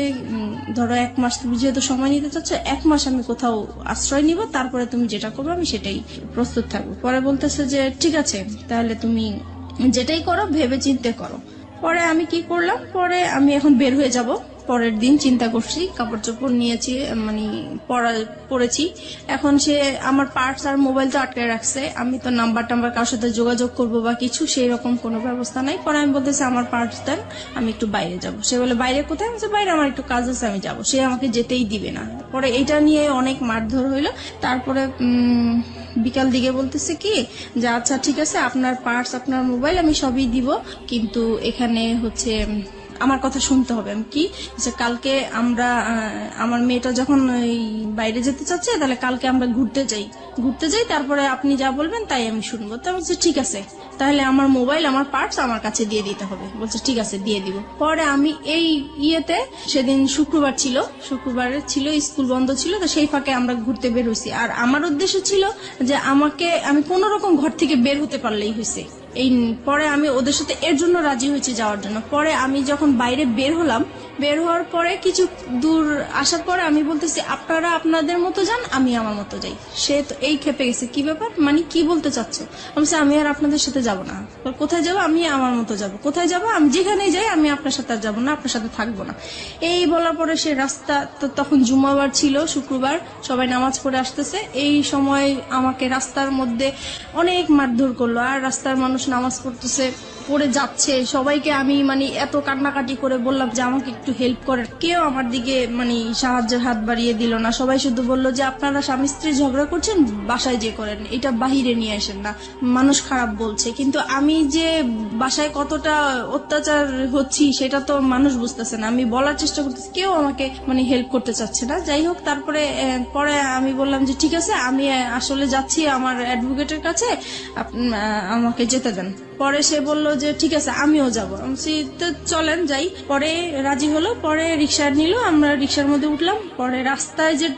[SPEAKER 2] ধরো এক মাস, তুমি যেহেতু সময় নিতে চাচ্ছ, এক মাস আমি কোথাও আশ্রয় নিব, তারপরে তুমি যেটা করবে আমি সেটাই প্রস্তুত থাকবো। পরে বলতেছে যে ঠিক আছে তাহলে তুমি যেটাই করো ভেবে চিন্তে করো। পরে আমি কি করলাম, পরে আমি এখন বের হয়ে যাব। পরের দিন চিন্তা করছি, কাপড় চোপড় নিয়েছি, মানে পরেছি। এখন সে আমার পার্টস আর মোবাইল তো আটকে রাখছে, আমি তো নাম্বার কারোর সাথে যোগাযোগ করবো বা কিছু সেই রকম কোনো ব্যবস্থা নাই। পরে আমি বলতেছি আমার পার্টস দেন, আমি একটু বাইরে যাব। সে বলে বাইরে কোথায়? আমি বাইরে আমার একটু কাজ আছে, আমি যাব। সে আমাকে যেতেই দিবে না। পরে এটা নিয়ে অনেক মারধর হইলো। তারপরে বিকাল দিকে বলতেছে কি যে আচ্ছা ঠিক আছে আপনার পার্টস আপনার মোবাইল আমি সবই দিব, কিন্তু এখানে হচ্ছে আমার কথা শুনতে হবে। আমি কি যে কালকে আমরা আমার মেয়েটা যখন বাইরে যেতে চাচ্ছে তাহলে কালকে আমরা ঘুরতে যাই, তারপরে আপনি যা বলবেন তাই আমি শুনবো। তো বলছে ঠিক আছে তাহলে আমার মোবাইল আমার পার্টস আমার কাছে দিয়ে দিতে হবে। বলছে ঠিক আছে দিয়ে দিব। পরে আমি এই সেদিন শুক্রবার ছিল স্কুল বন্ধ ছিল, তো সেই ফাঁকে আমরা ঘুরতে বের হয়েছি। আর আমার উদ্দেশ্য ছিল যে আমি কোন রকম ঘর থেকে বের হতে পারলেই হয়েছে। পরে আমি ওদের সাথে এর জন্য রাজি হয়েছি যাওয়ার জন্য। পরে আমি যখন বাইরে বের হলাম, বের হওয়ার পরে কিছু দূর আসার পরে আমি বলতেছি আপনারা আপনাদের মতো যান, আমি আমার মতো যাই। সে তো এই ক্ষেপে গেছে, কি ব্যাপার, মানে কি বলতে চাচ্ছ? আমি বলছি, আমি আর আপনাদের সাথে যাব না। কোথায় যাবো? আমি আমার মতো যাব। কোথায় যাবো? আমি যেখানেই যাই, আমি আপনার সাথে আর যাবো না, আপনার সাথে থাকবো না। এই বলার পরে সে রাস্তা, তো তখন জুম্মাবার ছিল, শুক্রবার, সবাই নামাজ পড়ে আসতেছে। এই সময় আমাকে রাস্তার মধ্যে অনেক মারধর করলো। আর রাস্তার মানুষ নামাজ পড়তেছে, পড়ে যাচ্ছে, সবাইকে আমি মানে এত কান্নাকাটি করে বললাম যে আমাকে একটু হেল্প করেন, কেউ আমার দিকে মানে সাহায্যের হাত বাড়িয়ে দিল না। সবাই শুধু বললো যে আপনারা স্বামী স্ত্রী ঝগড়া করছেন, বাসায় যে করেন, এটা বাহিরে নিয়ে আসেন না, মানুষ খারাপ বলছে। কিন্তু আমি যে বাসায় কতটা অত্যাচার হচ্ছি সেটা তো মানুষ বুঝতেছে না। আমি বলার চেষ্টা করতেছি, কেউ আমাকে মানে হেল্প করতে চাচ্ছে না। যাই হোক, তারপরে পরে আমি বললাম যে ঠিক আছে, আমি আসলে যাচ্ছি আমার অ্যাডভোকেটের কাছে, আমাকে যেতে দেন। পরে সে বলল যে ঠিক আছে, আমিও যাবো। তো চলেন যাই। পরে রাজি হলো, পরে রিক্সা নিল, আমরা রিক্সার মধ্যে উঠলাম। পরে রাস্তায় যে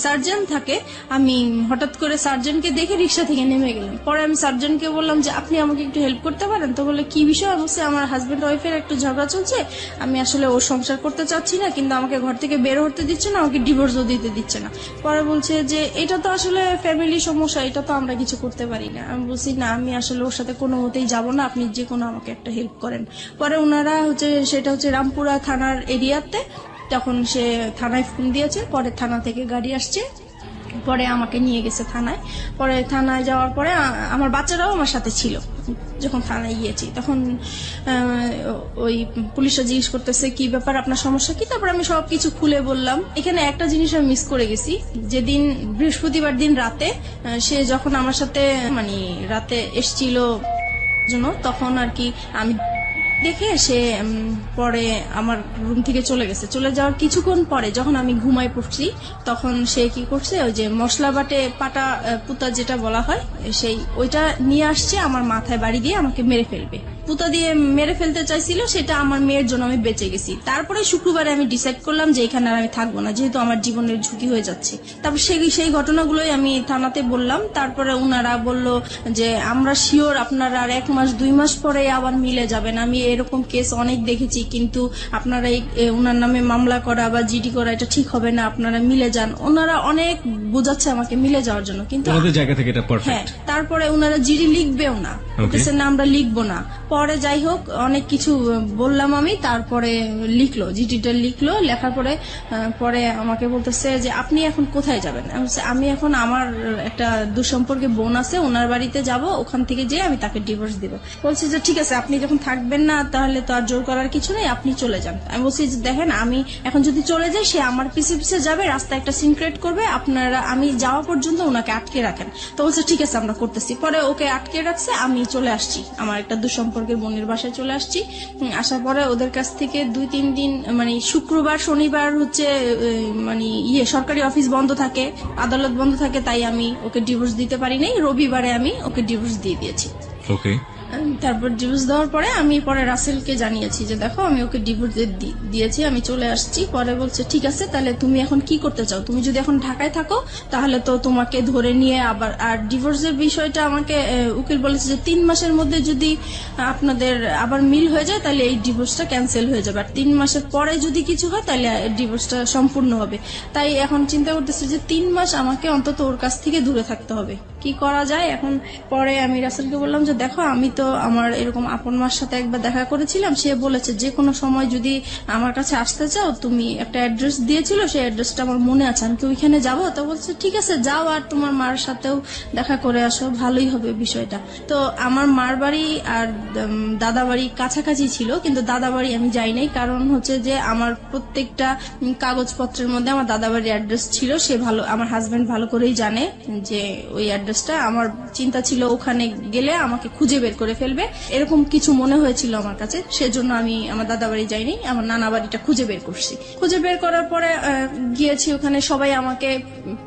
[SPEAKER 2] সার্জন থাকে, আমি হঠাৎ করে সার্জনকে দেখে রিক্সা থেকে নেমে গেলাম। পরে আমি সার্জনকে বললাম যে আপনি আমাকে একটু হেল্প করতে পারেন? তো বললো কি বিষয়? বলছে আমার হাজবেন্ড ওয়াইফের একটু ঝগড়া চলছে, আমি আসলে ওর সংসার করতে চাচ্ছি না, কিন্তু আমাকে ঘর থেকে বের হতে দিচ্ছে না, আমাকে ডিভোর্সও দিতে দিচ্ছে না। পরে বলছে যে এটা তো আসলে ফ্যামিলি সমস্যা, এটা তো আমরা কিছু করতে পারি না। আমি বলছি না, আমি আসলে ওর সাথে কোনো মতেই যাব না, আপনি যে কোনো আমাকে একটা হেল্প করেন। পরে ওনারা সেটা হচ্ছে রামপুরা থানার এরিয়াতে, তখন সে থানায় ফোন দিয়েছে। পরে থানা থেকে গাড়ি আসছে, পরে আমাকে নিয়ে গেছে থানায়। পরে থানায় যাওয়ার পরে আমার বাচ্চারাও আমার সাথে ছিল। যখন থানায় গিয়েছি তখন ওই পুলিশরা জিজ্ঞেস করতেছে কি ব্যাপার, আপনার সমস্যা কি? তারপর আমি সবকিছু খুলে বললাম। এখানে একটা জিনিস আমি মিস করে গেছি, যেদিন বৃহস্পতিবার দিন রাতে সে যখন আমার সাথে মানে রাতে এসছিল জন্য, তখন আর কি আমি দেখে সে পরে আমার রুম থেকে চলে গেছে। চলে যাওয়ার কিছুক্ষণ পরে যখন আমি ঘুমায় পড়ছি, তখন সে কি করছে, ওই যে মশলা বাটে পাটা পুতা যেটা বলা হয়, সেই ওইটা নিয়ে আসছে, আমার মাথায় বাড়ি দিয়ে আমাকে মেরে ফেলবে। পুতা দিয়ে মেরে ফেলতে চাইছিল, সেটা আমার মেয়ের জন্য আমি বেঁচে গেছি। তারপরে শুক্রবারে আমি ডিসাইড করলাম যে এখানে আর আমি থাকবো না, যেহেতু আমার জীবনের ঝুঁকি হয়ে যাচ্ছে। তারপর সেই ঘটনাগুলোই আমি থানাতে বললাম। তারপরে উনারা বলল যে আমরা শিওর আপনারা আর 1 মাস 2 মাস পরে আবার মিলে যাবেন। আমি এরকম কেস অনেক দেখেছি, কিন্তু আপনারা উনার নামে মামলা করা বা জিডি করা এটা ঠিক হবে না, আপনারা মিলে যান। ওনারা অনেক বোঝাচ্ছে আমাকে মিলে যাওয়ার জন্য, কিন্তু
[SPEAKER 1] আমাদের জায়গা থেকে এটা
[SPEAKER 2] হ্যাঁ,
[SPEAKER 1] পারফেক্ট।
[SPEAKER 2] তারপরে উনারা জিডি লিখবেও না, বলতেছে না আমরা লিখবো না। পরে যাই হোক অনেক কিছু বললাম আমি, তারপরে লিখলো, জিডিটা লিখলো। লেখার পরে পরে আমাকে বলতেছে যে আপনি এখন কোথায় যাবেন? আমি এখন আমার একটা দুঃসম্পর্কে বোন আছে, ওনার বাড়িতে যাব, ওখান থেকে যেয়ে আমি তাকে ডিভোর্স দিব। বলছে যে ঠিক আছে, আপনি যখন থাকবেন না তাহলে তো আর জোর করার কিছু নেই, আপনি চলে যান। আমি বলছি যে দেখেন, আমি এখন যদি চলে যাই, সে আমার পিছে পিছে যাবে, রাস্তায় একটা সিন ক্রিয়েট করবে, আপনারা আমি যাওয়া পর্যন্ত ওনাকে আটকে রাখেন। তো বলছে ঠিক আছে, আমরা করতেছি। পরে ওকে আটকে রাখছে, আমি চলে আসছি, আমার একটা দুঃসম্পর্কের বোনের বাসায় চলে আসছি। আসার পরে ওদের কাছ থেকে 2-3 দিন মানে শুক্রবার শনিবার হচ্ছে মানে সরকারি অফিস বন্ধ থাকে, আদালত বন্ধ থাকে, তাই আমি ওকে ডিভোর্স দিতে পারি নাই। রবিবারে আমি ওকে ডিভোর্স দিয়ে দিয়েছি।
[SPEAKER 1] ওকে।
[SPEAKER 2] তারপর ডিভোর্স দেওয়ার পরে আমি পরে রাসেলকে জানিয়েছি যে দেখো আমি ওকে ডিভোর্স দিয়েছি, আমি চলে আসছি। পরে বলছে ঠিক আছে, তাহলে তুমি এখন কি করতে চাও? তুমি যদি এখন ঢাকায় থাকো তাহলে তো তোমাকে ধরে নিয়ে আবার, আর ডিভোর্সের বিষয়টা আমাকে উকিল বলেছে যে 3 মাসের মধ্যে যদি আপনাদের আবার মিল হয়ে যায় তাহলে এই ডিভোর্সটা ক্যান্সেল হয়ে যাবে, আর 3 মাসের পরে যদি কিছু হয় তাহলে ডিভোর্সটা সম্পূর্ণ হবে। তাই এখন চিন্তা করতেছে যে 3 মাস আমাকে অন্তত ওর কাছ থেকে দূরে থাকতে হবে, কি করা যায় এখন। পরে আমি রাসেলকে বললাম যে দেখো, আমি তো আমার এরকম আপন মার সাথে একবার দেখা করেছিলাম, সে বলেছে যে কোনো সময় যদি আমার কাছে আসতে চাও, তুমি একটা অ্যাড্রেস দিয়েছিল, সেই অ্যাড্রেসটা আমার মনে আছে, আমি কি ওইখানে যাবো? তো বলছে ঠিক আছে যাও, আর তোমার মার সাথেও দেখা করে আসো, ভালোই হবে বিষয়টা। তো আমার মার বাড়ি আর দাদা বাড়ি কাছাকাছি ছিল, কিন্তু দাদা বাড়ি আমি যাই নাই, কারণ হচ্ছে যে আমার প্রত্যেকটা কাগজপত্রের মধ্যে আমার দাদা বাড়ির অ্যাড্রেস ছিল। সে ভালো, আমার হাজবেন্ড ভালো করেই জানে যে ওই অ্যাড্রেসটা, আমার চিন্তা ছিল ওখানে গেলে আমাকে খুঁজে বের করে ফেলবে, এরকম কিছু মনে হয়েছিল আমার কাছে। সেজন্য আমি আমার দাদা বাড়ি যাইনি, আমার নানা বাড়িটা খুঁজে বের করছি। খুঁজে বের করার পরে গিয়েছি ওখানে, সবাই আমাকে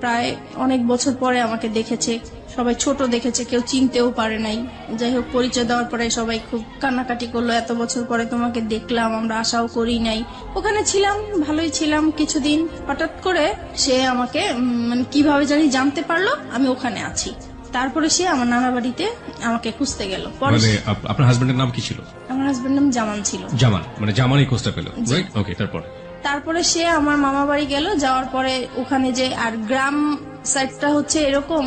[SPEAKER 2] প্রায় অনেক বছর পরে আমাকে দেখেছে, সবাই ছোট দেখেছে, কেউ চিনতেও পারে নাই। যাই হোক, পরিচয় দেওয়ার পরে সবাই খুব কান্নাকাটি করলো, এত বছর পরে তোমাকে দেখলাম, আমরা আশাও করি নাই। ওখানে ছিলাম, ভালোই ছিলাম কিছুদিন। হঠাৎ করে সে আমাকে মানে কিভাবে জানি জানতে পারলো আমি ওখানে আছি। তারপরে সে আমার নানা বাড়িতে আমাকে খুঁজতে গেল। পরে
[SPEAKER 1] মানে আপনার হাজবেন্ডের নাম কি ছিল?
[SPEAKER 2] আমার হাজবেন্ড নাম জামান ছিল।
[SPEAKER 1] জামান, মানে জামানই খোঁজটা পেল, রাইট? ওকে,
[SPEAKER 2] তারপরে সে আমার মামা বাড়ি গেল, যাওয়ার পরে ওখানে যে আর গ্রাম সাইডটা হচ্ছে এরকম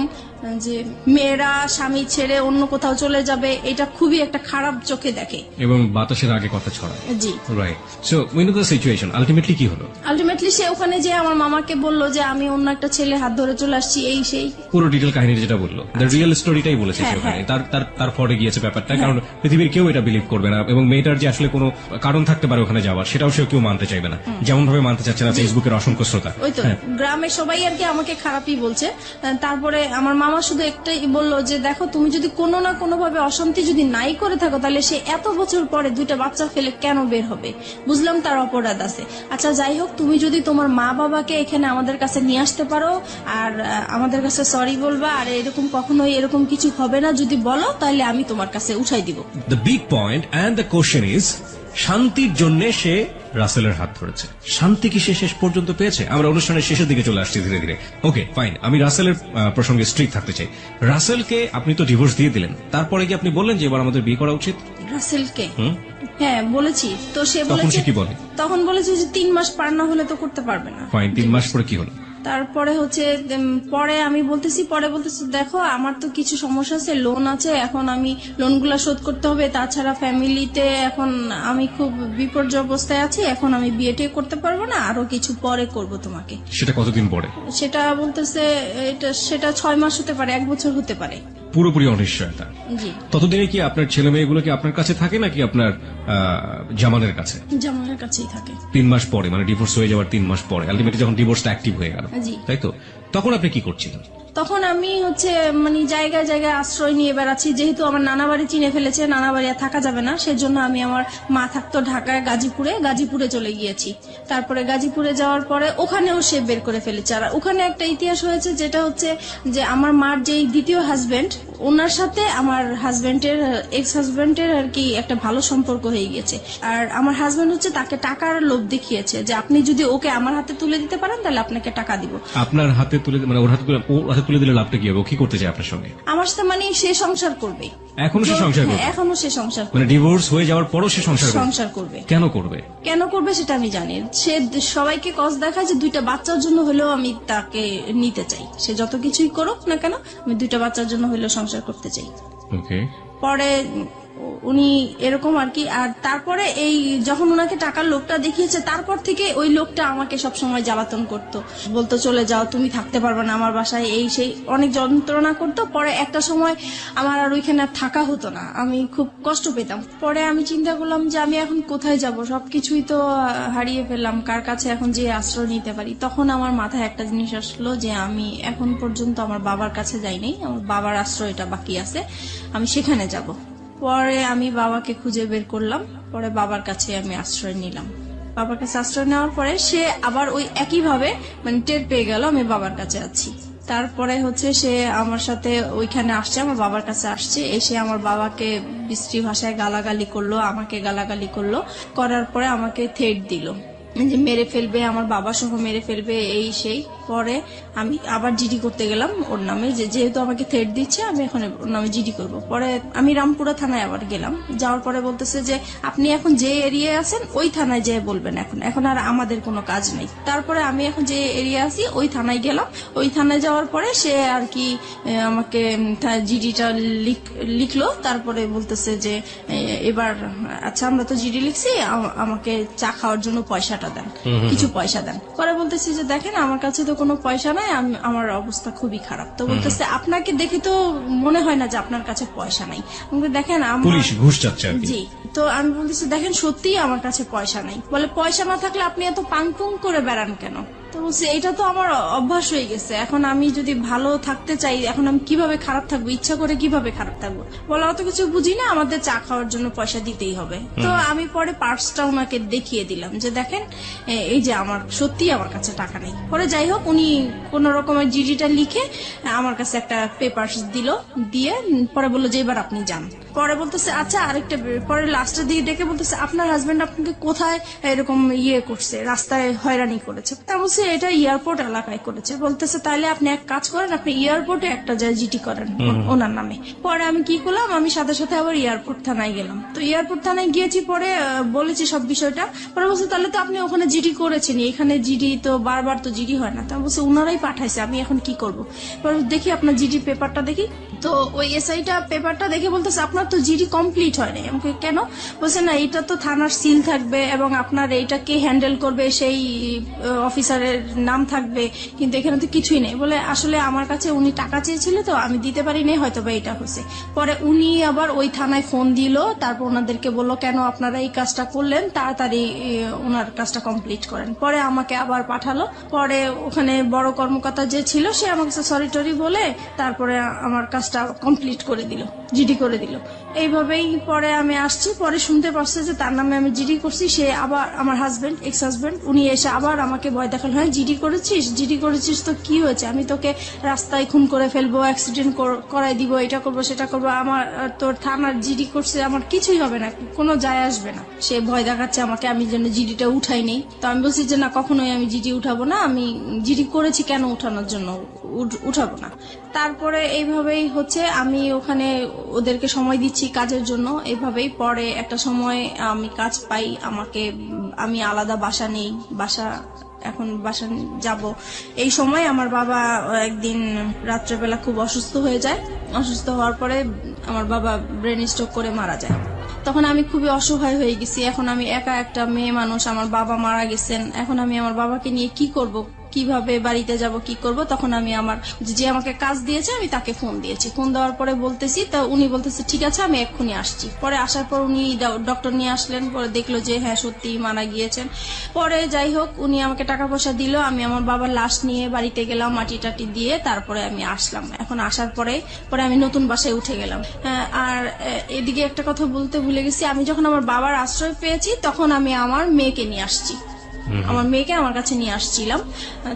[SPEAKER 2] যে মেয়েরা স্বামী ছেড়ে অন্য কোথাও চলে যাবে, এটা খুবই একটা খারাপ চোখে দেখে
[SPEAKER 1] এবং বাতাসের আগে কথা ছড়ায়।
[SPEAKER 2] জি,
[SPEAKER 1] right. So we know the situation, ultimately কি হলো?
[SPEAKER 2] আলটিমেটলি সে ওখানে যে আমার মামাকে বলল যে আমি অন্য একটা ছেলে হাত ধরে চলে আসছি, এই সেই
[SPEAKER 1] পুরো ডিটেল কাহিনী যেটা বললো, দ্য রিয়েল স্টোরিটাই বলেছে সে ওখানে। তার ফরে গিয়েছে ব্যাপারটা, কারণ পৃথিবীর কেউ এটা বিলিভ করবে না, এবং মেয়েটার যে আসলে কোনো কারণ থাকতে পারে ওখানে যাওয়ার, সেটাও সে কেউ মানতে চাইবে না, যেমন ভাবে মানতে চাচ্ছে না ফেসবুকের অসংখ্য শ্রোতা।
[SPEAKER 2] ওই তো গ্রামের সবাই আর কি আমাকে খারাপই বলছে। তারপরে আমার মামা শুধু একটাই বললো যে দেখো, তুমি যদি কোনো না কোনো ভাবে অশান্তি যদি নাই করে থাকো, তাহলে সে এত বছর পরে 2টা বাচ্চা ফেলে কেন বের হবে? বুঝলাম তার অপরাধ আছে। আচ্ছা যাই হোক, তুমি যদি তোমার মা বাবাকে এখানে আমাদের কাছে নিয়ে আসতে পারো আর আমাদের কাছে সরি বলবা, আর এরকম কখনোই এরকম কিছু হবে না যদি বলো, তাহলে আমি তোমার কাছে উঠাই দিব।
[SPEAKER 1] The big point and the question is, শান্তির জন্য সে রাসেলের হাত ধরেছে। শান্তি কি সে শেষ পর্যন্ত পেয়েছে? আমরা অনুষ্ঠানের শেষের দিকে চলে আসছি ধীরে ধীরে। ওকে ফাইন, আমি রাসেলের প্রসঙ্গে স্ট্রিক্ট থাকতে চাই। রাসেলকে আপনি তো ডিভোর্স দিয়ে দিলেন, তারপরে কি আপনি বললেন যে এবার আমাদের বিয়ে করা উচিত?
[SPEAKER 2] রাসেলকে হ্যাঁ বলেছি, তো সে
[SPEAKER 1] তখন
[SPEAKER 2] বলেছে,
[SPEAKER 1] সে কি বলে?
[SPEAKER 2] তখন বলেছে যে 3 মাস পার না হলে তো করতে পারবে না।
[SPEAKER 1] ফাইন, 3 মাস পরে কি হলো?
[SPEAKER 2] তারপরে হচ্ছে পরে বলতেছি দেখো আমার তো কিছু সমস্যা আছে, লোন আছে, এখন আমি লোনগুলা শোধ করতে হবে, তাছাড়া ফ্যামিলিতে এখন আমি খুব বিপর্যয় অবস্থায় আছি, এখন আমি বিয়েটা করতে পারবো না, আরো কিছু পরে করব তোমাকে।
[SPEAKER 1] সেটা কতদিন পরে?
[SPEAKER 2] সেটা বলতেছে সেটা 6 মাস হতে পারে, 1 বছর হতে পারে।
[SPEAKER 1] পুরোপুরি অনিশ্চয়তা।
[SPEAKER 2] জি।
[SPEAKER 1] ততদিনে কি আপনার ছেলে মেয়েগুলো কি আপনার কাছে থাকে নাকি আপনার জামানের কাছে?
[SPEAKER 2] জামানের কাছেই থাকে।
[SPEAKER 1] 3 মাস পরে, মানে ডিভোর্স হয়ে যাওয়ার 3 মাস পরে, আলটিমেটলি যখন ডিভোর্সটা অ্যাক্টিভ হয়ে গেল, তাই তো? তখন আপনি কি করছিলেন?
[SPEAKER 2] তখন আমি হচ্ছে মানে জায়গায় জায়গায় আশ্রয় নিয়ে বেড়াচ্ছি, যেহেতু আমার নানা বাড়ি চিনে ফেলেছে, নানা বাড়ি আর থাকা যাবে না, সেজন্য আমি আমার মা থাকতো ঢাকায় গাজীপুরে চলে গিয়েছি। তারপরে গাজীপুরে যাওয়ার পরে ওখানেও সে বের করে ফেলেছে। আর ওখানে একটা ইতিহাস হয়েছে, যেটা হচ্ছে যে আমার মার যে দ্বিতীয় হাজবেন্ড, ওনার সাথে আমার হাজবেন্ডের এক্স হাজবেন্ডের আর কি একটা ভালো সম্পর্ক হয়ে গেছে। আর আমার হাজবেন্ড হচ্ছে তাকে টাকার লোভ দেখিয়েছে যে আপনি যদি ওকে আমার হাতে তুলে দিতে পারেন তাহলে আপনাকে টাকা দিব।
[SPEAKER 1] আপনার হাতে তুলে, মানে ওর হাতে তুলে দিলে লাভটা কি হবে? ও কি করতে চায় আপনার সঙ্গে?
[SPEAKER 2] আমার সাথে মানে সে সংসার করবে।
[SPEAKER 1] এখনো সে সংসার করবে?
[SPEAKER 2] এখনো সে সংসার করবে,
[SPEAKER 1] মানে ডিভোর্স হয়ে যাওয়ার পরও সে সংসার
[SPEAKER 2] করবে।
[SPEAKER 1] কেন করবে
[SPEAKER 2] সেটা আমি জানি। সে সবাইকে কষ্ট দেখায় যে 2টা বাচ্চার জন্য হলেও আমি তাকে নিতে চাই। সে যত কিছুই করুক না কেন, আমি 2টা বাচ্চার জন্য হলেও সংসার করতে চাই।
[SPEAKER 1] ওকে।
[SPEAKER 2] পরে উনি এরকম আর কি। আর তারপরে এই যখন ওনাকে টাকার লোকটা দেখিয়েছে, তারপর থেকে ওই লোকটা আমাকে সবসময় জ্বালাতন করতো, বলতো চলে যাও, তুমি থাকতে পারবে না আমার বাসায়, এই সেই অনেক যন্ত্রণা করতো। পরে একটা সময় আমার আর ওইখানে থাকা হতো না, আমি খুব কষ্ট পেতাম। পরে আমি চিন্তা করলাম যে আমি এখন কোথায় যাব, সবকিছুই তো হারিয়ে ফেললাম, কার কাছে এখন যে আশ্রয় নিতে পারি। তখন আমার মাথায় একটা জিনিস আসলো যে আমি এখন পর্যন্ত আমার বাবার কাছে যাইনি, আমার বাবার আশ্রয়টা বাকি আছে, আমি সেখানে যাব। পরে আমি বাবাকে খুঁজে বের করলাম, পরে বাবার কাছে আমি আশ্রয় নিলাম। বাবার কাছে আশ্রয় নেওয়ার পরে সে আবার ওই একইভাবে মানে টের পেয়ে গেল আমি বাবার কাছে আছি। তারপরে হচ্ছে সে আমার সাথে ওইখানে আসছে, আমার বাবার কাছে আসছে, এসে আমার বাবাকে বিশ্রী ভাষায় গালাগালি করলো, আমাকে গালাগালি করলো, করার পরে আমাকে থ্রেট দিল যে মেরে ফেলবে, আমার বাবা সহ মেরে ফেলবে, এই সেই। পরে আমি আবার জিডি করতে গেলাম ওর নামে, যেহেতু আমাকে থ্রেট দিচ্ছে আমি এখন ওর নামে জিডি করব। পরে আমি রামপুরা থানায় আবার গেলাম, যাওয়ার পরে বলতেছে যে আপনি এখন যে এরিয়ায় আছেন ওই থানায় যেয়ে বলবেন, এখন আর আমাদের কোনো কাজ নেই। তারপরে আমি এখন যে এরিয়া আছি ওই থানায় গেলাম, ওই থানায় যাওয়ার পরে সে আর কি আমাকে জিডিটা লিখলো। তারপরে বলতেছে যে এবার আচ্ছা আমরা তো জিডি লিখছি, আমাকে চা খাওয়ার জন্য পয়সাটা দেন, কিছু পয়সা দেন। পরে বলতেছি যে দেখেন আমার কাছে তো কোনো পয়সা নাই, আমার অবস্থা খুবই খারাপ। তো বলতেছে আপনাকে দেখে তো মনে হয় না যে আপনার কাছে পয়সা নাই। দেখেন
[SPEAKER 1] পুলিশ ঘুষ চাচ্ছে।
[SPEAKER 2] জি। তো আমি বলতেছি দেখেন সত্যিই আমার কাছে পয়সা নাই। বলে পয়সা না থাকলে আপনি এত পাংপুং করে বেড়ান কেন? তো বলছি এটা তো আমার অভ্যাস হয়ে গেছে, এখন আমি যদি ভালো থাকতে চাই, এখন আমি কিভাবে খারাপ থাকবো, ইচ্ছা করে কিভাবে খারাপ থাকবো? বলা অত কিছু বুঝি না, আমাদের চা খাওয়ার জন্য পয়সা দিতেই হবে। তো আমি পরে পার্সটা ওনাকে দেখিয়ে দিলাম যে দেখেন এই যে আমার সত্যি আমার কাছে টাকা নেই। পরে যাই হোক উনি কোন রকমের জিডিটা লিখে আমার কাছে একটা পেপারস দিল, দিয়ে পরে বললো যে এবার আপনি যান। পরে বলতেছে আচ্ছা আরেকটা পরে লাস্টের দিকে ডেকে বলতেছে আপনার হাজবেন্ড আপনাকে কোথায় এরকম করছে, রাস্তায় হয়রানি করেছে। তা বলছে এটা এয়ারপোর্ট এলাকায় করেছে। বলতেছে তাহলে আপনি এক কাজ করেন, আপনি এয়ারপোর্টে একটা যায় জিটি করেন ওনার নামে। পরে আমি কি করলাম, আমি সাথে সাথে আবার এয়ারপোর্ট থানায় গেলাম। তো এয়ারপোর্ট থানায় গিয়েছি, পরে বলেছি সব বিষয়টা। পরে বলছে তাহলে তো আপনি ওখানে জিডি করেছেন, এখানে জিডি তো বারবার তো জিডি হয় না। তা বলছে উনারাই পাঠাইছে, আমি এখন কি করব। পরে দেখি আপনার জিডি পেপারটা দেখি, তো ওই এসআইটা পেপারটা দেখে বলতেছে আপনার তো জিডি কমপ্লিট হয় নাই। আমাকে কেন? বলছে না এটা তো থানার সিল থাকবে এবং আপনার এইটা কে হ্যান্ডেল করবে সেই অফিসারের নাম থাকবে, কিন্তু এখানে তো কিছুই নেই। বলে আসলে আমার কাছে উনি টাকা চেয়েছিল তো আমি দিতে পারি নাই, হয়তো বা এটা হয়েছে। পরে উনি আবার ওই থানায় ফোন দিল, তারপর ওনাদেরকে বললো কেন আপনারা এই কাজটা করলেন, তাড়াতাড়ি ওনার কাজটা কমপ্লিট করেন। পরে আমাকে আবার পাঠালো। পরে ওখানে বড় কর্মকর্তা যে ছিল সে আমার কাছে সরি টরি বলে তারপরে আমার কাজটা কমপ্লিট করে দিল, জিডি করে দিল। এইভাবেই পরে আমি আসছি, পরে শুনতে পারছে যে তার নামে আমি জিডি করছি। সে আবার আমার হাজবেন্ড, এক্স হাজবেন্ড, উনি এসে আবার আমাকে ভয় দেখাল, হ্যাঁ জিডি করেছিস তো কি হয়েছে, আমি তোকে রাস্তায় খুন করে ফেলবো, অ্যাক্সিডেন্ট করাই দিব, এটা করবো সেটা করবো, আমার তোর থানার জিডি করছে, আমার কিছুই হবে না, কোনো যায় আসবে না। সে ভয় দেখাচ্ছে আমাকে, আমি যেন জিডিটা উঠাই নেই। তো আমি বলছি যে না, কখনোই আমি জিডি উঠাবো না, আমি জিডি করেছি কেন উঠানোর জন্য উঠাবো না। তারপরে এইভাবেই হচ্ছে আমি ওখানে ওদেরকে সময় দিচ্ছি কাজের জন্য। এইভাবেই পরে একটা সময় আমি কাজ পাই, আমি আলাদা বাসা নেই, এখন বাসা যাব। এই সময় আমার বাবা একদিন রাত্রেবেলা খুব অসুস্থ হয়ে যায়। অসুস্থ হওয়ার পরে আমার বাবা ব্রেন স্ট্রোক করে মারা যায়। তখন আমি খুবই অসহায় হয়ে গেছি। এখন আমি একা একটা মেয়ে মানুষ, আমার বাবা মারা গেছেন, এখন আমি আমার বাবাকে নিয়ে কি করব, কিভাবে বাড়িতে যাব, কি করব। তখন আমি যে আমাকে কাজ দিয়েছে আমি তাকে ফোন দিয়েছি। ফোন দেওয়ার পরে বলতেছি, তা উনি বলতেছে ঠিক আছে আমি এক্ষুনি আসছি। পরে আসার পর উনি ডক্টর নিয়ে আসলেন, পরে দেখলো যে হ্যাঁ সত্যি মারা গিয়েছেন। পরে যাই হোক উনি আমাকে টাকা পয়সা দিল, আমি আমার বাবার লাশ নিয়ে বাড়িতে গেলাম, মাটি টাটি দিয়ে তারপরে আমি আসলাম। এখন আসার পরে আমি নতুন বাসায় উঠে গেলাম। আর এদিকে একটা কথা বলতে ভুলে গেছি, আমি যখন আমার বাবার আশ্রয় পেয়েছি তখন আমি আমার মেয়েকে নিয়ে আসছি, আমার মেয়েকে আমার কাছে নিয়ে আসছিলাম।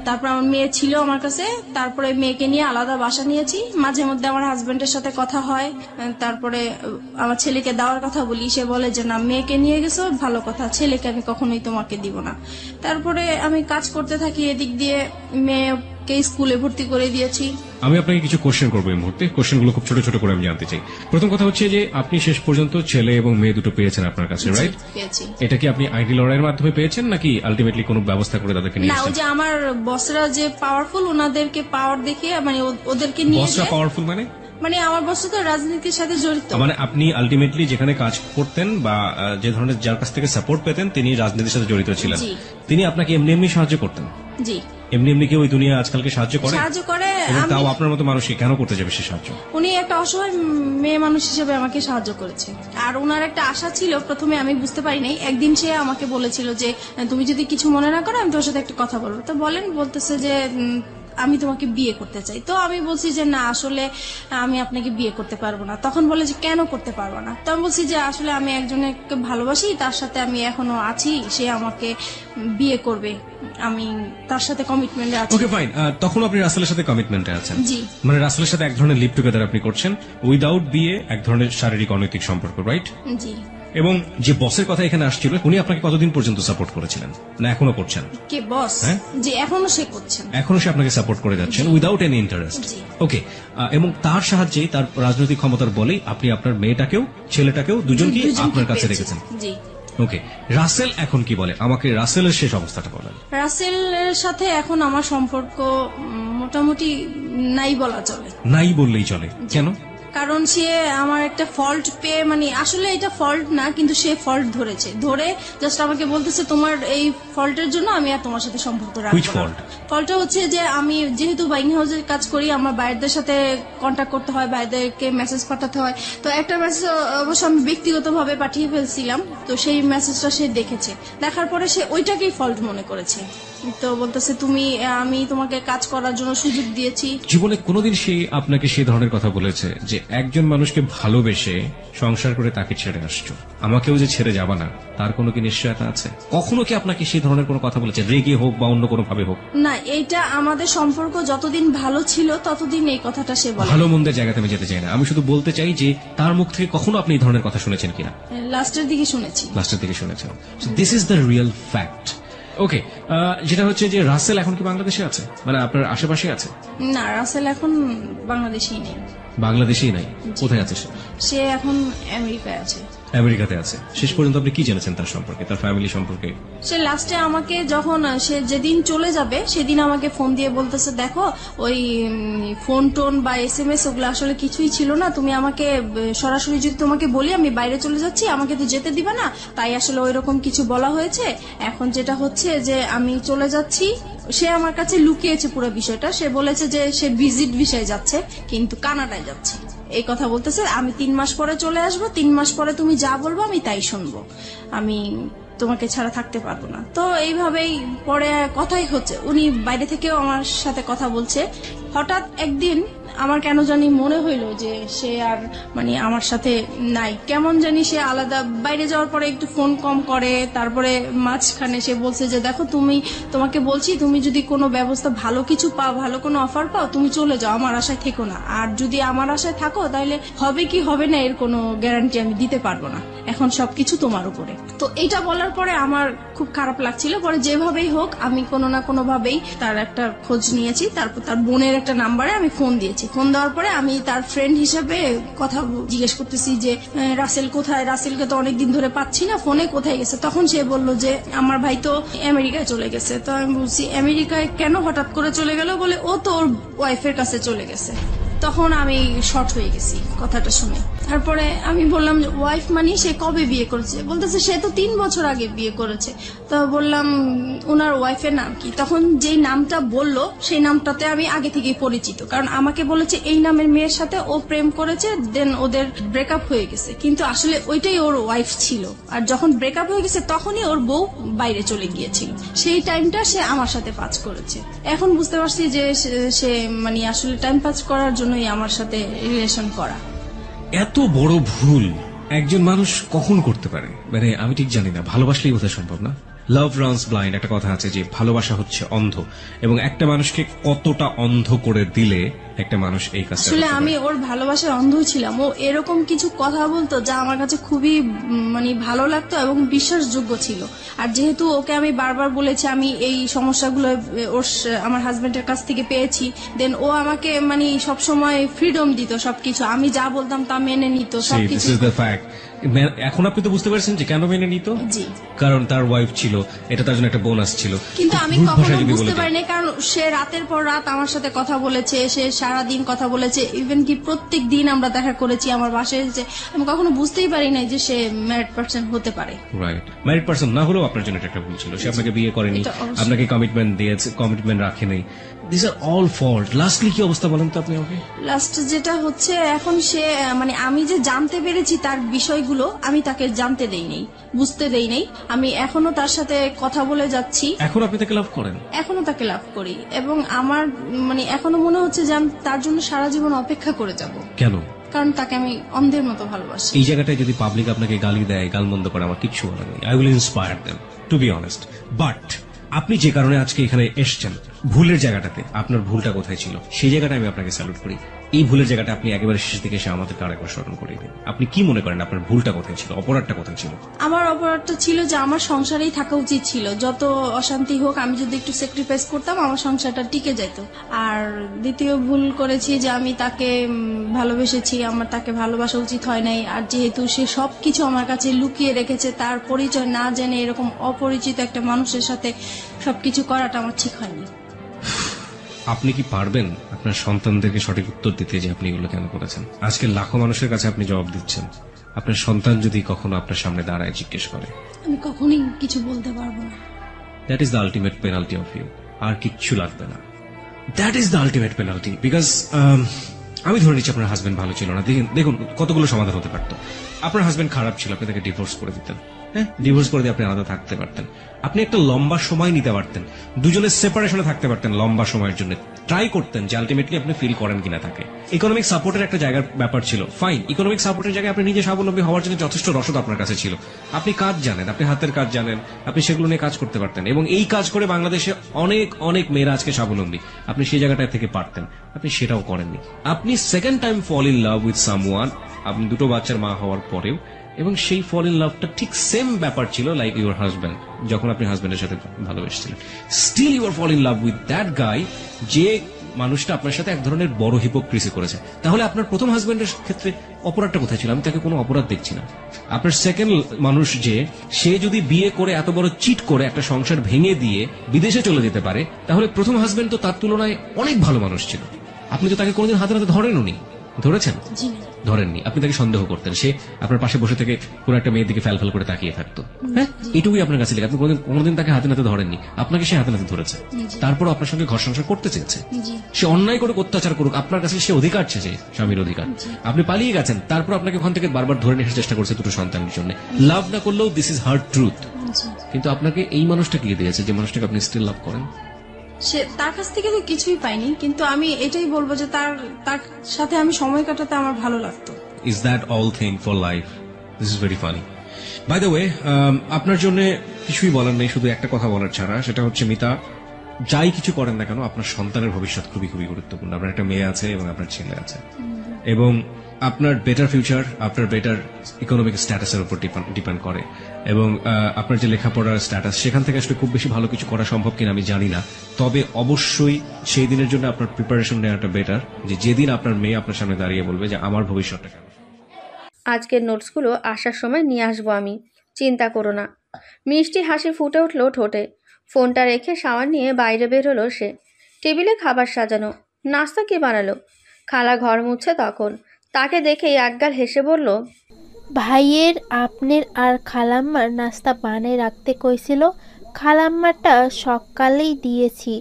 [SPEAKER 2] তারপর আমার মেয়ে ছিল আমার কাছে, তারপরে মেয়েকে নিয়ে আলাদা বাসা নিয়েছি। মাঝে মধ্যে আমার হাজবেন্ডের সাথে কথা হয়, তারপরে আমার ছেলেকে দেওয়ার কথা বলি, সে বলে যে না মেয়েকে নিয়ে গেছো ভালো কথা, ছেলেকে আমি কখনোই তোমাকে দিব না। তারপরে আমি কাজ করতে থাকি, এদিক দিয়ে মেয়েকে স্কুলে ভর্তি করে দিয়েছি।
[SPEAKER 1] আমি আপনাকে কিছু কোশ্চেন করবো এই মুহূর্তে, কোশ্চেনগুলো খুব ছোট ছোট করে আমি জানতে চাই। প্রথম কথা হচ্ছে যে আপনি শেষ পর্যন্ত ছেলে এবং মেয়ে দুটো পেয়েছেন আপনার কাছে, রাইট?
[SPEAKER 2] পেয়েছি।
[SPEAKER 1] এটা কি আপনি আইনি লড়াইয়ের মাধ্যমে পেয়েছেন নাকি আলটিমেটলি কোনো ব্যবস্থা করে তাদেরকে নিয়ে
[SPEAKER 2] না, ওই
[SPEAKER 1] এসেছেন?
[SPEAKER 2] যে আমার বসরা যে পাওয়ারফুল, ওনাদেরকে পাওয়ার দেখিয়ে মানে ওদেরকে নিয়ে
[SPEAKER 1] বসরা পাওয়ারফুল
[SPEAKER 2] মানে আমার বস তো রাজনীতির সাথে জড়িত।
[SPEAKER 1] মানে আপনি আলটিমেটলি যেখানে কাজ করতেন বা যে ধরনের যার কাছ থেকে সাপোর্ট পেতেন তিনি রাজনীতির সাথে জড়িত ছিলেন, তিনি আপনাকে এমনি এমনি সাহায্য করতেন?
[SPEAKER 2] জি।
[SPEAKER 1] এমনি এমনি কি ওই দুনিয়া আজকালকে সাহায্য করে?
[SPEAKER 2] এবং
[SPEAKER 1] তাও আপনার মতো মানুষকে কেন করতে যাবে সে সাহায্য?
[SPEAKER 2] উনি একটা অসহায় মেয়ে মানুষ হিসেবে আমাকে সাহায্য করেছে। আর ওনার একটা আশা ছিল, প্রথমে আমি বুঝতে পারি নাই। একদিন সে আমাকে বলেছিল যে তুমি যদি কিছু মনে না করো আমি তোর সাথে একটা কথা বলবো। তো বলতেছে যে আমি তোমাকে বিয়ে করতে চাই। তো আমি বলছি যে না আসলে আমি আপনাকে বিয়ে করতে পারবো না। তখন বলে যে কেন করতে পারবো না? তো আমি বলছি যে আসলে আমি একজনকে ভালোবাসি, তার সাথে আমি এখনো আছি, সে আমাকে বিয়ে করবে, আমি তার সাথে কমিটমেন্টে আছি।
[SPEAKER 1] Okay fine. তখন আপনি রাসেলের সাথে কমিটমেন্টে আছেন?
[SPEAKER 2] জি।
[SPEAKER 1] মানে রাসেলের সাথে এক ধরনের লিভ টুগেদার আপনি করছেন উইদাউট বিয়ে, এক ধরনের শারীরিক অনৈতিক সম্পর্ক, রাইট?
[SPEAKER 2] জি।
[SPEAKER 1] এবং যে বসের কথা এখানে আসছিল উনি আপনাকে কতদিন পর্যন্ত সাপোর্ট করেছিলেন, না এখনো করছেন?
[SPEAKER 2] কে বস? যে এখনো সে করছেন,
[SPEAKER 1] এখনো সে আপনাকে সাপোর্ট করে যাচ্ছেন উইদাউট এনি ইন্টারেস্ট? ওকে। এবং তার সাহায্যেই, তার রাজনৈতিক ক্ষমতার বলেই আপনি আপনার মেয়েটাকেও ছেলেটাকেও দুজনকে আপনার কাছে রেখেছেন।
[SPEAKER 2] জি।
[SPEAKER 1] ওকে। রাসেল এখন কি বলে, আমাকে রাসেলের শেষ অবস্থাটা বলেন।
[SPEAKER 2] রাসেলের সাথে এখন আমার সম্পর্ক মোটামুটি নাই বলা চলে।
[SPEAKER 1] নাই বললেই চলে? কেন?
[SPEAKER 2] কারণ সে আমার একটা ফল্ট পেয়ে, মানে আসলে এটা ফল্ট না, কিন্তু সে ফল্ট ধরে জাস্ট আমাকে বলতেছে তোমার এই ফল্টের জন্য আমি আর তোমার সাথে সম্পর্ক রাখবো না। ফল্টটা হচ্ছে যে আমি যেহেতু বাইং হাউসের কাজ করি, আমার বাইরেদের সাথে কন্ট্যাক্ট করতে হয়, বাইরেদেরকে মেসেজ পাঠাতে হয়। তো একটা মেসেজ অবশ্য আমি ব্যক্তিগতভাবে পাঠিয়ে ফেলছিলাম, তো সেই মেসেজটা সে দেখেছে, দেখার পরে সে ওইটাকেই ফল্ট মনে করেছে। তো বলতেছে আমি তোমাকে কাজ করার জন্য সুযোগ দিয়েছি।
[SPEAKER 1] জীবনে কোনোদিন সে আপনাকে সে ধরনের কথা বলেছে যে একজন মানুষকে ভালোবেসে সংসার করে তাকে ছেড়ে আসছো, আমাকেও যে ছেড়ে যাবা না, তার কোনো কি নিশ্চয়তা আছে? কখনো কি আপনাকে সেই ধরনের কোনো কথা বলেছে, রেগে হোক বা অন্য কোনো ভাবে হোক?
[SPEAKER 2] না, এইটা আমাদের সম্পর্ক যতদিন ভালো ছিল ততদিন এই কথাটা সে বলে।
[SPEAKER 1] ভালো মন্দের জায়গাতে আমি যেতে চাই না, আমি শুধু বলতে চাই যে তার মুখ থেকে কখনো আপনি এই ধরনের কথা শুনেছেন কিনা?
[SPEAKER 2] লাস্টের দিকে শুনেছি।
[SPEAKER 1] লাস্টের দিকে শুনেছেন। This is the real fact. Okay, যেটা হচ্ছে যে রাসেল এখন কি বাংলাদেশে আছে, মানে আপনার আশেপাশে আছে?
[SPEAKER 2] না, রাসেল এখন বাংলাদেশেই নেই।
[SPEAKER 1] বাংলাদেশেই নাই? কোথায় আছে সে?
[SPEAKER 2] সে এখন আমেরিকায় আছে।
[SPEAKER 1] আমেরিকাতে আছে। শেষ পর্যন্ত আপনি কি জেনেছেন তার সম্পর্কে, তার ফ্যামিলি সম্পর্কে?
[SPEAKER 2] সে লাস্টে আমাকে যখন সে যেদিন চলে যাবে সেদিন আমাকে ফোন দিয়ে বলতেছে, দেখো ওই ফোন টোন বা SMS ওগুলো আসলে কিছুই ছিল না, তুমি আমাকে সরাসরি যদি তোমাকে বলি আমি বাইরে চলে যাচ্ছি, আমাকে তো যেতে দিবা না, তাই আসলে ওইরকম কিছু বলা হয়েছে। এখন যেটা হচ্ছে যে আমি চলে যাচ্ছি, সে আমার কাছে লুকিয়েছে পুরো বিষয়টা। সে বলেছে যে সে ভিজিট বিষয়ে যাচ্ছে কিন্তু কানাডায় যাচ্ছে, এই কথা বলতেছে। আমি 3 মাস পরে চলে আসবো, 3 মাস পরে তুমি যা বলবো আমি তাই শুনবো, আমি তোমাকে ছাড়া থাকতে পারবো না। তো এইভাবেই পরে কথাই হচ্ছে, উনি বাইরে থেকেও আমার সাথে কথা বলছে। হঠাৎ একদিন আমার কেন জানি মনে হইলো যে সে আর মানে আমার সাথে নাই, কেমন জানি সে আলাদা। বাইরে যাওয়ার পরে একটু ফোন কম করে, তারপরে মাঝখানে সে বলছে যে দেখো তোমাকে বলছি, তুমি যদি কোনো ব্যবস্থা ভালো কিছু পাও, ভালো কোনো অফার পাও, তুমি চলে যাও, আমার আশায় থেকো না। আর যদি আমার আশায় থাকো তাহলে হবে কি হবে না এর কোনো গ্যারান্টি আমি দিতে পারবো না, এখন সবকিছু তোমার উপরে। তো এটা বলার পরে আমার খুব খারাপ লাগছিল। পরে যেভাবেই হোক আমি কোনো না কোনো ভাবেই তার একটা খোঁজ নিয়েছি, তারপর তার বোনের একটা নাম্বারে আমি ফোন দিয়েছি। ফোন দেওয়ার পরে আমি তার ফ্রেন্ড হিসেবে কথা জিজ্ঞেস করতেছি যে রাসেল কোথায়, রাসেলকে তো অনেকদিন ধরে পাচ্ছি না, ফোনে কোথায় গেছে। তখন সে বলল যে আমার ভাই তো আমেরিকায় চলে গেছে। তো আমি বলছি আমেরিকায় কেন হঠাৎ করে চলে গেল? বলে ও তো ওর ওয়াইফের কাছে চলে গেছে। তখন আমি শর্ট হয়ে গেছি কথাটা শুনে। তারপরে আমি বললাম যে ওয়াইফ মানে সে কবে বিয়ে করেছে? বলতেছে সে তো 3 বছর আগে বিয়ে করেছে। তো বললাম ওনার ওয়াইফের নাম কি? তখন যেই নামটা বললো সেই নামটাতে আমি আগে থেকেই পরিচিত, কারণ আমাকে বলেছে এই নামের মেয়ের সাথে ও প্রেম করেছে, দেন ওদের ব্রেকআপ হয়ে গেছে, কিন্তু আসলে ওইটাই ওর ওয়াইফ ছিল। আর যখন ব্রেকআপ হয়ে গেছে তখনই ওর বউ বাইরে চলে গিয়েছিল, সেই টাইমটা সে আমার সাথে পাস করেছে। এখন বুঝতে পারছি যে সে মানে আসলে টাইম পাস করার জন্যই আমার সাথে রিলেশন করা।
[SPEAKER 1] এত বড় ভুল একজন মানুষ কখন করতে পারে? মানে আমি ঠিক জানি না, ভালোবাসলেই বোধহয় সম্ভব না। লাভ রানস ব্লাইন্ড একটা কথা আছে যে ভালোবাসা হচ্ছে অন্ধ, এবং একটা মানুষকে কতটা অন্ধ করে দিলে একটা মানুষ এই কাজটা
[SPEAKER 2] আসলে আমি ওর ভালোবাসার অন্ধ ছিলাম। ও এরকম কিছু কথা বলতো যা আমার কাছে খুবই মানে ভালো লাগতো এবং বিশ্বাসযোগ্য ছিল। আর যেহেতু ওকে আমি বারবার বলেছি আমি এই সমস্যাগুলো আমার হাজবেন্ডের কাছ থেকে পেয়েছি, দেন ও আমাকে মানে সবসময় ফ্রিডম দিত, সবকিছু আমি যা বলতাম তা মেনে নিত সবকিছু।
[SPEAKER 1] এখন আপনি তো বুঝতে পারছেন যে কেন মেনে নিত?
[SPEAKER 2] জি,
[SPEAKER 1] কারণ তার ওয়াইফ ছিল, এটা তার জন্য একটা বোনাস ছিল।
[SPEAKER 2] কিন্তু আমি কখনো বুঝতে পারিনি, কারণ সে রাতের পর রাত আমার সাথে কথা বলেছে, সে সারাদিন কথা বলেছে, ইভেন কি প্রত্যেক দিন আমরা দেখা করেছি আমার বাসায় এসে। আমি কখনো বুঝতেই পারি না যে সে ম্যারিড পারসন হতে পারে।
[SPEAKER 1] রাইট, ম্যারিড পারসন না হলেও আপনার জন্য এটা একটা ভুল ছিল। সে আপনাকে বিয়ে করেনি, আপনাকে কমিটমেন্ট দিয়েছে, কমিটমেন্ট রাখেনি। This are all fault. Lastly কি অবস্থা বলেন তো আপনি আমাকে?
[SPEAKER 2] লাস্ট যেটা হচ্ছে এখন সে মানে আমি যে জানতে পেরেছি তার বিষয়গুলো আমি তাকে জানতে দেই নাই, বুঝতে দেই নাই। আমি এখনো তার সাথে কথা বলে যাচ্ছি।
[SPEAKER 1] এখন আপনি তাকে লাভ করেন?
[SPEAKER 2] এখনো তাকে লাভ করি, এবং আমার মানে এখনো মনে হচ্ছে যে আমি তার জন্য সারা জীবন অপেক্ষা করে যাব।
[SPEAKER 1] কেন?
[SPEAKER 2] কারণ তাকে আমি অন্ধের মতো ভালোবাসি।
[SPEAKER 1] এই জায়গাটায় যদি পাবলিক আপনাকে গালি দেয়, গালমন্দ করে, আমার কিচ্ছু বলার নেই। I will inspire them to be honest. But আপনি যে কারণে আজকে এখানে এসছেন, ভুলের জায়গাটাতে আপনার ভুলটা কোথায় ছিল সেই জায়গাটা আমি আপনাকে স্যালুট করি। এই ভুলের জায়গাটা আপনি একেবারে শেষ দিকে এসে আমাদেরকে আরেকবার স্মরণ করিয়ে দিন। আপনি কি মনে করেন আপনার ভুলটা কোথায় ছিল, অপরাধটা কোথায় ছিল?
[SPEAKER 2] আমার অপরাধটা ছিল যে আমার সংসারেই থাকা উচিত ছিল। যত অশান্তি হোক আমি যদি একটু স্যাক্রিফাইস করতাম আমার সংসারটা টিকে যেত। আর দ্বিতীয় ভুল করেছি যে আমি তাকে ভালোবেসেছি, আমার তাকে ভালোবাসা উচিত হয় নাই। আর যেহেতু সে সবকিছু আমার কাছে লুকিয়ে রেখেছে, তার পরিচয় না জেনে এরকম অপরিচিত একটা মানুষের সাথে সবকিছু করাটা আমার ঠিক হয়নি।
[SPEAKER 1] আপনি কি পারবেন আপনার সন্তানদেরকে সঠিক উত্তর দিতে যে আপনি এগুলো কেন করেছেন? আজকে লাখো মানুষের কাছে আপনি জবাব দিচ্ছেন। আপনার সন্তান যদি কখনো আপনার সামনে দাঁড়ায় জিজ্ঞেস করে,
[SPEAKER 2] আমি কখনোই কিছু বলতে পারবো না।
[SPEAKER 1] That is the ultimate penalty of you. আর কিচ্ছু লাগবে না। That is the ultimate penalty. Because আমি ধরে নিচ্ছি আপনার হাজবেন্ড ভালো ছিল না। দেখুন কতগুলো সমাধান হতে পারতো। আপনার হাজবেন্ড খারাপ ছিল, আপনি তাকে ডিভোর্স করে দিতেন। হ্যাঁ, ডিভোর্স করে দিয়ে আপনি আলাদা থাকতে পারতেন, আপনি একটা লম্বা সময় নিতে পারতেন, দুজনের সেপারেশনে থাকতে পারতেন লম্বা সময়ের জন্য, ট্রাই করতেন যে আলটিমেটলি আপনি ফিল করেন কিনা তাকে। ইকোনমিক সাপোর্টের একটা জায়গার ব্যাপার ছিল, ফাইন, ইকোনমিক সাপোর্টের জায়গায় আপনি নিজে স্বাবলম্বী হওয়ার জন্য যথেষ্ট রসদ আপনার কাছে ছিল, আপনি কাজ জানেন, আপনি হাতের কাজ জানেন, আপনি সেগুলো নিয়ে কাজ করতে পারতেন, এবং এই কাজ করে বাংলাদেশে অনেক অনেক মেয়েরা আজকে স্বাবলম্বী, আপনি সেই জায়গাটা থেকে পারতেন, আপনি সেটাও করেননি। আপনি second time fall in love with someone, আপনি দুটো বাচ্চার মা হওয়ার পরেও, এবং সেই ফল ইন লাভটা ঠিক সেম ব্যাপার ছিল লাইক ইউর হাজব্যান্ড, যখন আপনি হাজব্যান্ডের সাথে ভালোবেসেছিলেন, still you are fall in love with that guy, যে মানুষটা আপনার সাথে এক ধরনের বড় হিপোক্রিসি করেছে। তাহলে আপনার প্রথম হাজব্যান্ডের ক্ষেত্রে অপরাধটা কোথায় ছিল? আমি তাকে কোনো অপরাধ দেখছি না। আপনার সেকেন্ড মানুষ যে, সে যদি বিয়ে করে এত বড় চিট করে একটা সংসার ভেঙে দিয়ে বিদেশে চলে যেতে পারে, তাহলে প্রথম হাজব্যান্ড তো তার তুলনায় অনেক ভালো মানুষ ছিল। আপনি তো তাকে কোনোদিন হাতে হাতে ধরেননি, ধরেছেন? ধরেননি, আপনি তাকে সন্দেহ করতেন, সে আপনার পাশে বসে থেকে কোন একটা মেয়ের দিকে ফ্যাল করে তাকিয়ে থাকতো। হ্যাঁ, এটুকুই আপনার কাছে লেগে, আপনি কোনোদিন তাকে হাতে নাতে ধরেননি, আপনাকে সে হাতে নাতে ধরেছে, তারপর আপনার সঙ্গে ঘর সংসার করতে চেয়েছে। সে অন্যায় করুক, অত্যাচার করুক, আপনার কাছে সে অধিকার চেয়েছে, স্বামীর অধিকার, আপনি পালিয়ে গেছেন, তারপর আপনাকে ওখান থেকে বারবার ধরে নিয়ে আসার চেষ্টা করছে দুটো সন্তানের জন্য। লাভ না করলেও দিস ইজ হার্ড ট্রুথ। কিন্তু আপনাকে এই মানুষটা কি দিয়েছে যে মানুষটাকে আপনি স্টিল লাভ করেন?
[SPEAKER 2] সে তার কাছ থেকে তো কিছুই পাইনি, কিন্তু আমি এটাই বলবো যে তার সাথে আমি সময় কাটাতে আমার ভালো লাগতো।
[SPEAKER 1] Is that all thing for life? This is very funny. By the way, আপনার জন্য কিছুই বলার নেই, শুধু একটা কথা বলার ছাড়া, সেটা হচ্ছে মিতা, যাই কিছু করেন না কেন আপনার সন্তানের ভবিষ্যৎ খুবই খুবই গুরুত্বপূর্ণ। আপনার একটা মেয়ে আছে এবং আপনার ছেলে আছে, এবং আপনার বেটার ফিউচার আপনার বেটার ইকোনমিক স্ট্যাটাসের উপর ডিপেন্ড করে, এবং আপনার যে লেখাপড়ার স্ট্যাটাস, সেখান থেকে আসলে খুব বেশি ভালো কিছু করা সম্ভব কিনা আমি জানি না, তবে অবশ্যই সেই দিনের জন্য আপনার প্রিপারেশন নেওয়াটা বেটার, যে যেদিন আপনার মেয়ে আপনার সামনে দাঁড়িয়ে বলবে যে আমার ভবিষ্যৎটা কেন।
[SPEAKER 4] আজকের নোটসগুলো আসার সময় নিয়ে আসবো আমি, চিন্তা করো না। মিষ্টি হাসি ফুটে উঠল ঠোঁটে। ফোনটা রেখে শাওয়ার নিয়ে বাইরে বের হলো সে। টেবিলে খাবার সাজানো, নাস্তা কে বানালো? খালা ঘর মুছছে তখন। তাকে দেখেই একগাল হেসে বলল,
[SPEAKER 5] ভাইয়ের আপনার আর খালাম্মার নাস্তা বানায় রাখতে কইছিল, খালাম্মারটা সকালেই দিয়েছি,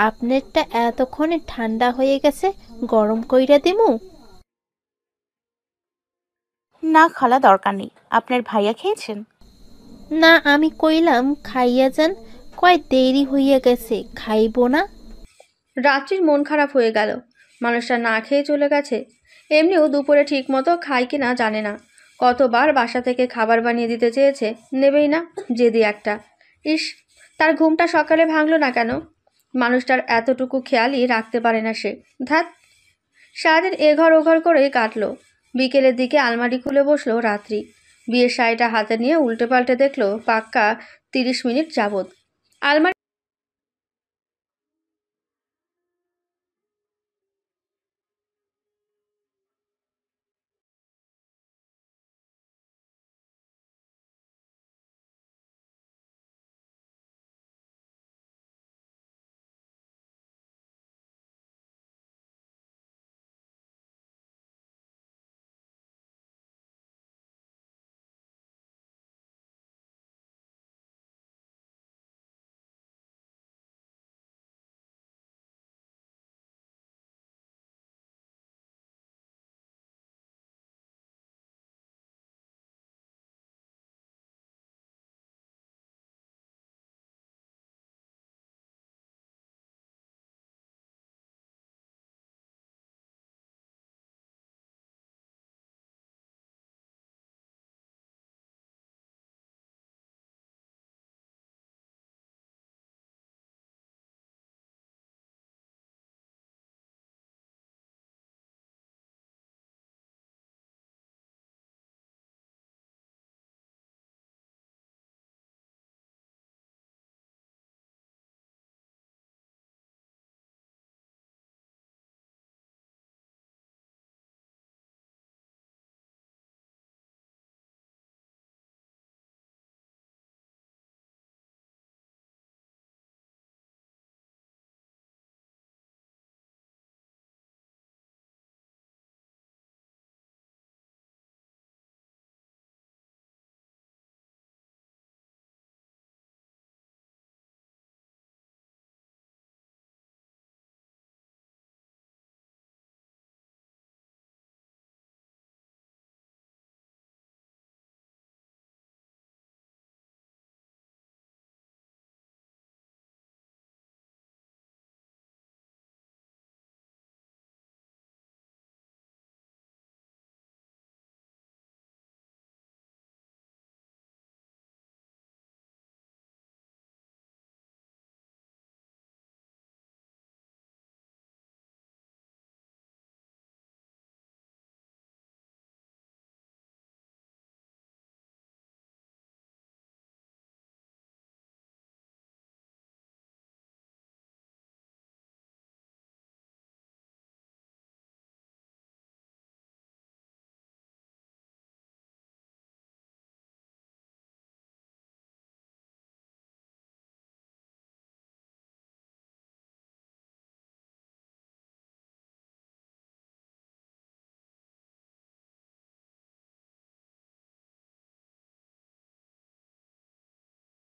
[SPEAKER 5] আপনারটা এতক্ষণে ঠান্ডা হয়ে গেছে, গরম কইরা দিমু?
[SPEAKER 6] না খালা, দরকার নেই। আপনার ভাইয়া খেয়েছেন?
[SPEAKER 5] না, আমি কইলাম খাইয়া যান, কয় দেরি হইয়া গেছে, খাইব না।
[SPEAKER 4] রাত্রির মন খারাপ হয়ে গেল, মানুষটা না খেয়ে চলে গেছে। এমনিও দুপুরে ঠিক মতো খায় কিনা জানে না, কতবার বাসা থেকে খাবার বানিয়ে দিতে চেয়েছে, নেবেই না, জেদি একটা। ইস, তার ঘুমটা সকালে ভাঙলো না কেন? মানুষটার এতটুকু খেয়ালই রাখতে পারে না সে। ধ্যাত, সারাদিন এঘর ওঘর করেই কাটলো। বিকেলের দিকে আলমারি খুলে বসলো রাত্রি। বিয়ের শাড়িটা হাতে নিয়ে উল্টে পাল্টে দেখলো পাক্কা 30 মিনিট যাবৎ। আলমারি